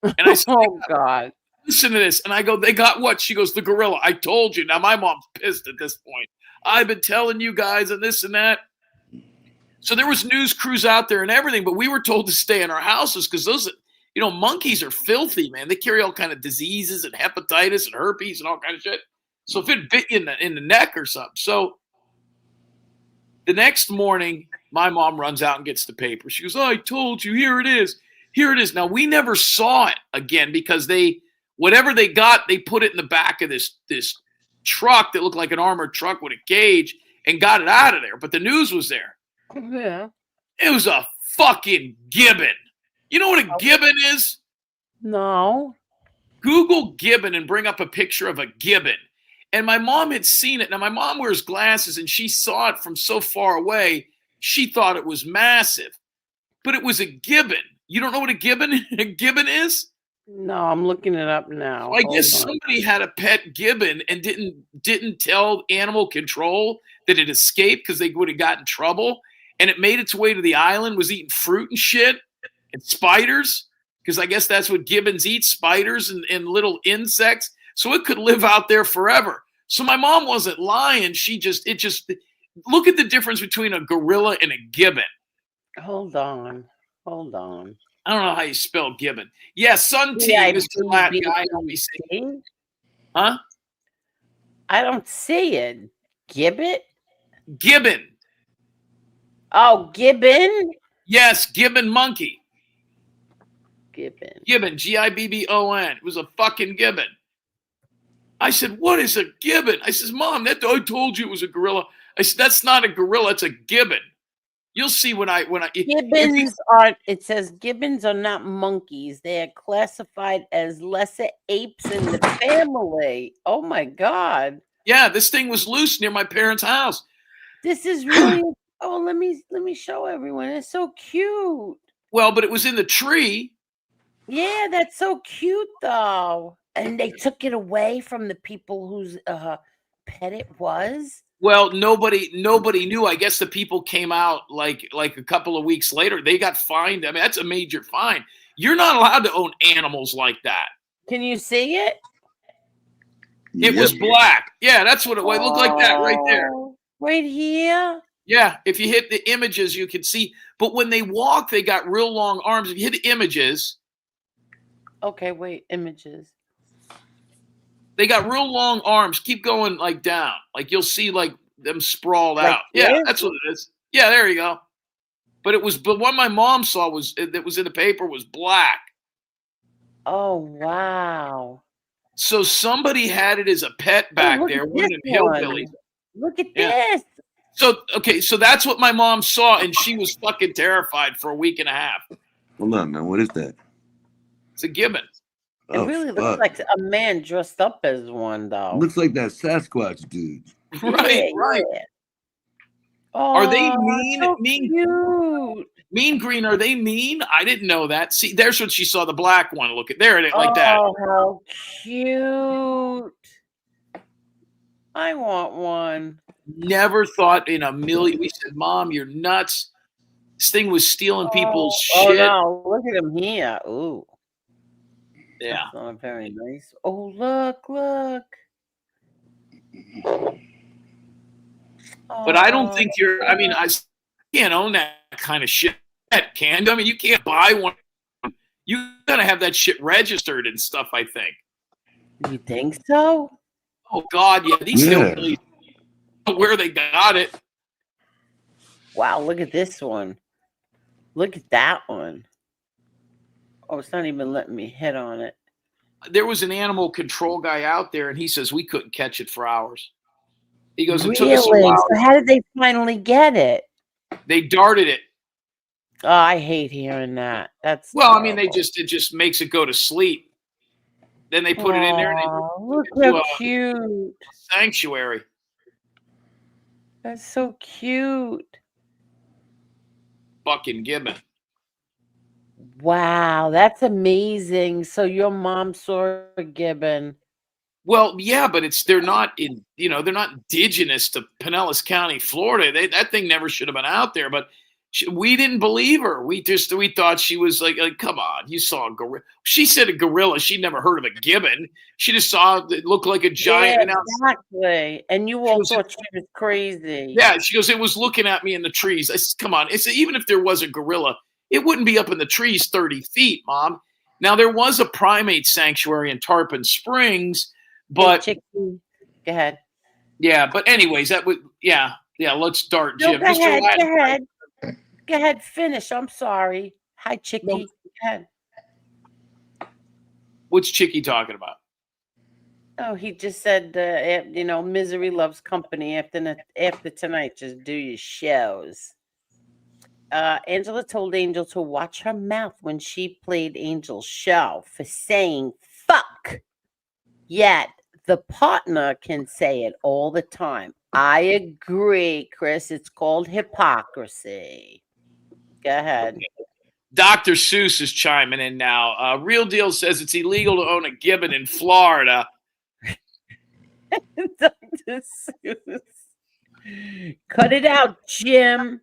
And I said, oh, God. Listen to this. And I go, they got what? She goes, the gorilla. I told you. Now, my mom's pissed at this point. I've been telling you guys and this and that. So there was news crews out there and everything, but we were told to stay in our houses because those, monkeys are filthy, man. They carry all kind of diseases and hepatitis and herpes and all kind of shit. So if it bit you in the neck or something. So the next morning, my mom runs out and gets the paper. She goes, oh, I told you. Here it is. Here it is. Now, we never saw it again because whatever they got, they put it in the back of this truck that looked like an armored truck with a cage and got it out of there. But the news was there. Yeah. It was a fucking gibbon. You know what a gibbon is? No. Google gibbon and bring up a picture of a gibbon. And my mom had seen it. Now, my mom wears glasses, and she saw it from so far away, she thought it was massive. But it was a gibbon. You don't know what a gibbon is? No, I'm looking it up now. I guess somebody had a pet gibbon and didn't tell animal control that it escaped because they would have gotten in trouble. And it made its way to the island, was eating fruit and shit and spiders, because I guess that's what gibbons eat, spiders and little insects. So it could live out there forever. So my mom wasn't lying. It just look at the difference between a gorilla and a gibbon. Hold on. I don't know how you spell gibbon. Yeah, sun tea, Mr. Latin guy. Huh? I don't see it. Gibbet? Gibbon. Oh, gibbon? Yes, gibbon monkey. Gibbon. Gibbon, Gibbon. It was a fucking gibbon. I said, what is a gibbon? I says, Mom, I told you it was a gorilla. I said, that's not a gorilla, it's a gibbon. You'll see when I it says gibbons are not monkeys. They are classified as lesser apes in the family. Oh my God. Yeah, this thing was loose near my parents' house. This is really let me show everyone. It's so cute. Well, but it was in the tree. Yeah, that's so cute though. And they took it away from the people whose pet it was. Well, nobody knew. I guess the people came out like a couple of weeks later. They got fined. I mean, that's a major fine. You're not allowed to own animals like that. Can you see it? It was black. Yeah, that's what it looked like that right there. Right here? Yeah, if you hit the images, you can see. But when they walk, they got real long arms. If you hit images. Okay, wait, images. They got real long arms. Keep going like down. Like you'll see like them sprawled out. Yeah, that's what it is. Yeah, there you go. But what my mom saw that was in the paper was black. Oh, wow. So somebody had it as a pet back there. One of them hillbillies. Look at this. So that's what my mom saw, and she was fucking terrified for a week and a half. Hold on now. What is that? It's a gibbon. It really looks like a man dressed up as one, though. Looks like that Sasquatch dude. Right. Yeah. Oh, are they mean? So cute. Mean Green, are they mean? I didn't know that. See, there's what she saw, the black one. Look at there, like that. Oh, how cute. I want one. Never thought in a million. We said, Mom, you're nuts. This thing was stealing people's shit. Oh, no. Look at him here. Ooh. Yeah. That's not very nice. Oh, look. But I don't think you're. I mean, Oh. I can't own that kind of shit. Can you? I mean, you can't buy one. You gotta have that shit registered and stuff. I think. You think so? Oh God, yeah. These Yeah. hillbillies, where they got it. Wow, look at this one. Look at that one. Oh, it's not even letting me hit on it. There was an animal control guy out there, and he says we couldn't catch it for hours. He goes, it took us a Really? while. So how did they finally get it? They darted it. Oh, I hate hearing that. That's Well, I mean, terrible. it just makes it go to sleep. Then they put it in there and Oh, look they do how a cute. sanctuary. That's so cute. Fucking gibbon. Wow, that's amazing. So your mom saw a gibbon. Well, yeah, but they're not they're not indigenous to Pinellas County, Florida. That thing never should have been out there. But we didn't believe her. We thought she was like, come on, you saw a gorilla. She said a gorilla. She never heard of a gibbon. She just saw it looked like a giant. Yeah, exactly. And you all thought she was crazy. Yeah, she goes, it was looking at me in the trees. I said, come on. It's even if there was a gorilla, it wouldn't be up in the trees 30 feet, Mom. Now there was a primate sanctuary in Tarpon Springs, but Hey, Chicky, go ahead. Yeah, but anyways, that would let's start, No, Jim. go Mr. ahead. Latin, Go ahead. Go ahead. Finish. I'm sorry. Hi, Chicky. Go ahead. what's Chicky talking about? Oh, he just said, misery loves company. After tonight, just do your shows. Angela told Angel to watch her mouth when she played Angel's show for saying fuck. Yet the partner can say it all the time. I agree, Chris. It's called hypocrisy. Go ahead. Dr. Seuss is chiming in now. Real Deal says it's illegal to own a gibbon in Florida. Dr. Seuss. Cut it out, Jim.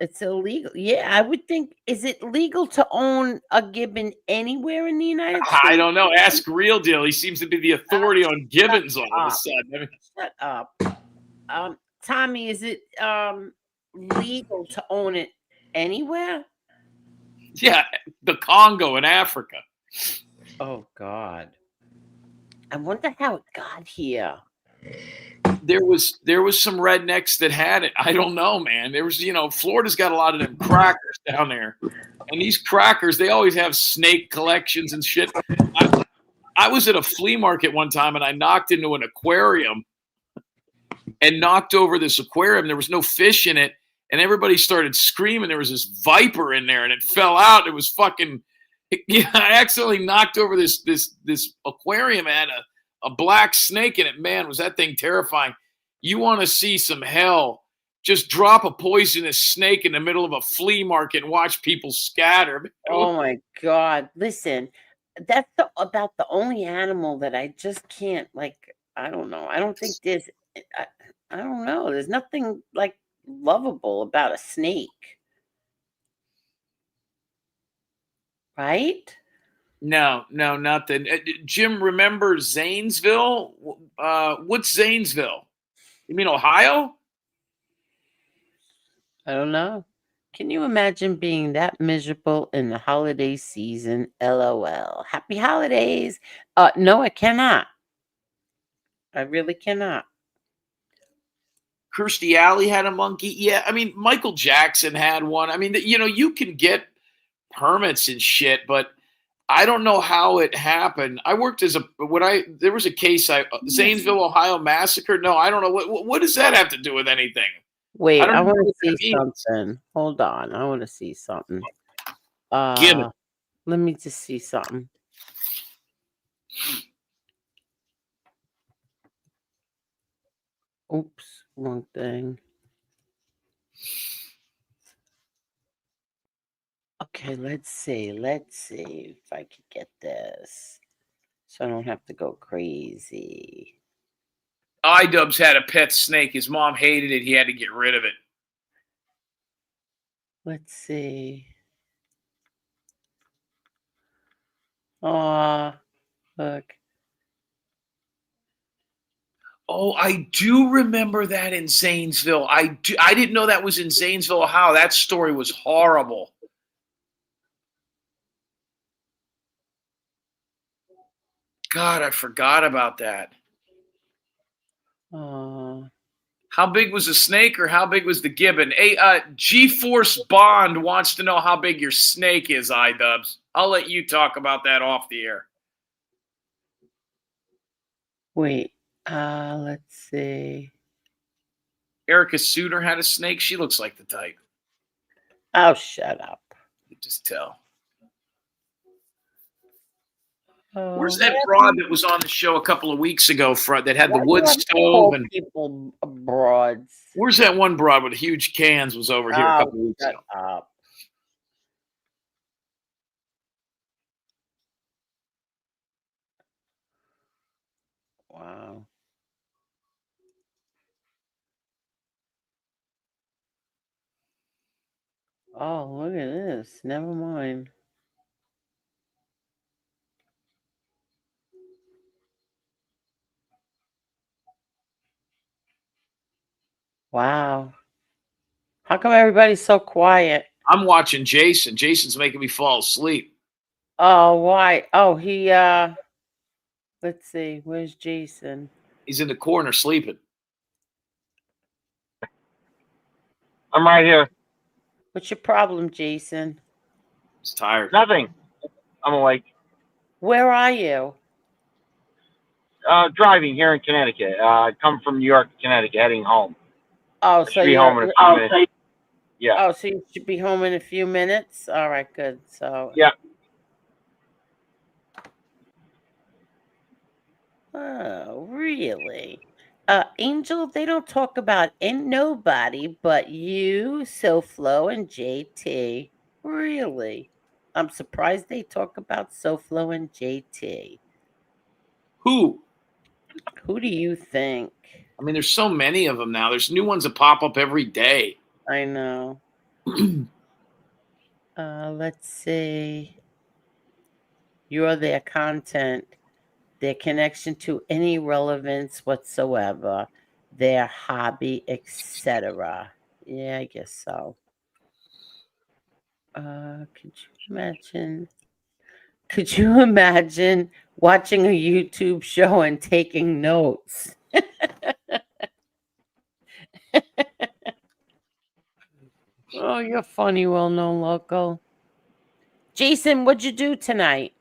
It's illegal. Yeah, I would think. Is it legal to own a gibbon anywhere in the United States? I don't know. Ask Real Deal. He seems to be the authority on gibbons all of a sudden. I mean, Shut up. Tommy, is it legal to own it anywhere? yeah, the Congo in Africa. Oh God. I wonder how it got here. There was some rednecks that had it. I don't know, man. There was, Florida's got a lot of them crackers down there. And these crackers, they always have snake collections and shit. I was at a flea market one time and I knocked into an aquarium and knocked over this aquarium. There was no fish in it. And everybody started screaming. There was this viper in there and it fell out. It was fucking, yeah, I accidentally knocked over this aquarium and had a black snake in it. Man, was that thing terrifying. You want to see some hell, just drop a poisonous snake in the middle of a flea market and watch people scatter. Oh my God. Listen, that's about the only animal that I just can't, I don't know. I don't think I don't know. There's nothing lovable about a snake. Right? No, nothing. Jim, remember Zanesville? What's Zanesville? You mean Ohio? I don't know. Can you imagine being that miserable in the holiday season? LOL. Happy holidays. No, I cannot. I really cannot. Kirstie Alley had a monkey. Yeah, I mean, Michael Jackson had one. I mean, you can get permits and shit, but I don't know how it happened. I worked there was a case, Zanesville, Ohio massacre. No, I don't know. What does that have to do with anything? Wait, I want what to that see means. something. Hold on. I want to see something. Give it. Let me just see something. Oops, wrong thing. Okay, let's see. Let's see if I can get this. So I don't have to go crazy. iDubbbz had a pet snake. His mom hated it. He had to get rid of it. Let's see. Aw, look. Oh, I do remember that in Zanesville. I didn't know that was in Zanesville, Ohio. That story was horrible. God, I forgot about that. How big was the snake or how big was the gibbon? Hey, G-Force Bond wants to know how big your snake is, iDubbbz. I'll let you talk about that off the air. Wait, let's see. Erica Suter had a snake. She looks like the type. Oh, shut up. You just tell. Oh, Where's that broad that was on the show a couple of weeks ago that had the wood stove? And people broads. Where's that one broad with huge cans was over here a couple of weeks ago? Up. Wow. Oh, look at this. Never mind. Wow. How come everybody's so quiet? I'm watching Jason. Jason's making me fall asleep. Oh, why? Oh, he let's see. Where's Jason? He's in the corner sleeping. I'm right here. What's your problem, Jason? He's tired. Nothing. I'm awake. Where are you? Driving here in Connecticut. I come from New York, Connecticut, heading home. Oh, I so should be you're home in a few minutes. Yeah. Oh, so you should be home in a few minutes? All right, good. So yeah. Oh, really? Angel, they don't talk about nobody but you, SoFlo, and JT. Really? I'm surprised they talk about SoFlo and JT. Who? Who do you think? I mean, there's so many of them now. There's new ones that pop up every day. I know. Let's see. You're their content, their connection to any relevance whatsoever, their hobby, etc. Yeah, I guess so. Could you imagine? Could you imagine watching a YouTube show and taking notes? Oh, you're funny, well-known local. Jason, what'd you do tonight?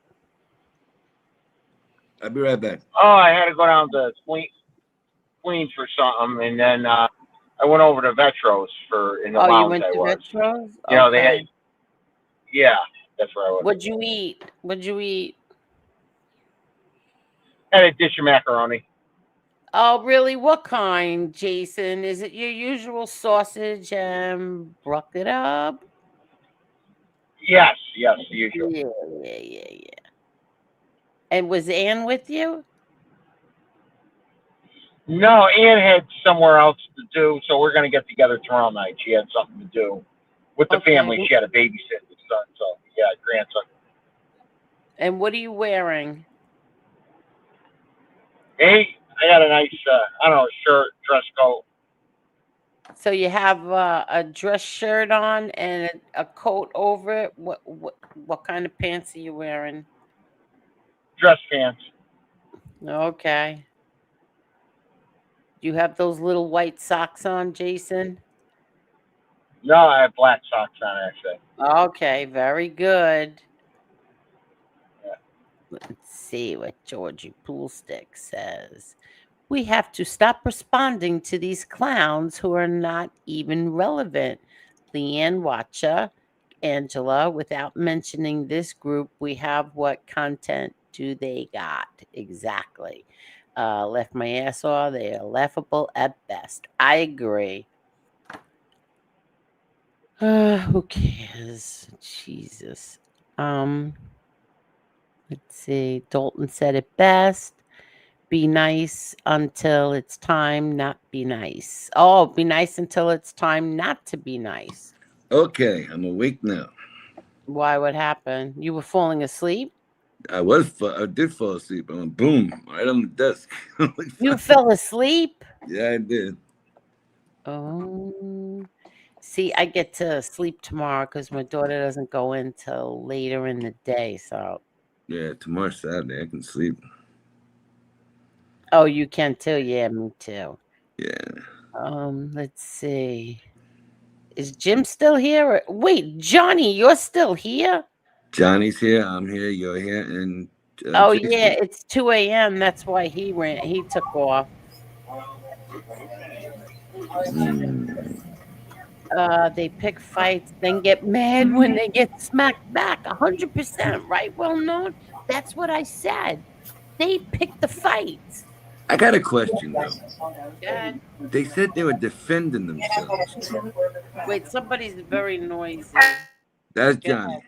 I'll be right back. Oh, I had to go down to Queens for something, and then I went over to Vetros in the Oh, you lounge went I to was. Vetros? You know, they Okay. had, yeah, that's where I was. What'd you eat? What'd you eat? Had a dish of macaroni. Oh, really? What kind, Jason? Is it your usual sausage and brook it up? Yes, the usual. Yeah. And was Ann with you? No, Ann had somewhere else to do, so we're going to get together tomorrow night. She had something to do with the family. She had a babysit the son, so yeah, grandson. And what are you wearing? Hey, I got a nice, I don't know, shirt, dress coat. So you have a dress shirt on and a coat over it. What kind of pants are you wearing? Dress pants. Okay. Do you have those little white socks on, Jason? No, I have black socks on, actually. Okay, very good. Yeah. Let's see what Georgie Poolstick says. We have to stop responding to these clowns who are not even relevant. Leanne Watcha, Angela, without mentioning this group, we have what content do they got? Exactly. Left my ass off. They are laughable at best. I agree. Who cares? Jesus. Let's see. Dalton said it best. Be nice until it's time not be nice. Oh, be nice until it's time not to be nice. Okay, I'm awake now. Why? What happened? You were falling asleep? I did fall asleep. I went boom right on the desk. You fell asleep? Yeah, I did. Oh. See, I get to sleep tomorrow because my daughter doesn't go in till later in the day. So, Yeah, tomorrow's Saturday. I can sleep. oh, you can too. Yeah, me too. Yeah. Let's see. Is Jim still here? Wait, Johnny, you're still here? Johnny's here. I'm here. You're here, and Oh yeah, Jason. it's 2 a.m. That's why he ran. He took off. They pick fights, then get mad when they get smacked back. 100%, right? Well known. That's what I said. They pick the fights. I got a question though. Good. They said they were defending themselves. Wait, somebody's very noisy. That's Go Johnny. ahead.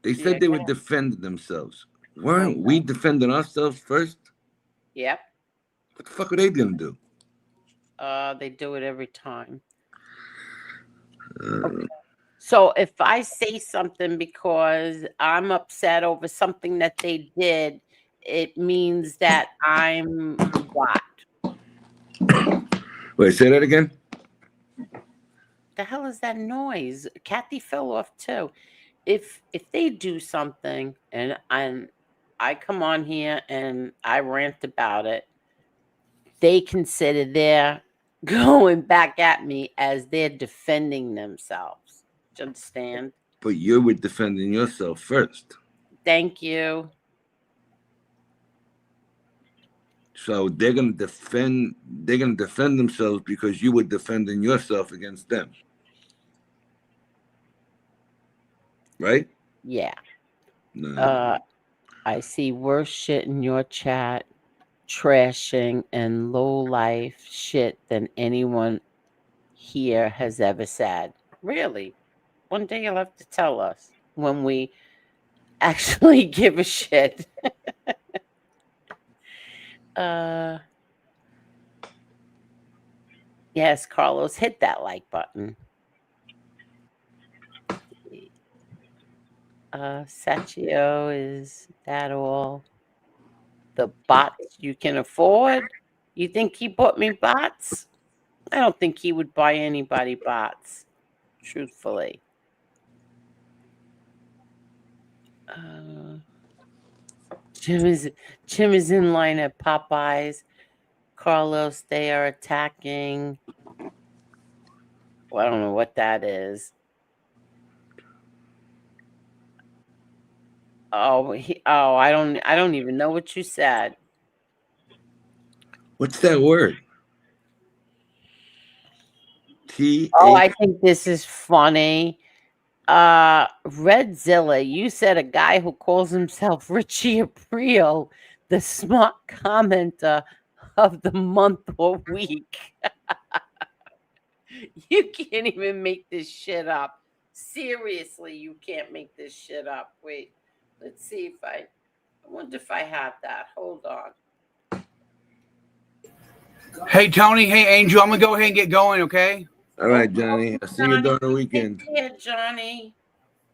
They Yeah, said they go were ahead. defending themselves. Weren't we defending ourselves first? Yep. What the fuck are they gonna do? They do it every time. Okay. So if I say something because I'm upset over something that they did, it means that I'm what? Wait, say that again. The hell is that noise? Kathy fell off too. If they do something and I come on here and I rant about it, they consider they're going back at me as they're defending themselves. Do you understand? But you were defending yourself first. Thank you. So they're gonna defend themselves because you were defending yourself against them. Right? Yeah. No. I see worse shit in your chat, trashing and low life shit than anyone here has ever said. Really? One day you'll have to tell us when we actually give a shit. Yes, Carlos, hit that like button. Sachio, is that all? The bots you can afford? You think he bought me bots? I don't think he would buy anybody bots, truthfully. Jim is in line at Popeyes. Carlos, they are attacking. Well, I don't know what that is. I don't even know what you said. What's that word? Oh, I think this is funny. Redzilla, you said a guy who calls himself Richie Aprile, the smart commenter of the month or week. You can't even make this shit up. Seriously, you can't make this shit up. Wait, let's see if I wonder if I have that. Hold on. Hey, Tony. Hey, Angel. I'm going to go ahead and get going, okay? All right, Johnny. I'll see you during the weekend. Yeah, Johnny.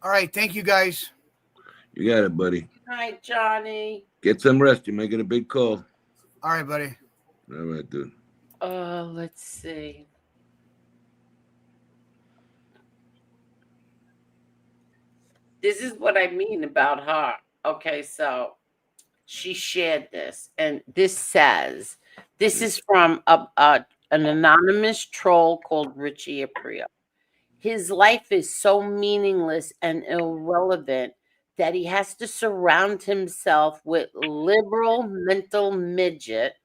All right. Thank you, guys. You got it, buddy. Hi, Johnny. Get some rest. You're making a big call. All right, buddy. All right, dude. Let's see. This is what I mean about her. Okay, so she shared this, and this says, this is from an anonymous troll called Richie Aprile. His life is so meaningless and irrelevant that he has to surround himself with liberal mental midgets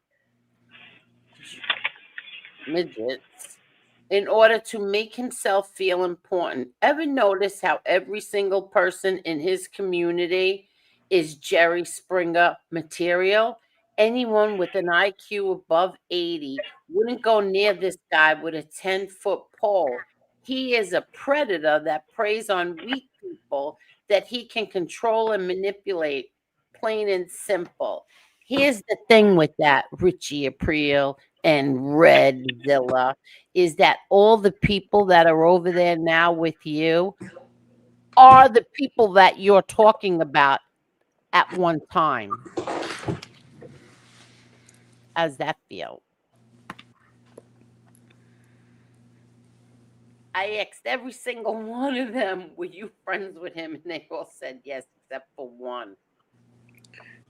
in order to make himself feel important. Ever notice how every single person in his community is Jerry Springer material? Anyone with an IQ above 80 wouldn't go near this guy with a 10-foot pole. He is a predator that preys on weak people that he can control and manipulate, plain and simple. Here's the thing with that, Richie Aprile and Redzilla, is that all the people that are over there now with you are the people that you're talking about. at one time. How's that feel? I asked every single one of them, were you friends with him? And they all said yes, except for one.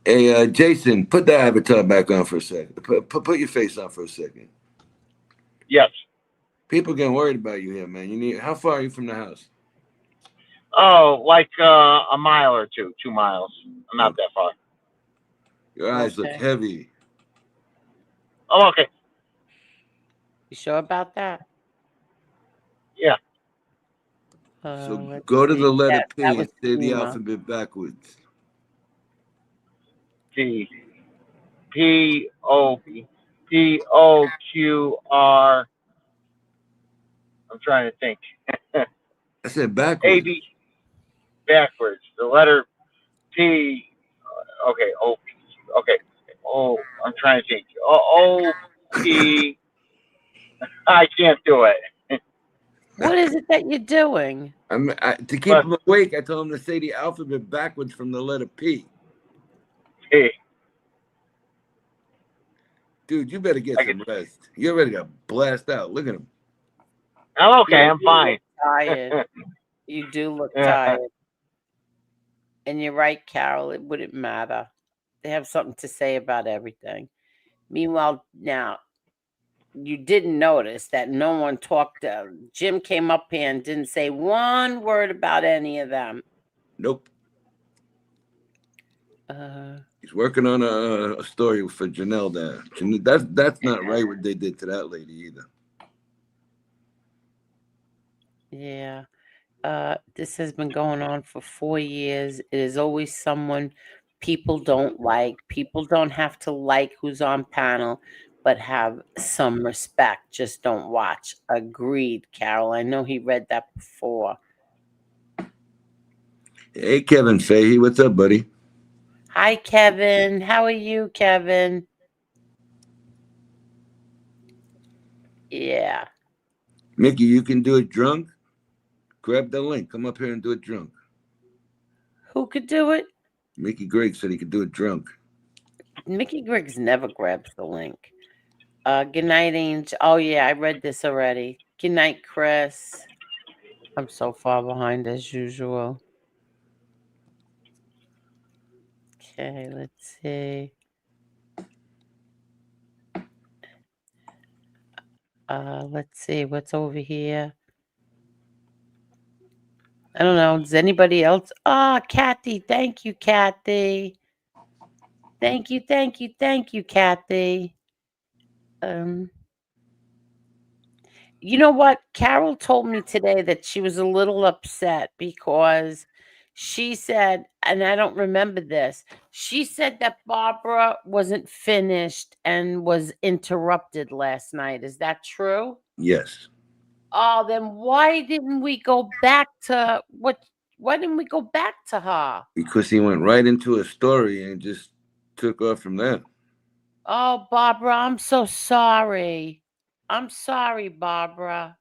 Hey, Jason, put the avatar back on for a second. Put your face on for a second. Yes. People getting worried about you here, man. How far are you from the house? Oh, like a mile or 2 miles. I'm not that far. Your eyes look heavy. Oh, okay. You sure about that? Yeah. So go to the letter P that and was say the FEMA. alphabet backwards. P P-O-Q-R. I'm trying to think. I said backwards. A-B. Backwards. The letter P. Okay. O. Okay. Oh, I'm trying to think. O-P. I can't do it. What is it that you're doing? To keep them awake, I told them to say the alphabet backwards from the letter P. P. Dude, you better get some rest. You're ready to blast out. Look at him. I'm okay. You I'm do fine. look tired. You do look tired. And you're right, Carol. It wouldn't matter. They have something to say about everything. Meanwhile, now, you didn't notice that no one talked. Jim came up here and didn't say one word about any of them. Nope. Uh, He's working on a story for Janelle there. That's not right what they did to that lady either. Yeah. This has been going on for 4 years. It is always someone people don't like. People don't have to like who's on panel, but have some respect. Just don't watch. Agreed, Carol. I know he read that before. Hey, Kevin Fahey, what's up, buddy? Hi, Kevin. How are you, Kevin? Yeah. Mickey, you can do it drunk? Grab the link. Come up here and do it drunk. Who could do it? Mickey Griggs said he could do it drunk. Mickey Griggs never grabs the link. Good night, Angel. Oh, yeah, I read this already. Good night, Chris. I'm so far behind as usual. Okay, let's see. Let's see what's over here. I don't know. Does anybody else? Kathy. Thank you, Kathy. Thank you, Kathy. You know what? Carol told me today that she was a little upset because she said, and I don't remember this, she said that Barbara wasn't finished and was interrupted last night. Is that true? Yes. Oh, then why didn't we go back to why didn't we go back to her? Because he went right into a story and just took off from there. Oh, Barbara, I'm so sorry. I'm sorry, Barbara.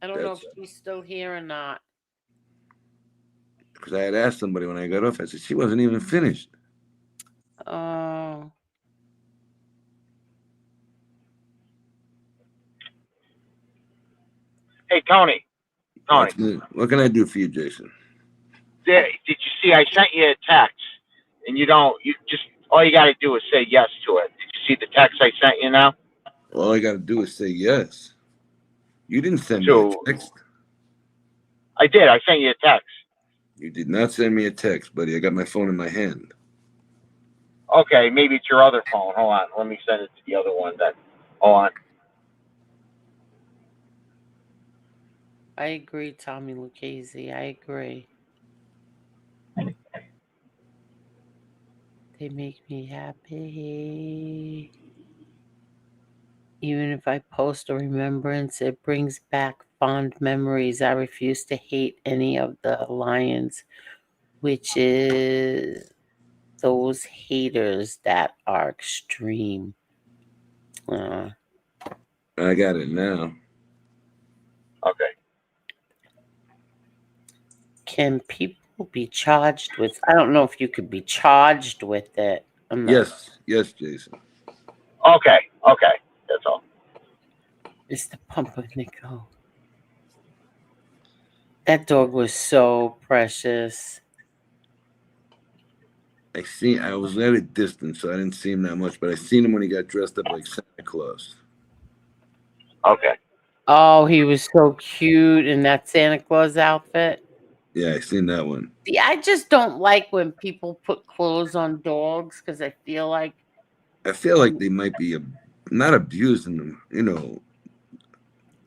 I don't know if she's still here or not. Because I had asked somebody when I got off, I said, she wasn't even finished. Oh. Hey, Tony. What can I do for you, Jason? Did you see? I sent you a text, and you just all you got to do is say yes to it. Did you see the text I sent you now? All I got to do is say yes. You didn't send me a text. I did. I sent you a text. You did not send me a text, buddy. I got my phone in my hand. Okay, maybe it's your other phone. Hold on. Let me send it to the other one then. Hold on. I agree, Tommy Lucchese. I agree. They make me happy. Even if I post a remembrance, it brings back fond memories. I refuse to hate any of the Lions, which is those haters that are extreme. I got it now. Okay. Can people Will be charged with. I don't know if you could be charged with it. I'm not. Yes, Jason. Okay, that's all. Mr. Pumpernickel. That dog was so precious. I was at a distance, so I didn't see him that much, but I seen him when he got dressed up like Santa Claus. Okay. Oh, he was so cute in that Santa Claus outfit. Yeah, I seen that one. See, I just don't like when people put clothes on dogs because I feel like they might be not abusing them. You know,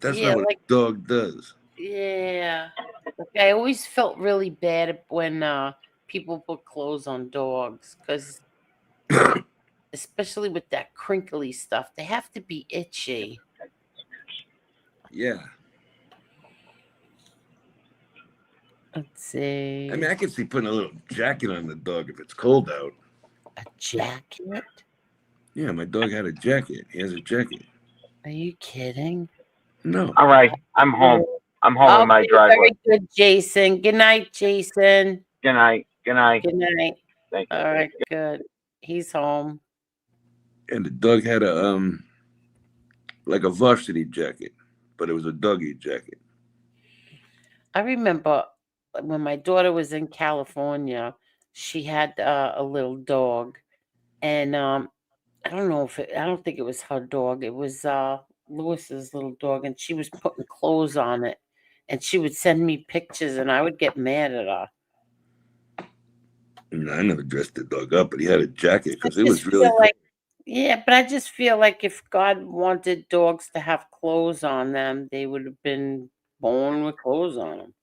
that's yeah, not what like a dog does. yeah. Like, I always felt really bad when people put clothes on dogs because especially with that crinkly stuff, they have to be itchy. Yeah. Let's see. I mean, I could see putting a little jacket on the dog if it's cold out. A jacket? Yeah, my dog had a jacket. He has a jacket. Are you kidding? No. All right, I'm home. I'm home in my driveway. Very good, Jason. Good night, Jason. Good night. Good night. Good night. Thank you. All right, good. He's home. And the dog had a like a varsity jacket, but it was a doggy jacket. I remember when my daughter was in California, she had a little dog, and I don't think it was her dog. It was Lewis's little dog, and she was putting clothes on it, and she would send me pictures, and I would get mad at her. No, I never dressed the dog up, but he had a jacket because it I was just really feel like, yeah, but I just feel like if God wanted dogs to have clothes on them, they would have been born with clothes on them,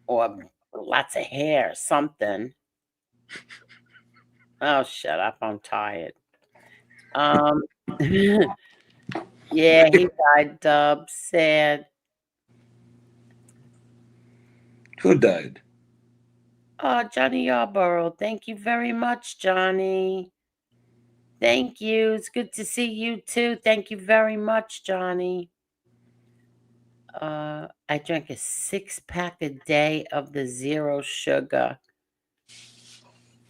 or lots of hair, something. Oh, shut up! I'm tired. Yeah, he died. Dub, sad. Who died? Oh, Johnny Yarborough. Thank you very much, Johnny. Thank you. It's good to see you too. Thank you very much, Johnny. I drank a 6-pack a day of the zero sugar.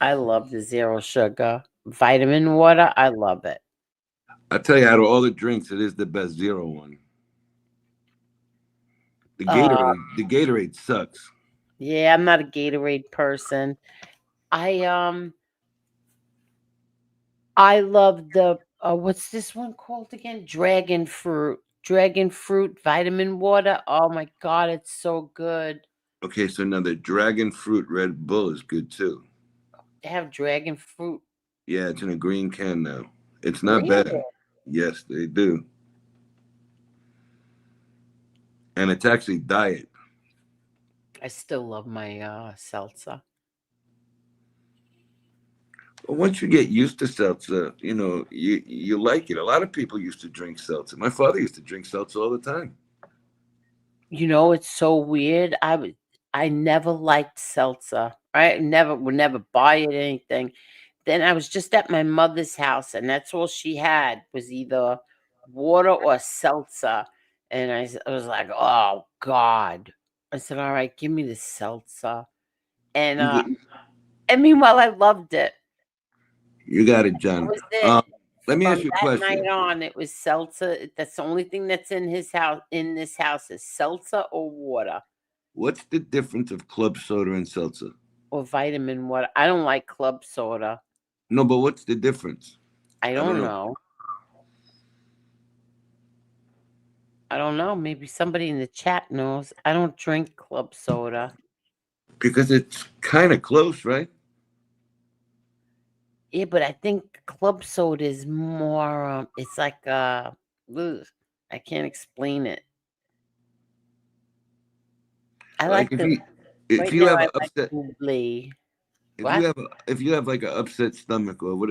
I love the zero sugar. Vitamin water, I love it. I tell you, out of all the drinks, it is the best zero one. The Gatorade sucks. Yeah, I'm not a Gatorade person. I love the what's this one called again? Dragon fruit. Dragon fruit vitamin water. Oh my god, it's so good. Okay, so now the dragon fruit Red Bull is good too. They have dragon fruit. Yeah, it's in a green can now. It's not Really? bad. Yes, they do. And it's actually diet. I still love my seltzer. But once you get used to seltzer, you know, you like it. A lot of people used to drink seltzer. My father used to drink seltzer all the time. You know, it's so weird. I never liked seltzer. I would never buy it anything. Then I was just at my mother's house, and that's all she had was either water or seltzer. And I was like, oh God. I said, all right, give me the seltzer. And meanwhile, I loved it. You got it, That John. was it. Let me From ask you a that question. night on, it was seltzer. That's the only thing that's in his house. In this house is seltzer or water What's the difference of club soda and seltzer? or vitamin water. I don't like club soda. No, but what's the difference? I don't know. I don't know. Maybe somebody in the chat knows. I don't drink club soda. Because it's kind of close, right? Yeah, but I think club soda is more. It's like ugh, I can't explain it. I like the. if Right you now, have I an like upset bubbly. if What? you have like an upset stomach or what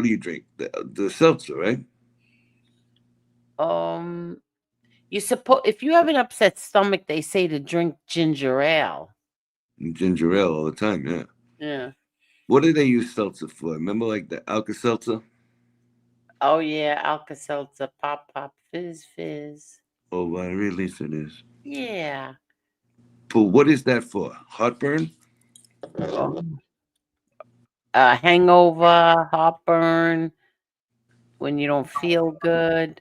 do you drink? The seltzer, right? You suppose if you have an upset stomach, they say to drink ginger ale. Ginger ale all the time, yeah. Yeah. What do they use seltzer for? Remember like the Alka-Seltzer? Oh yeah, Alka-Seltzer, pop, pop, fizz, fizz. Oh, I release it is. Yeah. But what is that for? Heartburn? Hangover, heartburn, when you don't feel good.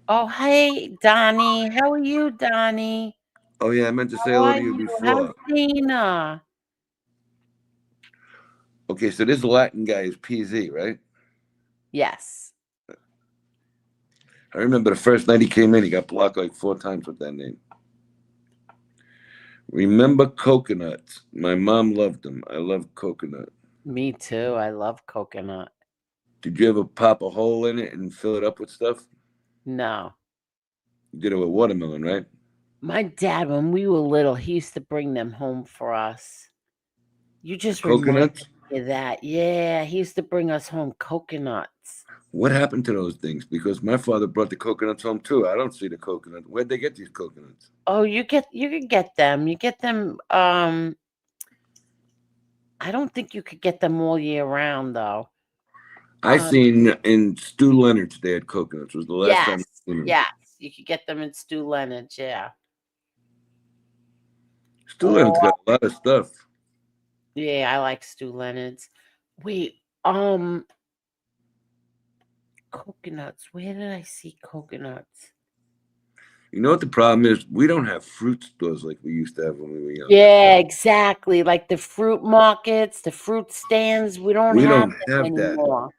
Oh, hey, Donnie. How are you, Donnie? Oh yeah, I meant to say How hello are to you you? How's before. Dana? Okay, so this Latin guy is PZ, right? Yes. I remember the first night he came in, he got blocked like 4 times with that name. Remember coconuts? My mom loved them. I love coconut. Me too. I love coconut. Did you ever pop a hole in it and fill it up with stuff? No. You did it with watermelon, right? My dad, when we were little, he used to bring them home for us. You just reminded Coconuts? me of that. Yeah, he used to bring us home coconuts. What happened to those things? Because my father brought the coconuts home too. I don't see the coconut. Where'd they get these coconuts? Oh, you could get them. You get them. I don't think you could get them all year round though. I seen in Stu Leonard's they had coconuts. Was the last time Yes, I seen them. yes, you could get them in Stu Leonard's. Yeah. Stu Leonard's got a lot of stuff. Yeah, I like Stu Leonard's. Wait, coconuts. Where did I see coconuts? You know what the problem is? We don't have fruit stores like we used to have when we were young. Yeah, exactly. Like the fruit markets, the fruit stands. We don't have them anymore.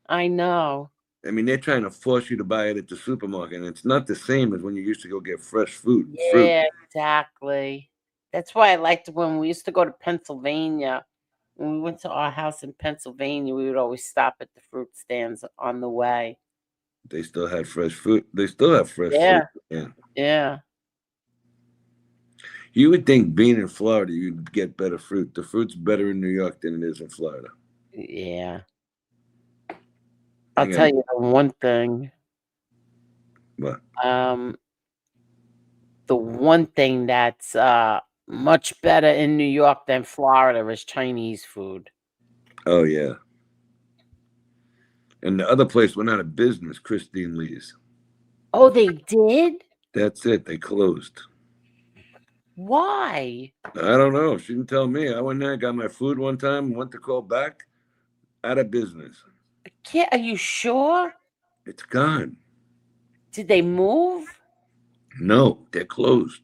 I know. I mean, they're trying to force you to buy it at the supermarket, and it's not the same as when you used to go get fresh fruit. Yeah, exactly. That's why I liked when we used to go to Pennsylvania. When we went to our house in Pennsylvania, we would always stop at the fruit stands on the way. They still had fresh fruit. They still have fresh Yeah. fruit. Yeah. Yeah. You would think being in Florida, you'd get better fruit. The fruit's better in New York than it is in Florida. Yeah. I'll tell you one thing. What? The one thing that's much better in New York than Florida is Chinese food. Oh yeah. And the other place went out of business, Christine Lee's. Oh, they did? That's it. They closed. Why? I don't know. She didn't tell me. I went there, got my food one time, went to call back, out of business. Are you sure? It's gone. Did they move? No, they're closed.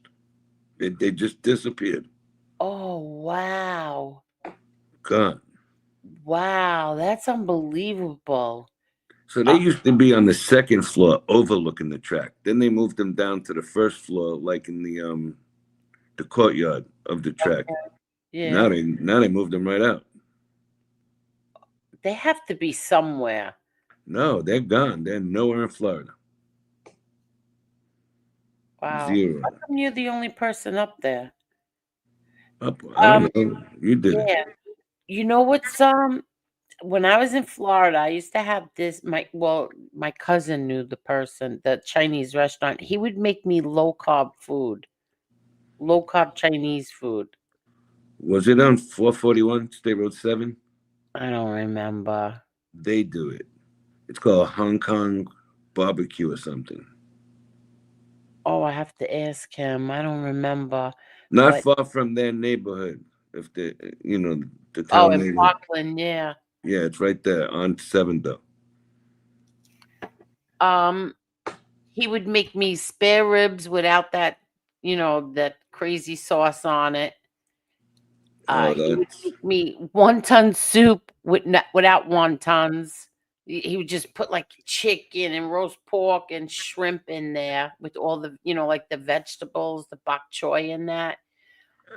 They just disappeared. Oh, wow. Gone. Wow, that's unbelievable. So they used to be on the second floor overlooking the track. Then they moved them down to the first floor, like in the courtyard of the track. Yeah. Now they moved them right out. They have to be somewhere. No, they're gone. They're nowhere in Florida. Wow. Zero. How come you're the only person up there? I don't know. You did it. Yeah. You know what's when I was in Florida, I used to have this my cousin knew the person, the Chinese restaurant. He would make me low carb food. Low carb Chinese food. Was it on 441 State Road 7? I don't remember. They do it. It's called Hong Kong barbecue or something. Oh, I have to ask him. I don't remember. Not far from their neighborhood. If the the town. Oh, in neighborhood. Parkland, yeah. Yeah, it's right there on 7th though. He would make me spare ribs without that, that crazy sauce on it. He would make me wonton soup without wontons. He would just put like chicken and roast pork and shrimp in there with all the, like the vegetables, the bok choy in that.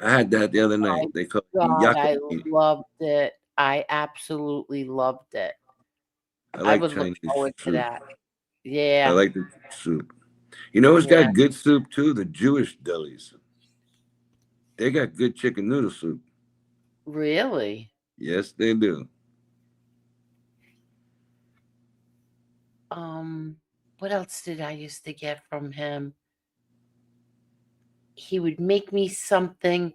I had that the other night. They call it God, I yakami. loved it. I absolutely loved it. I like would Chinese look forward to soup. that. Yeah. I like the soup. You know who's got good soup too? The Jewish delis. They got good chicken noodle soup. Really? Yes, they do. What else did I used to get from him? He would make me something,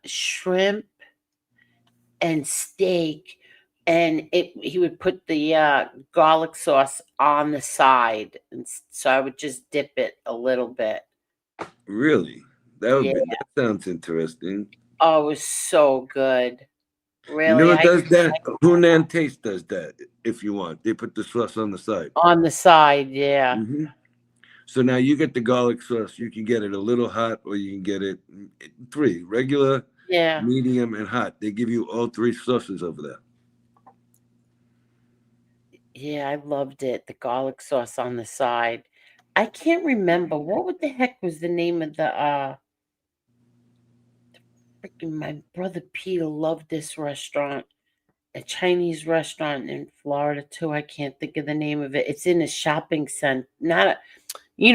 shrimp and steak, and he would put the garlic sauce on the side, and so I would just dip it a little bit. Really? That would Yeah. be. That sounds interesting. Oh, it was so good. You Really, know what does that? Hunan Taste does that. If you want, they put the sauce on the side. on the side, yeah. Hmm. So now you get the garlic sauce. You can get it a little hot, or you can get it three: regular, Yeah. medium, and hot. They give you all three sauces over there. Yeah, I loved it. The garlic sauce on the side. I can't remember what the heck was the name of the freaking my brother Peter loved this restaurant. A Chinese restaurant in Florida too. I can't think of the name of it. It's in a shopping center. Not a,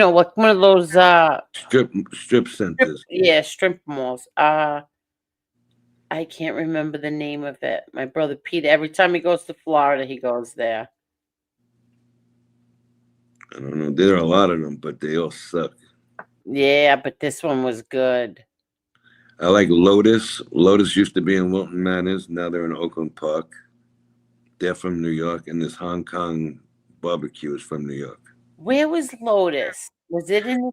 like one of those Strip centers. strip malls. I can't remember the name of it. My brother Peter, every time he goes to Florida, he goes there. I don't know. There are a lot of them, but they all suck. Yeah, but this one was good. I like Lotus. Lotus used to be in Wilton Manors. Now they're in Oakland Park. They're from New York, and this Hong Kong barbecue is from New York. Where was Lotus? Was it in?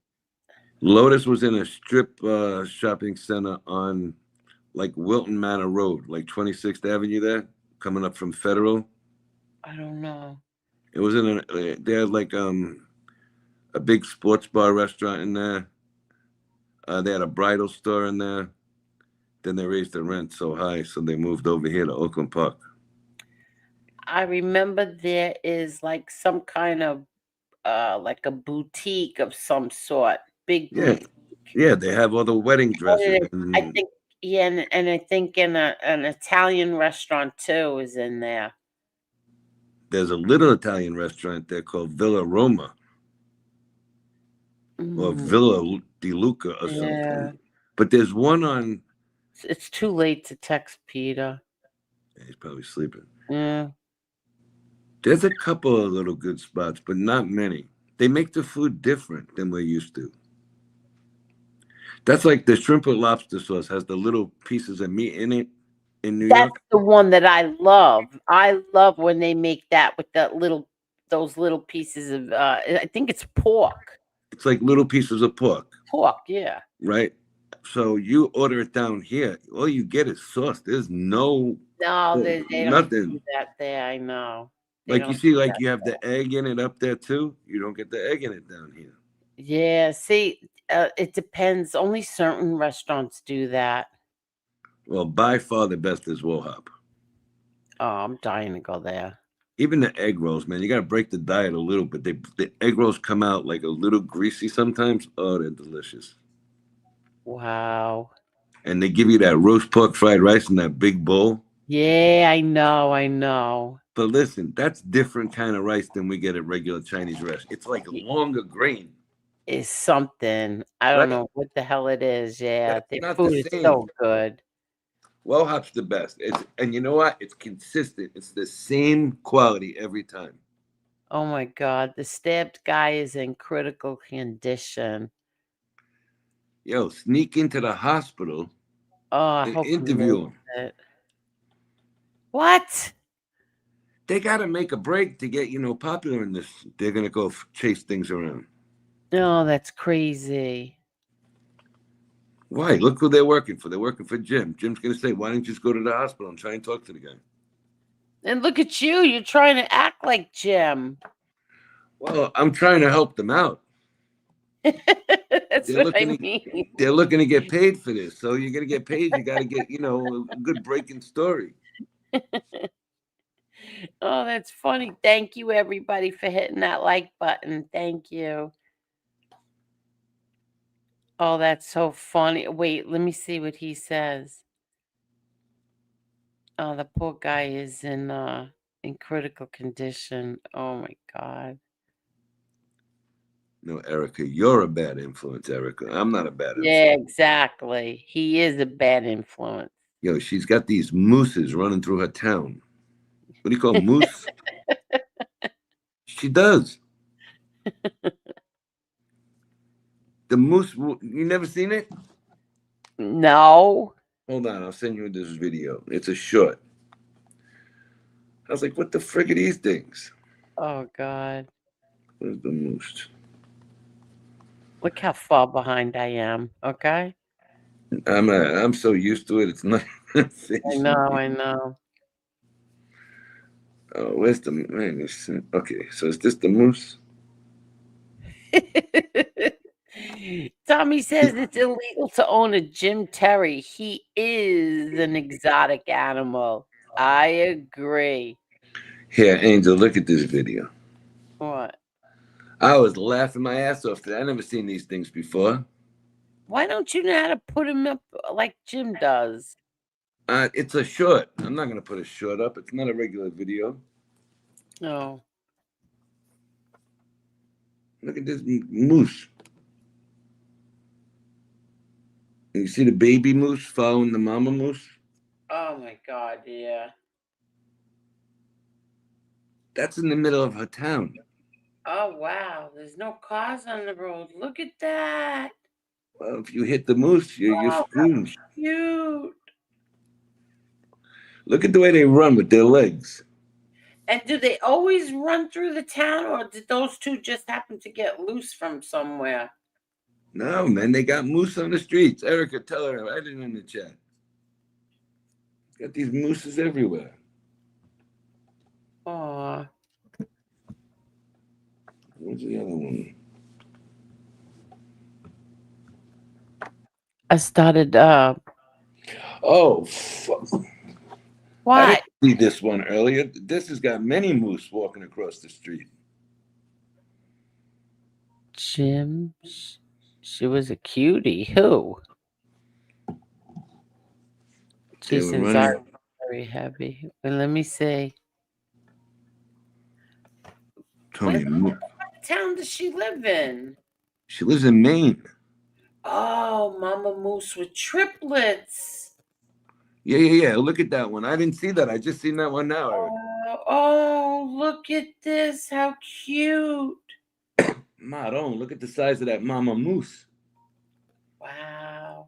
Lotus was in a strip shopping center on like Wilton Manor Road, like 26th Avenue there, coming up from Federal. I don't know. It was in they had like a big sports bar restaurant in there. They had a bridal store in there. Then they raised the rent so high, so they moved over here to Oakland Park. I remember there is like some kind of like a boutique of some sort. Big Yeah, boutique. yeah, they have all the wedding dresses. I think and I think in an Italian restaurant too is in there. There's a little Italian restaurant there called Villa Roma or Villa di Luca or something. But there's one on. It's too late to text Peter. He's probably sleeping. Yeah. There's a couple of little good spots, but not many. They make the food different than we're used to. That's like the shrimp with lobster sauce has the little pieces of meat in it in New York. That's the one that I love. I love when they make that with those little pieces of I think it's pork. It's like little pieces of pork. Pork, yeah. Right? So you order it down here, all you get is sauce. There's no they don't nothing. do that there. I know. Like you see, like you have the egg in it up there too. You don't get the egg in it down here. Yeah, see, it depends. Only certain restaurants do that. Well, by far the best is Wohop. Oh, I'm dying to go there. Even the egg rolls, man, you got to break the diet a little bit. The egg rolls come out like a little greasy sometimes. Oh, they're delicious. Wow. And they give you that roast pork fried rice in that big bowl. Yeah, I know. But listen, that's different kind of rice than we get at regular Chinese restaurants. It's like longer grain. It's something. I don't know what the hell it is. Yeah, That's the not food the is same. so good. Wohop's the best. And you know what? It's consistent. It's the same quality every time. Oh my God, the stabbed guy is in critical condition. Yo, sneak into the hospital. Oh, I and hope he interview makes him. it. What? They got to make a break to get popular in this. They're gonna go chase things around. No, that's crazy. Why? Look who they're working for. They're working for Jim. Jim's gonna say, "Why don't you just go to the hospital and try and talk to the guy?" And look at you. You're trying to act like Jim. Well, I'm trying to help them out. That's what I mean. They're looking to get paid for this. So you're gonna get paid. You got to get a good breaking story. Oh, that's funny. Thank you, everybody, for hitting that like button. Thank you. Oh, that's so funny. Wait, let me see what he says. Oh, the poor guy is in critical condition. Oh my God. No, Erica, you're a bad influence, Erica. I'm not a bad influence. Yeah, exactly. He is a bad influence. Yo, she's got these mooses running through her town. What do you call moose? She does. The moose, you never seen it? No. Hold on, I'll send you this video. It's a short. I was like, what the frig are these things? Oh, God. Where's the moose? Look how far behind I am, okay? I'm so used to it. It's not. I know, I know. Oh, where's the man? Okay, so is this the moose? Tommy says it's illegal to own a Jim Terry. He is an exotic animal. I agree. Here, Angel, look at this video. What? I was laughing my ass off today. I never seen these things before. Why don't you know how to put him up like Jim does? It's a short. I'm not gonna put a short up. It's not a regular video. No. Look at this moose. You see the baby moose following the mama moose? Oh my God, yeah. That's in the middle of a town. Oh wow, there's no cars on the road. Look at that. Well, if you hit the moose, you're Oh, screwed. cute. Look at the way they run with their legs. And do they always run through the town, or did those two just happen to get loose from somewhere? No, man, they got moose on the streets. Erica, tell her, write it in the chat. Got these mooses everywhere. Aw. Where's the other one? I started Oh, fuck. I what? didn't see this one earlier. This has got many moose walking across the street. Jim, she was a cutie. Who? They were Jason's running. eyes are very heavy. But let me see. Tony, What town does she live in? she lives in Maine. Oh, Mama Moose with triplets. Yeah. Look at that one. I didn't see that. I just seen that one now, Eric. Oh, look at this. How cute. Ma, don't look at the size of that mama moose. Wow.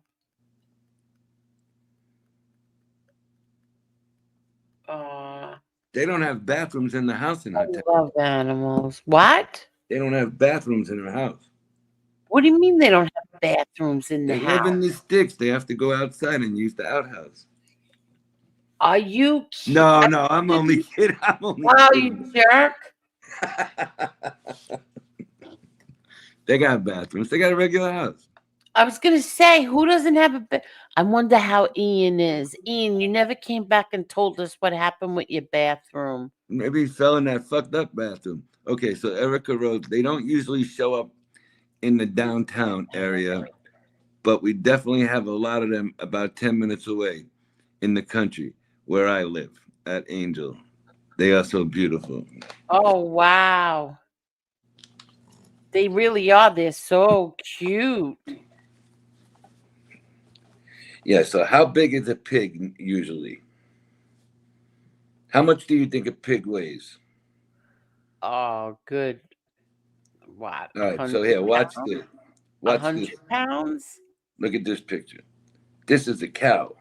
Aw. They don't have bathrooms in the house in I her town. love animals. What? They don't have bathrooms in her house. What do you mean they don't have bathrooms in the They house? live in the sticks. They have to go outside and use the outhouse. Are you kidding? No, I'm only kidding. Wow, you jerk. They got bathrooms. They got a regular house. I was going to say, who doesn't have a bed? I wonder how Ian is. Ian, you never came back and told us what happened with your bathroom. Maybe he fell in that fucked up bathroom. Okay, so Erica wrote, they don't usually show up in the downtown area, but we definitely have a lot of them about 10 minutes away in the country where I live at Angel. They are so beautiful. Oh, wow. They really are. They're so cute. Yeah, so how big is a pig usually? How much do you think a pig weighs? Oh, good. What? All right, so here, watch this. Watch 100 this. pounds? Look at this picture. This is a cow,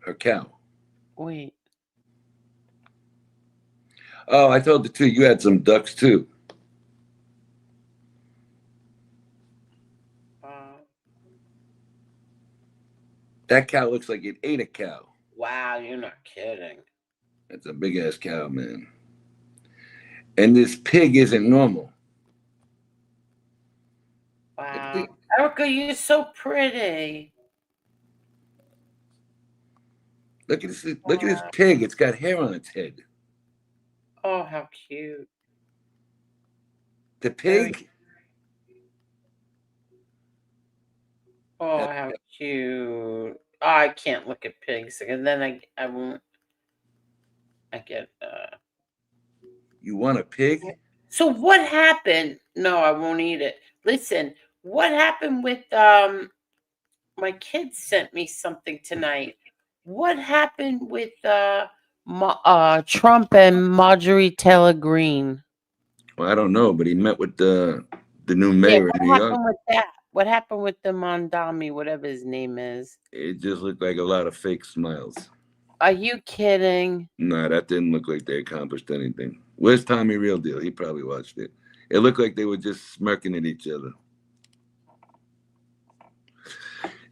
her cow. Wait. Oh, I told the two you had some ducks too. That cow looks like it ate a cow. Wow, you're not kidding. That's a big ass cow, man. And this pig isn't normal. Wow. Erica, you're so pretty. Look at this. Look at this pig. It's got hair on its head. Oh, how cute. The pig. Oh, how cute. Oh, I can't look at pigs and then I won't. I get You want a pig? So what happened? No, I won't eat it. Listen, what happened with my kids sent me something tonight. What happened with Trump and Marjorie Taylor Greene? Well, I don't know, but he met with the new mayor What in New York. happened with that? What happened with the Mondami, whatever his name is? It just looked like a lot of fake smiles. Are you kidding? No, that didn't look like they accomplished anything. Where's Tommy Real Deal? He probably watched it. It looked like they were just smirking at each other.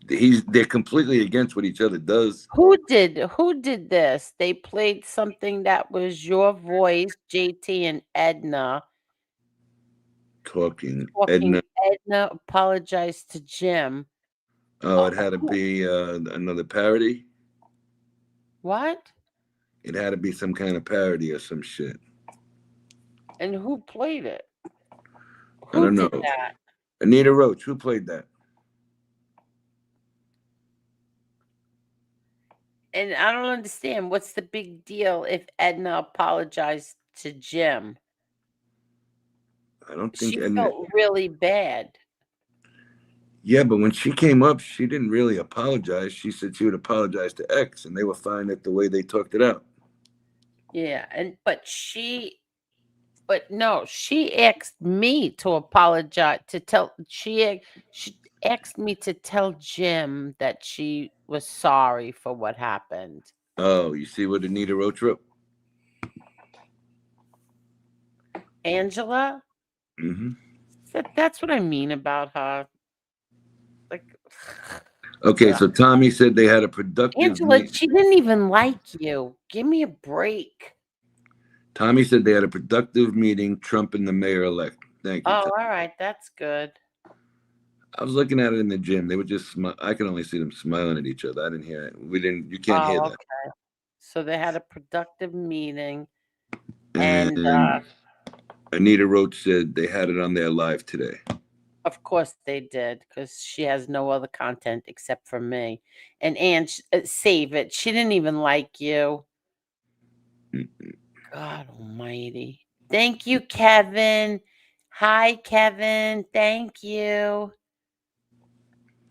they're completely against what each other does. Who did this? They played something that was your voice, JT and Edna. Talking. Talking. Edna. Edna apologized to Jim. Oh, it had to be another parody. What? It had to be some kind of parody or some shit. And who played it? I don't know. Did that? Anita Roach. Who played that? And I don't understand. What's the big deal if Edna apologized to Jim? I don't think She Edna. felt really bad. Yeah, but when she came up, she didn't really apologize. She said she would apologize to X, and they were fine at the way they talked it out. Yeah, but no, she asked me to apologize she asked me to tell Jim that she was sorry for what happened. Oh, you see what Anita Roach wrote? Angela? Mm-hmm. That's what I mean about her. Like, okay, so Tommy said they had a productive Angela, she didn't even like you. Give me a break. Tommy said they had a productive meeting, Trump and the mayor-elect. Thank you, Oh, Tommy. all right. That's good. I was looking at it in the gym. They were just I can only see them smiling at each other. I didn't hear it. You can't hear that. Okay. So they had a productive meeting. And Anita Roach said they had it on their live today. Of course they did, because she has no other content except for me. And save it. She didn't even like you. God almighty. Thank you, Kevin. Hi, Kevin. Thank you.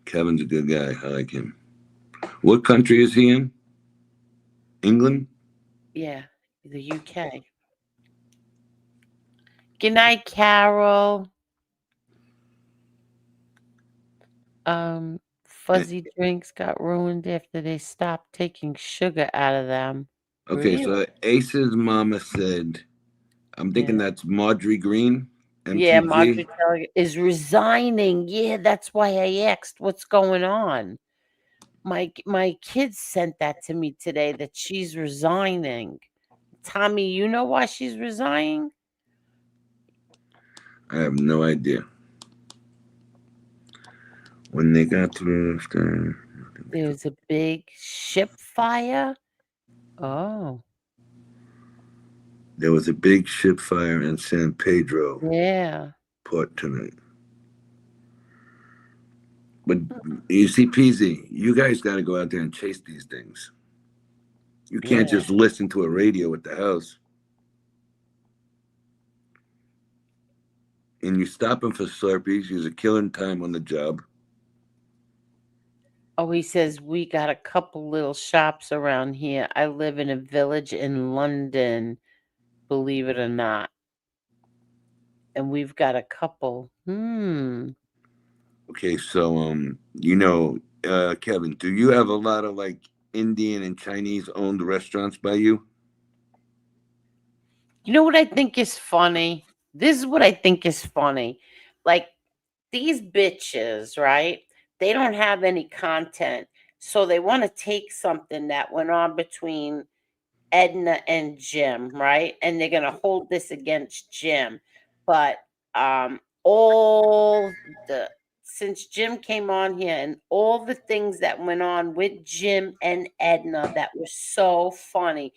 Kevin's a good guy. I like him. What country is he in? England? Yeah, the UK. Good night, Carol. Fuzzy drinks got ruined after they stopped taking sugar out of them. Okay, Really? so Ace's mama said, I'm thinking that's Marjorie Green. MTG. Yeah, Marjorie Taylor is resigning. Yeah, that's why I asked what's going on. My kids sent that to me today, that she's resigning. Tommy, you know why she's resigning? I have no idea. When they got through, There was a big ship fire. Oh. There was a big ship fire in San Pedro. Yeah. Port tonight. But you see, PZ, you guys got to go out there and chase these things. You can't just listen to a radio at the house. And you stop them for Slurpees. You're killing time on the job. Oh, he says, we got a couple little shops around here. I live in a village in London, believe it or not. And we've got a couple. Okay, so Kevin, do you have a lot of like Indian and Chinese owned restaurants by you? You know what I think is funny? This is what I think is funny. Like, these bitches, right? They don't have any content. So they want to take something that went on between Edna and Jim, right? And they're going to hold this against Jim. But since Jim came on here, and all the things that went on with Jim and Edna that were so funny.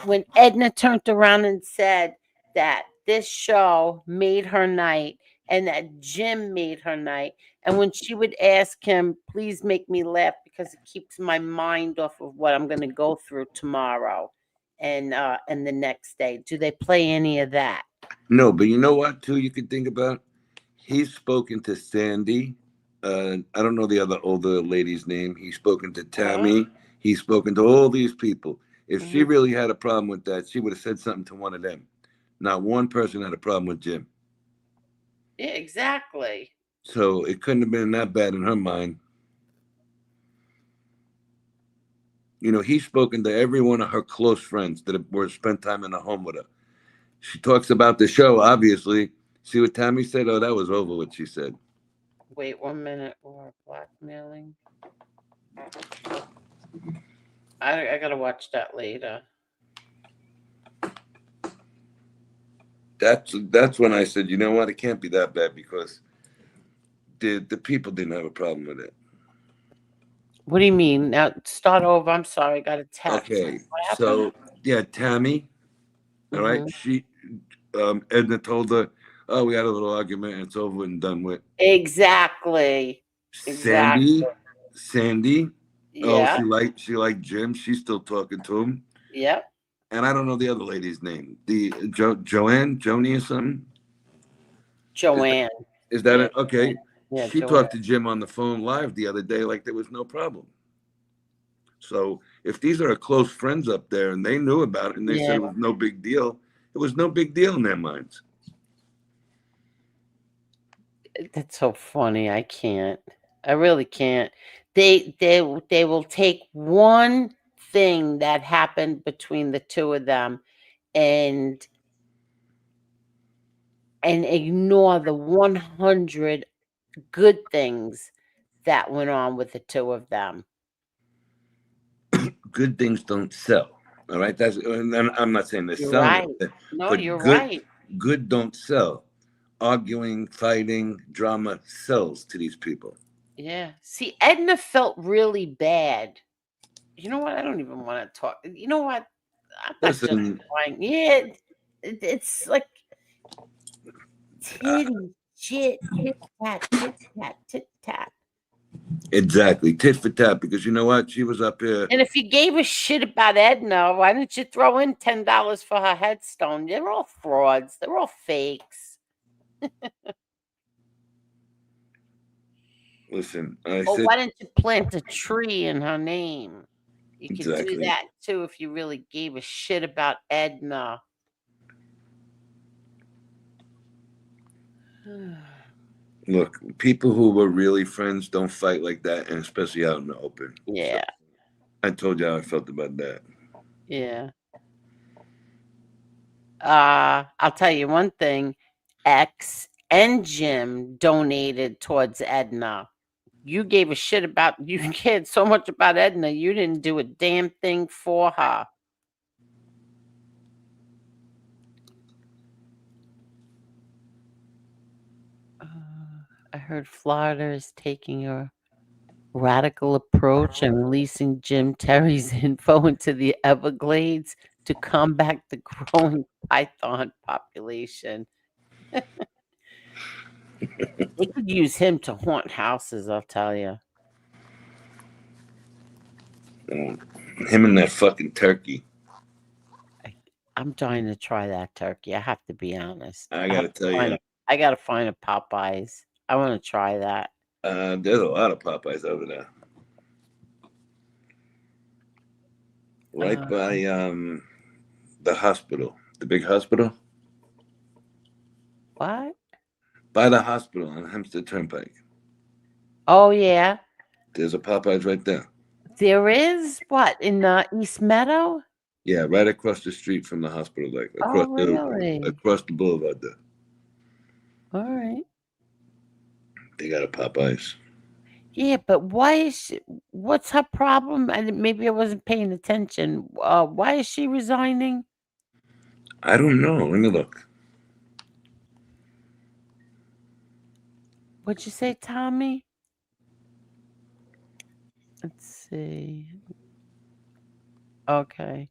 When Edna turned around and said that this show made her night and that Jim made her night, and when she would ask him, please make me laugh because it keeps my mind off of what I'm going to go through tomorrow and the next day. Do they play any of that? No, but you know what, too, you could think about? He's spoken to Sandy. I don't know the other older lady's name. He's spoken to Tammy. He's spoken to all these people. If she really had a problem with that, she would have said something to one of them. Not one person had a problem with Jim. Yeah, exactly. So it couldn't have been that bad in her mind. You know, he's spoken to every one of her close friends that were spent time in the home with her. She talks about the show, obviously. See what Tammy said? Oh, that was over what she said. Wait 1 minute. Or blackmailing. I gotta watch that later. That's when I said, you know what, it can't be that bad because the people didn't have a problem with it. What do you mean? Now start over. I'm sorry. I got a text. Okay, What so happened? yeah, Tammy, all right, Mhm. she Edna told her, oh, we had a little argument and it's over and done with. Exactly. Sandy, Exactly. Sandy, oh, Yeah. she liked Jim. She's still talking to him. Yep. And I don't know the other lady's name. The Joanne, Joni or something. Joanne. Is that Yeah. it? Okay. Yeah, She Joanne. talked to Jim on the phone live the other day like there was no problem. So if these are close friends up there and they knew about it and they said Yeah. it was no big deal, it was no big deal in their minds. That's so funny. I can't. I really can't. They will take one thing that happened between the two of them and ignore the 100 good things that went on with the two of them. Good things don't sell. All right. And I'm not saying they're You're selling right. it, No, but you're right. good don't sell. Arguing, fighting, drama sells to these people. Yeah. See, Edna felt really bad. You know what? I don't even want to talk. You know what? I'm not Listen, justifying. Yeah, it's like titty shit, tit tat, tit tat, tit tat. exactly. Tit for tat, because you know what? She was up here. And if you gave a shit about Edna, why didn't you throw in $10 for her headstone? They're all frauds. They're all fakes. Listen, I Or said why didn't you plant a tree in her name? You could do exactly. that too if you really gave a shit about Edna. Look, people who were really friends don't fight like that, and especially out in the open. Yeah. So, I told you how I felt about that. Yeah. I'll tell you one thing. X and Jim donated towards Edna. You gave a shit about, you cared so much about Edna, you didn't do a damn thing for her. I heard Florida is taking a radical approach and releasing Jim Terry's info into the Everglades to combat the growing python population. They could use him to haunt houses, I'll tell you. Him and that fucking turkey. I'm dying to try that turkey. I have to be honest. I gotta tell you. I gotta find a Popeyes. I want to try that. There's a lot of Popeyes over there. Right by the hospital. The big hospital? What? By the hospital on Hempstead Turnpike. Oh, yeah. There's a Popeyes right there. There is? What, in East Meadow? Yeah, right across the street from the hospital, like across across the boulevard there. All right. They got a Popeyes. Yeah, but why is she, what's her problem? Maybe I wasn't paying attention. Why is she resigning? I don't know. Let me look. What'd you say, Tommy? Let's see. Okay.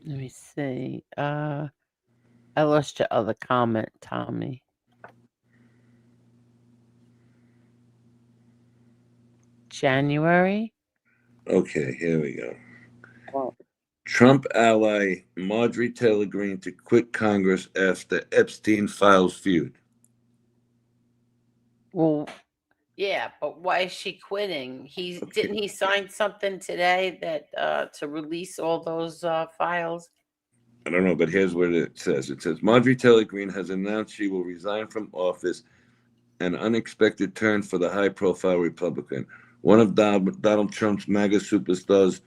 Let me see. I lost your other comment, Tommy. January? Okay, here we go. Well, Trump ally Marjorie Taylor Greene to quit Congress after Epstein files feud. well, yeah, but why is she quitting? Didn't he sign something today that to release all those files? I don't know, but here's what it says. It says Marjorie Taylor Greene has announced she will resign from office, an unexpected turn for the high-profile Republican. One of Donald Trump's MAGA superstars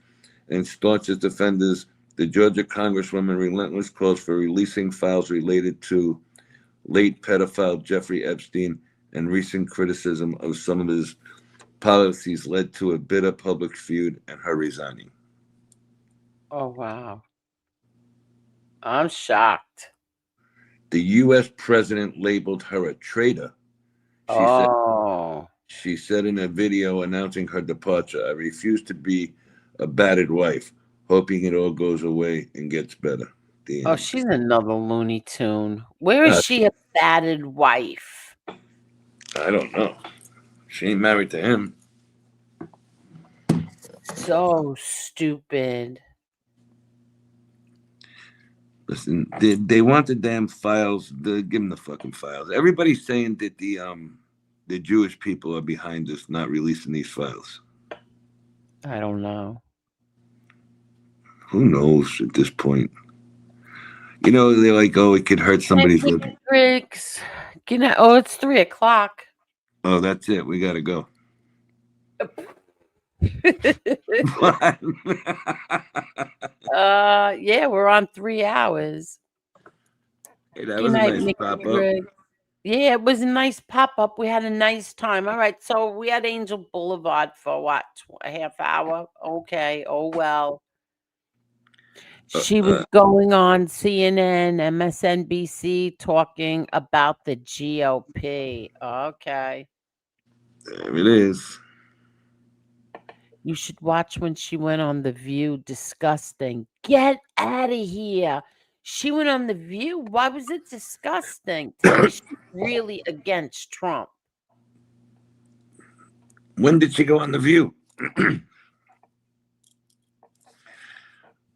and staunchest defenders The Georgia Congresswoman relentless calls for releasing files related to late pedophile Jeffrey Epstein, and recent criticism of some of his policies led to a bitter public feud and her resigning. Oh, wow. I'm shocked. The U.S. president labeled her a traitor. She said in a video announcing her departure, "I refuse to be a battered wife, hoping it all goes away and gets better." Oh, she's another Looney Tune. Where is she a battered wife? I don't know. She ain't married to him. So stupid. Listen, they want the damn files. Give them the fucking files. Everybody's saying that the Jewish people are behind us not releasing these files. I don't know. Who knows at this point? You know, they're like, oh, it could hurt somebody's living. Griggs. Oh, it's 3:00. Oh, that's it. We gotta go. Yeah, we're on 3 hours. Hey, that was a nice pop-up. Yeah, it was a nice pop-up. We had a nice time. All right, so we had Angel Boulevard for what? A half hour? Okay. Oh, well. She was going on CNN, MSNBC, talking about the GOP. Okay. There it is. You should watch when she went on The View. Disgusting. Get out of here. She went on The View. Why was it disgusting? Tell me she's really against Trump. When did she go on The View?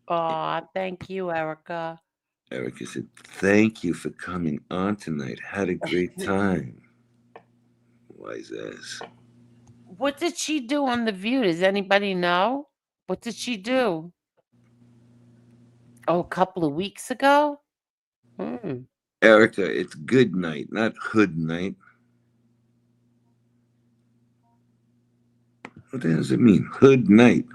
Thank you, Erica. Erica said, "Thank you for coming on tonight. Had a great time." Wise ass. What did she do on The View? Does anybody know? What did she do? Oh, a couple of weeks ago? Erica, it's good night, not hood night. What the hell does it mean? Hood night.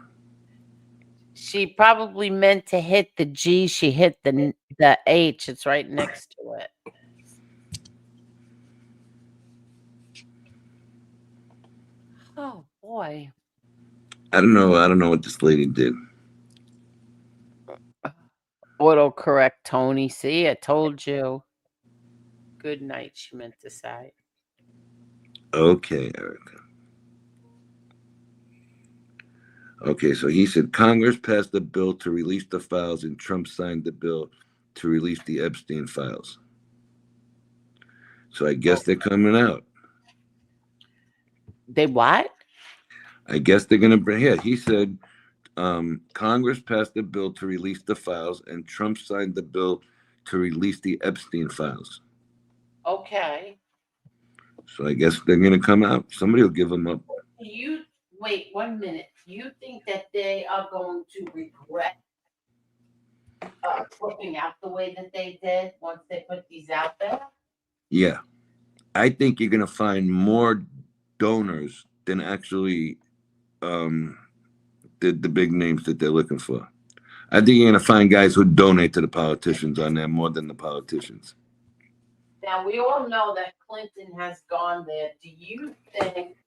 She probably meant to hit the G. She hit the H. It's right next to it. Oh, boy. I don't know what this lady did. Autocorrect, Tony. See, I told you. Good night, she meant to say. Okay, Erica. Okay, so he said Congress passed a bill to release the files, and Trump signed the bill to release the Epstein files. So I guess they're coming out. They what? I guess they're going to bring. Yeah, he said Congress passed a bill to release the files, and Trump signed the bill to release the Epstein files. Okay. So I guess they're going to come out. Somebody will give them up. Wait 1 minute. You think that they are going to regret flipping out the way that they did once they put these out there? Yeah. I think you're going to find more donors than actually the big names that they're looking for. I think you're going to find guys who donate to the politicians on there more than the politicians. Now, we all know that Clinton has gone there. Do you think...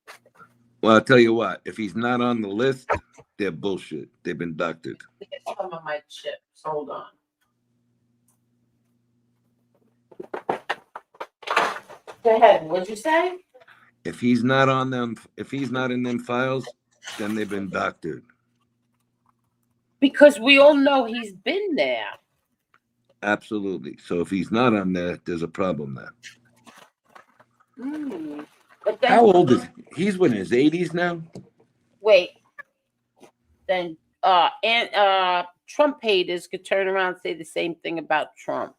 Well, I'll tell you what. If he's not on the list, they're bullshit. They've been doctored. Get some of my chips. Hold on. Go ahead. What'd you say? If he's not on them, if he's not in them files, then they've been doctored. Because we all know he's been there. Absolutely. So if he's not on there, there's a problem there. But then, how old is he? He's in his 80s now? Wait. Then Trump haters could turn around and say the same thing about Trump.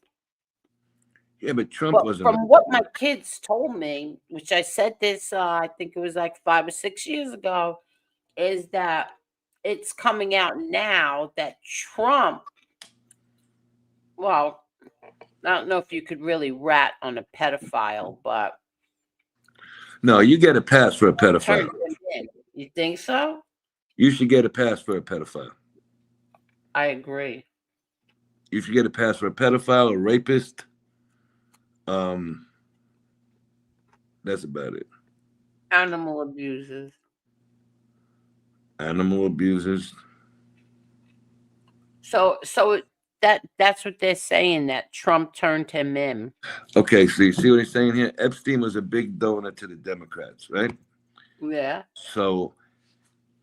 Yeah, but Trump wasn't. From what my kids told me, which I said this, I think it was like 5 or 6 years ago, is that it's coming out now that Trump, well, I don't know if you could really rat on a pedophile, but. No, you get a pass for a pedophile. You think so? You should get a pass for a pedophile. I agree. You should get a pass for a pedophile, a rapist. That's about it. Animal abusers. Animal abusers. So that's what they're saying, that Trump turned him in. Okay, so you see what he's saying here? Epstein was a big donor to the Democrats, right? Yeah. So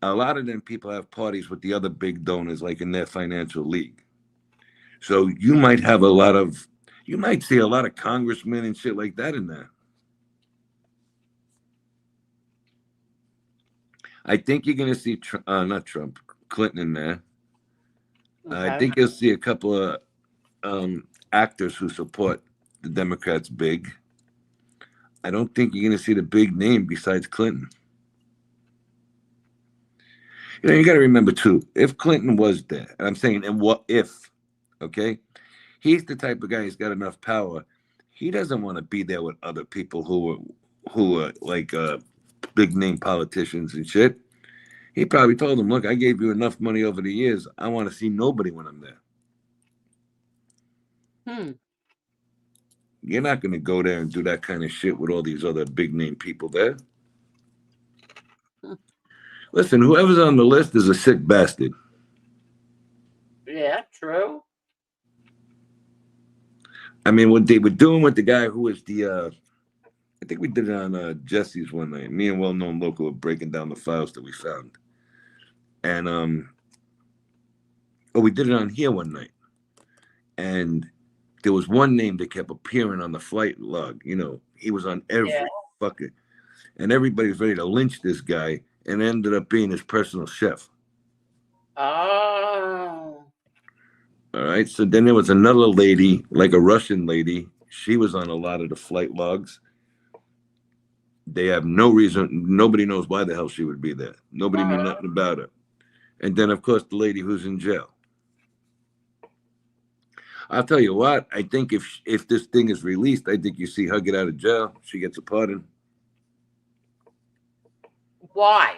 a lot of them people have parties with the other big donors, like in their financial league. So you might see a lot of congressmen and shit like that in there. I think you're going to see, not Trump, Clinton in there. Okay. I think you'll see a couple of actors who support the Democrats big. I don't think you're going to see the big name besides Clinton. You know, you got to remember too, if Clinton was there, and I'm saying, and what if, okay? He's the type of guy who's got enough power. He doesn't want to be there with other people who are like big name politicians and shit. He probably told them, look, I gave you enough money over the years. I want to see nobody when I'm there. You're not going to go there and do that kind of shit with all these other big name people there. Listen, whoever's on the list is a sick bastard. Yeah, true. I mean, what they were doing with the guy who was I think we did it on Jesse's one night. Me and well-known local were breaking down the files that we found. And we did it on here one night. And there was one name that kept appearing on the flight log. You know, he was on every fucking, and everybody was ready to lynch this guy, and it ended up being his personal chef. Oh. All right. So then there was another lady, like a Russian lady. She was on a lot of the flight logs. They have no reason. Nobody knows why the hell she would be there. Nobody knew nothing about her. And then, of course, the lady who's in jail. I'll tell you what. I think if this thing is released, I think you see her get out of jail. She gets a pardon. Why?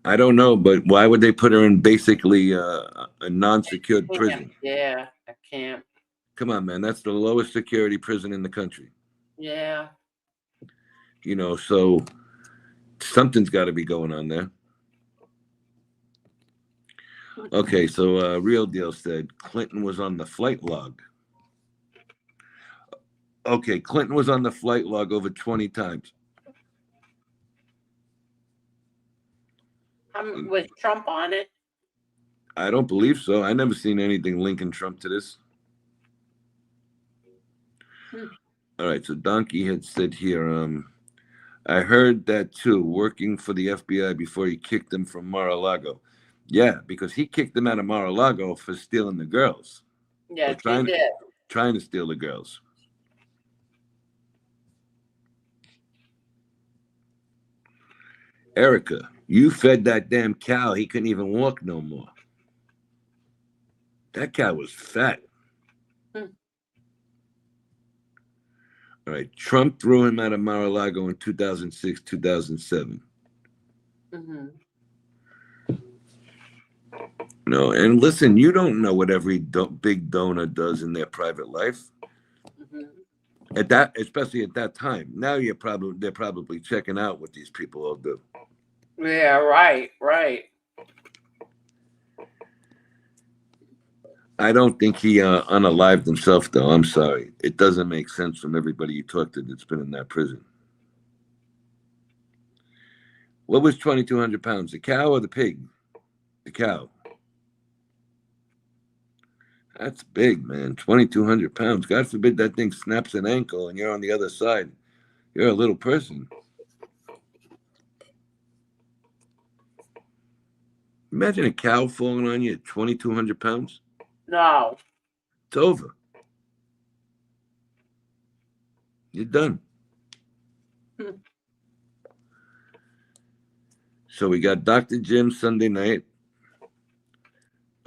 I don't know, but why would they put her in basically a non-secured prison? Yeah, I can't. Come on, man. That's the lowest security prison in the country. Yeah. You know, so something's got to be going on there. Okay, so Real Deal said Clinton was on the flight log. Okay, Clinton was on the flight log over 20 times. Was Trump on it? I don't believe so. I never seen anything linking Trump to this. All right, so Donkey had said here, I heard that too, working for the FBI before he kicked him from Mar-a-Lago. Yeah, because he kicked him out of Mar-a-Lago for stealing the girls. Yeah, he did. Trying to steal the girls. Erica, you fed that damn cow. He couldn't even walk no more. That cow was fat. All right, Trump threw him out of Mar-a-Lago in 2006, 2007. No, and listen, you don't know what every big donor does in their private life. At that, especially at that time. Now they're probably checking out what these people all do. Yeah, right. I don't think he unalived himself, though. I'm sorry. It doesn't make sense from everybody you talk to that's been in that prison. What was 2,200 pounds? The cow or the pig? The cow. That's big, man. 2,200 pounds. God forbid that thing snaps an ankle and you're on the other side. You're a little person. Imagine a cow falling on you at 2,200 pounds. No. It's over. You're done. So we got Dr. Jim Sunday night.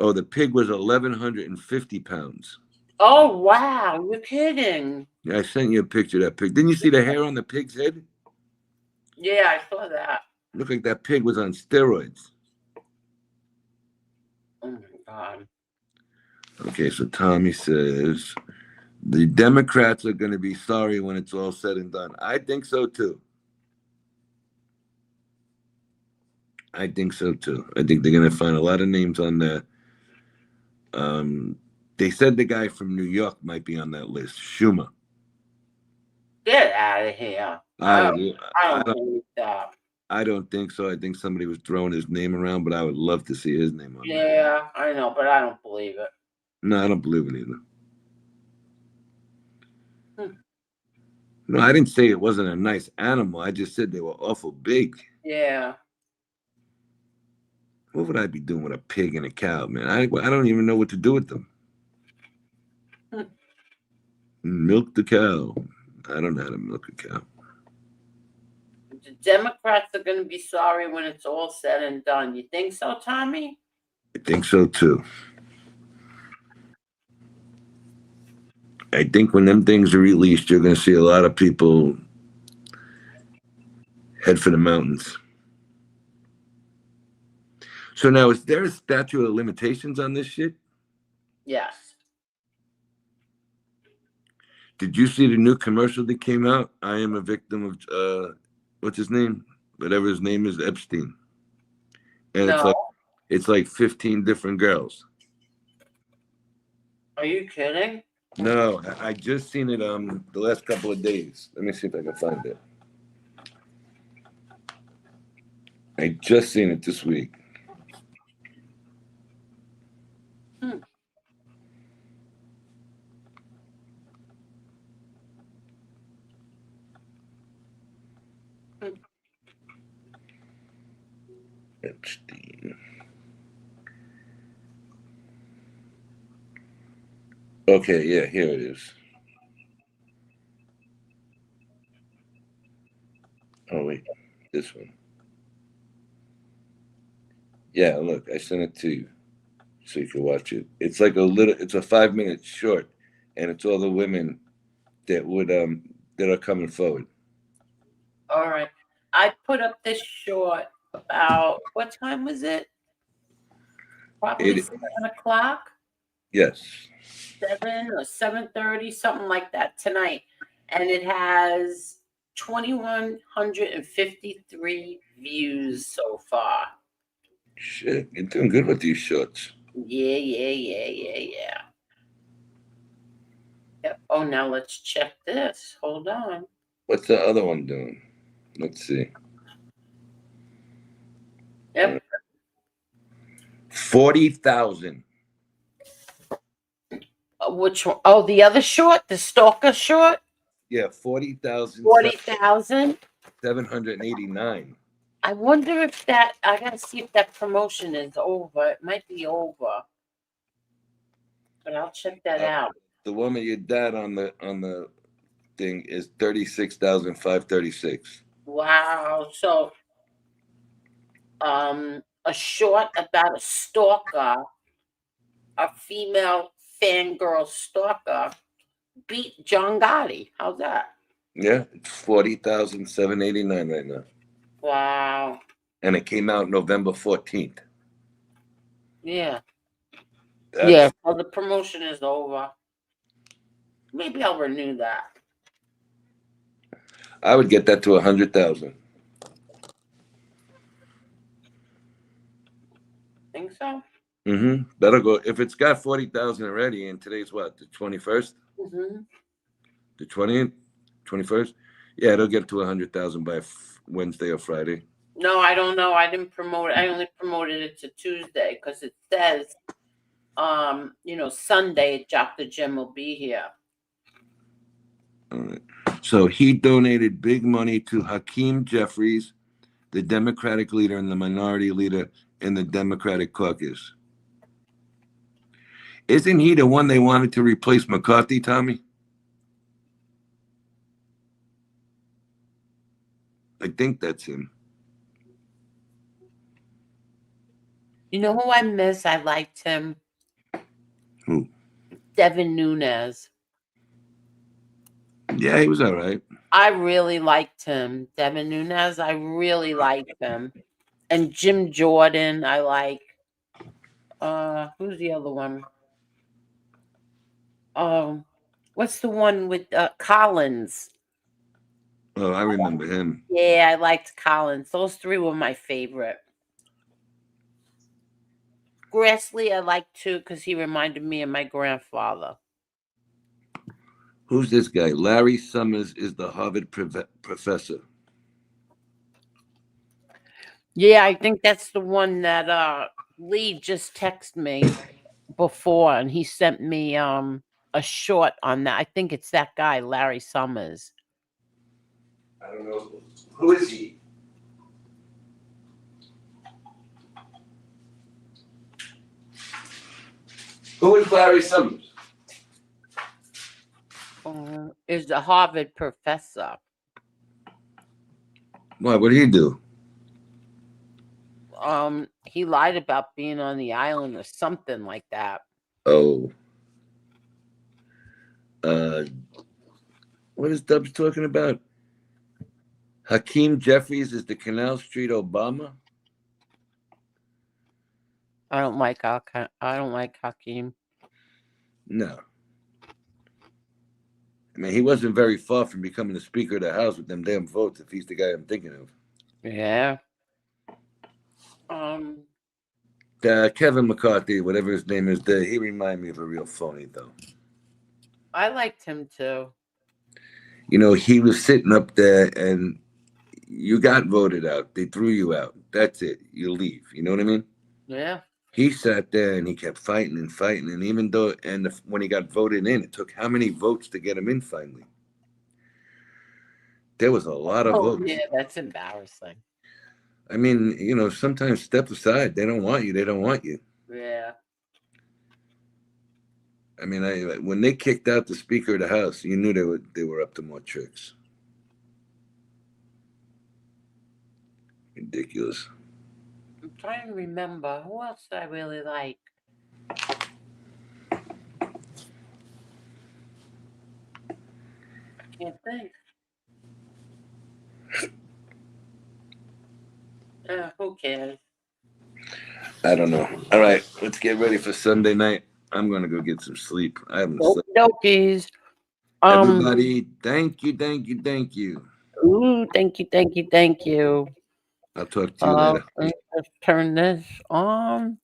Oh, the pig was 1,150 pounds. Oh, wow. You're kidding. Yeah, I sent you a picture of that pig. Didn't you see the hair on the pig's head? Yeah, I saw that. Looked like that pig was on steroids. Oh, my God. Okay, so Tommy says the Democrats are going to be sorry when it's all said and done. I think so too. I think so too. I think they're going to find a lot of names on there. They said the guy from New York might be on that list, Schumer. Get out of here. I I would. don't believe that. I don't think so. I think somebody was throwing his name around, but I would love to see his name on there. Yeah, I know, but I don't believe it. No, I don't believe it either. Hmm. No, I didn't say it wasn't a nice animal. I just said they were awful big. Yeah. What would I be doing with a pig and a cow, man? I don't even know what to do with them. Hmm. Milk the cow. I don't know how to milk a cow. The Democrats are going to be sorry when it's all said and done. You think so, Tommy? I think so too. I think when them things are released, you're going to see a lot of people head for the mountains. So now, is there a statute of limitations on this shit? Yes. Did you see the new commercial that came out? I am a victim of what's his name? Whatever his name is, Epstein. And No. it's like 15 different girls. Are you kidding? No, I just seen it the last couple of days. Let me see if I can find it. I just seen it this week. Hmm. Epstein. Okay, yeah, here it is. Oh wait, this one. Yeah, look, I sent it to you so you can watch it. It's like it's a 5 minute short, and it's all the women that that are coming forward. All right. I put up this short about what time was it? Probably 7 o'clock. Yes. 7 or 7:30, something like that tonight, and it has 2,153 views so far. Shit, you're doing good with these shorts. Yeah. Yep. Oh, now let's check this. Hold on. What's the other one doing? Let's see. Yep. 40,000. Which one? Oh, the other short, the stalker short. Yeah, 40,000. 40,000. 789. I wonder if that. I gotta see if that promotion is over. It might be over, but I'll check that out. The one with your dad on the thing is 36,536. Wow. So, a short about a stalker, a female fangirl stalker, beat John Gotti. How's that? Yeah, it's 40,789 right now. Wow. And it came out November 14th. Yeah. That's, Yeah. Well, the promotion is over. Maybe I'll renew that. I would get that to 100,000. Think so? Mm-hmm. That'll go. If it's got 40,000 already, and today's what, the 21st? Mm-hmm. The 20th? 21st? Yeah, it'll get to 100,000 by Wednesday or Friday. No, I don't know. I didn't promote it. I only promoted it to Tuesday because it says, Sunday, Dr. Jim will be here. All right. So he donated big money to Hakeem Jeffries, the Democratic leader and the minority leader in the Democratic caucus. Isn't he the one they wanted to replace McCarthy, Tommy? I think that's him. You know who I miss? I liked him. Who? Devin Nunes. Yeah, he was all right. I really liked him. Devin Nunes, I really liked him. And Jim Jordan, I like. Who's the other one? What's the one with Collins? Oh, I remember him. Yeah, I liked Collins. Those three were my favorite. Grassley, I liked too because he reminded me of my grandfather. Who's this guy? Larry Summers is the Harvard professor. Yeah, I think that's the one that Lee just texted me before, and he sent me a short on that. I think it's that guy, Larry Summers. I don't know. Who is he? Who is Larry Summers? Is a Harvard professor. Why? What did he do? He lied about being on the island or something like that. Oh. What is Dubs talking about? Hakeem Jeffries is the Canal Street Obama? I don't like Hakeem. No. I mean, he wasn't very far from becoming the Speaker of the House with them damn votes, if he's the guy I'm thinking of. Yeah. Kevin McCarthy, whatever his name is, he reminded me of a real phony, though. I liked him too. You know, he was sitting up there and you got voted out. They threw you out. That's it. You leave. You know what I mean? Yeah. He sat there and he kept fighting and fighting. And even though, when he got voted in, it took how many votes to get him in finally? There was a lot of votes. Yeah, that's embarrassing. I mean, you know, sometimes step aside. They don't want you. They don't want you. Yeah. I mean, when they kicked out the Speaker of the House, you knew they were up to more tricks. Ridiculous. I'm trying to remember who else did I really like. I can't think. Who cares? I don't know. All right, let's get ready for Sunday night. I'm gonna go get some sleep. I haven't slept. Okies. Everybody, thank you, thank you, thank you. Ooh, thank you, thank you, thank you. I'll talk to you later. Let's turn this on.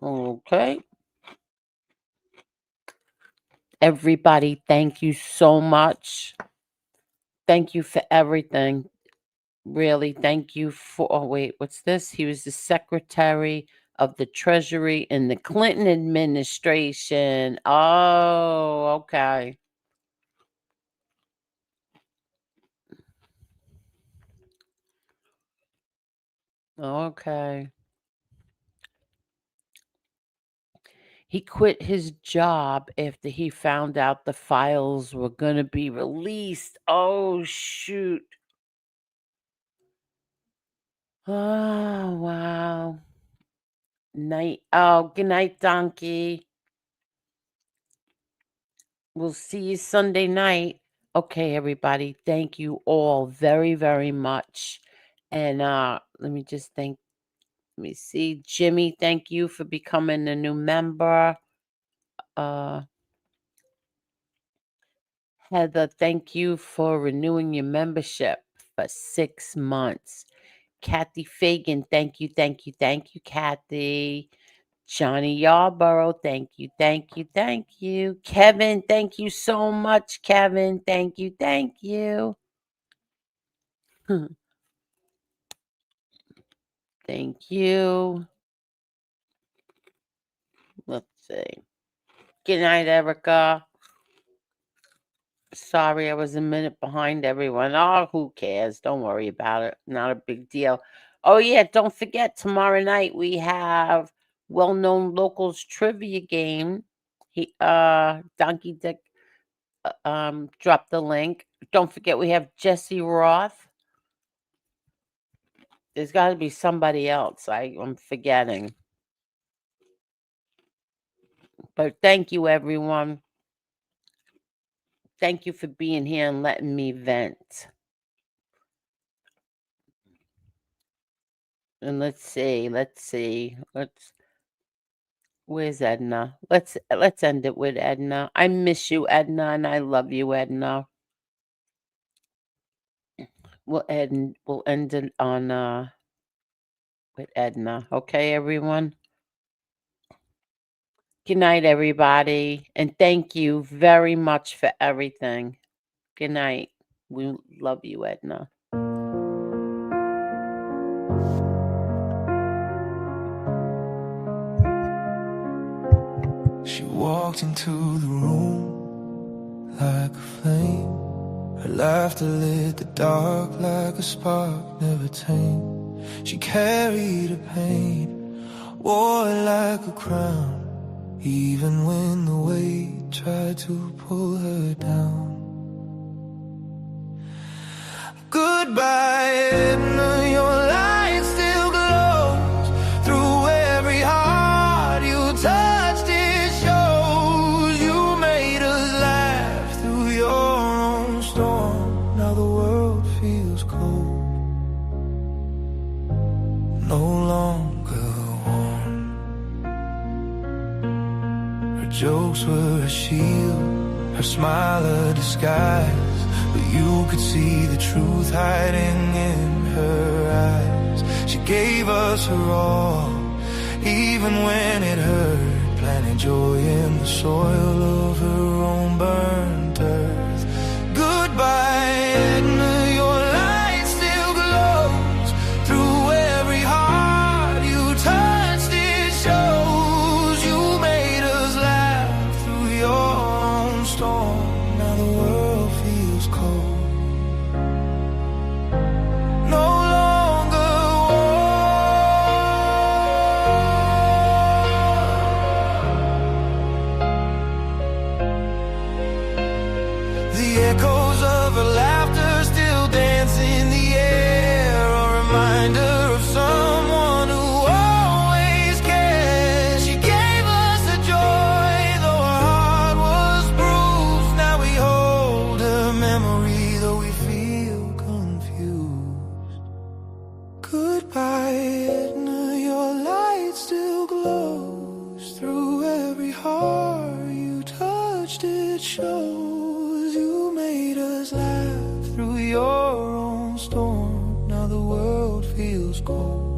Okay. Everybody, thank you so much. Thank you for everything. Really, thank you for. Oh, wait, what's this? He was the Secretary of the Treasury in the Clinton administration. Oh, okay. Okay. He quit his job after he found out the files were going to be released. Oh, shoot. Oh, wow. Night. Oh, good night, Donkey. We'll see you Sunday night. Okay, everybody. Thank you all very, very much. And let me just let me see. Jimmy, thank you for becoming a new member. Heather, thank you for renewing your membership for 6 months. Kathy Fagan, thank you, thank you, thank you, Kathy. Johnny Yarborough, thank you, thank you, thank you. Kevin, thank you so much, Kevin. Thank you, thank you. Thank you. Let's see. Good night, Erica. Sorry, I was a minute behind everyone. Oh, who cares? Don't worry about it. Not a big deal. Oh, yeah, don't forget, tomorrow night we have well-known locals trivia game. Donkey Dick dropped the link. Don't forget, we have Jesse Roth. There's got to be somebody else. I'm forgetting. But thank you, everyone. Thank you for being here and letting me vent. And let's see. Where's Edna? Let's end it with Edna. I miss you, Edna, and I love you, Edna. We'll end it on with Edna. Okay, everyone? Good night, everybody. And thank you very much for everything. Good night. We love you, Edna. She walked into the room like a flame. Her laughter lit the dark like a spark never tamed. She carried a pain, wore it like a crown, even when the weight tried to pull her down. Goodbye, Edna, your light still glows through every heart you touched. It shows you made us laugh through your own storm. Now the world feels cold, no longer warm. Her jokes were a shield, her smile a disguise, but you could see the truth hiding in her eyes. She gave us her all, even when it hurt, planting joy in the soil of her own burnt earth. Goodbye, Edna, your light still glows through every heart you touched. It shows you made us laugh through your own storm. Now the world feels cold, no longer warm. The echoes of her laughter still dance in the air, a reminder of someone who always cares. She gave us the joy, though her heart was bruised. Now we hold her memory, though we feel confused. Goodbye, Edna, your light still glows through every heart you touched. It shows you made us laugh through your own storm. Now the world feels cold,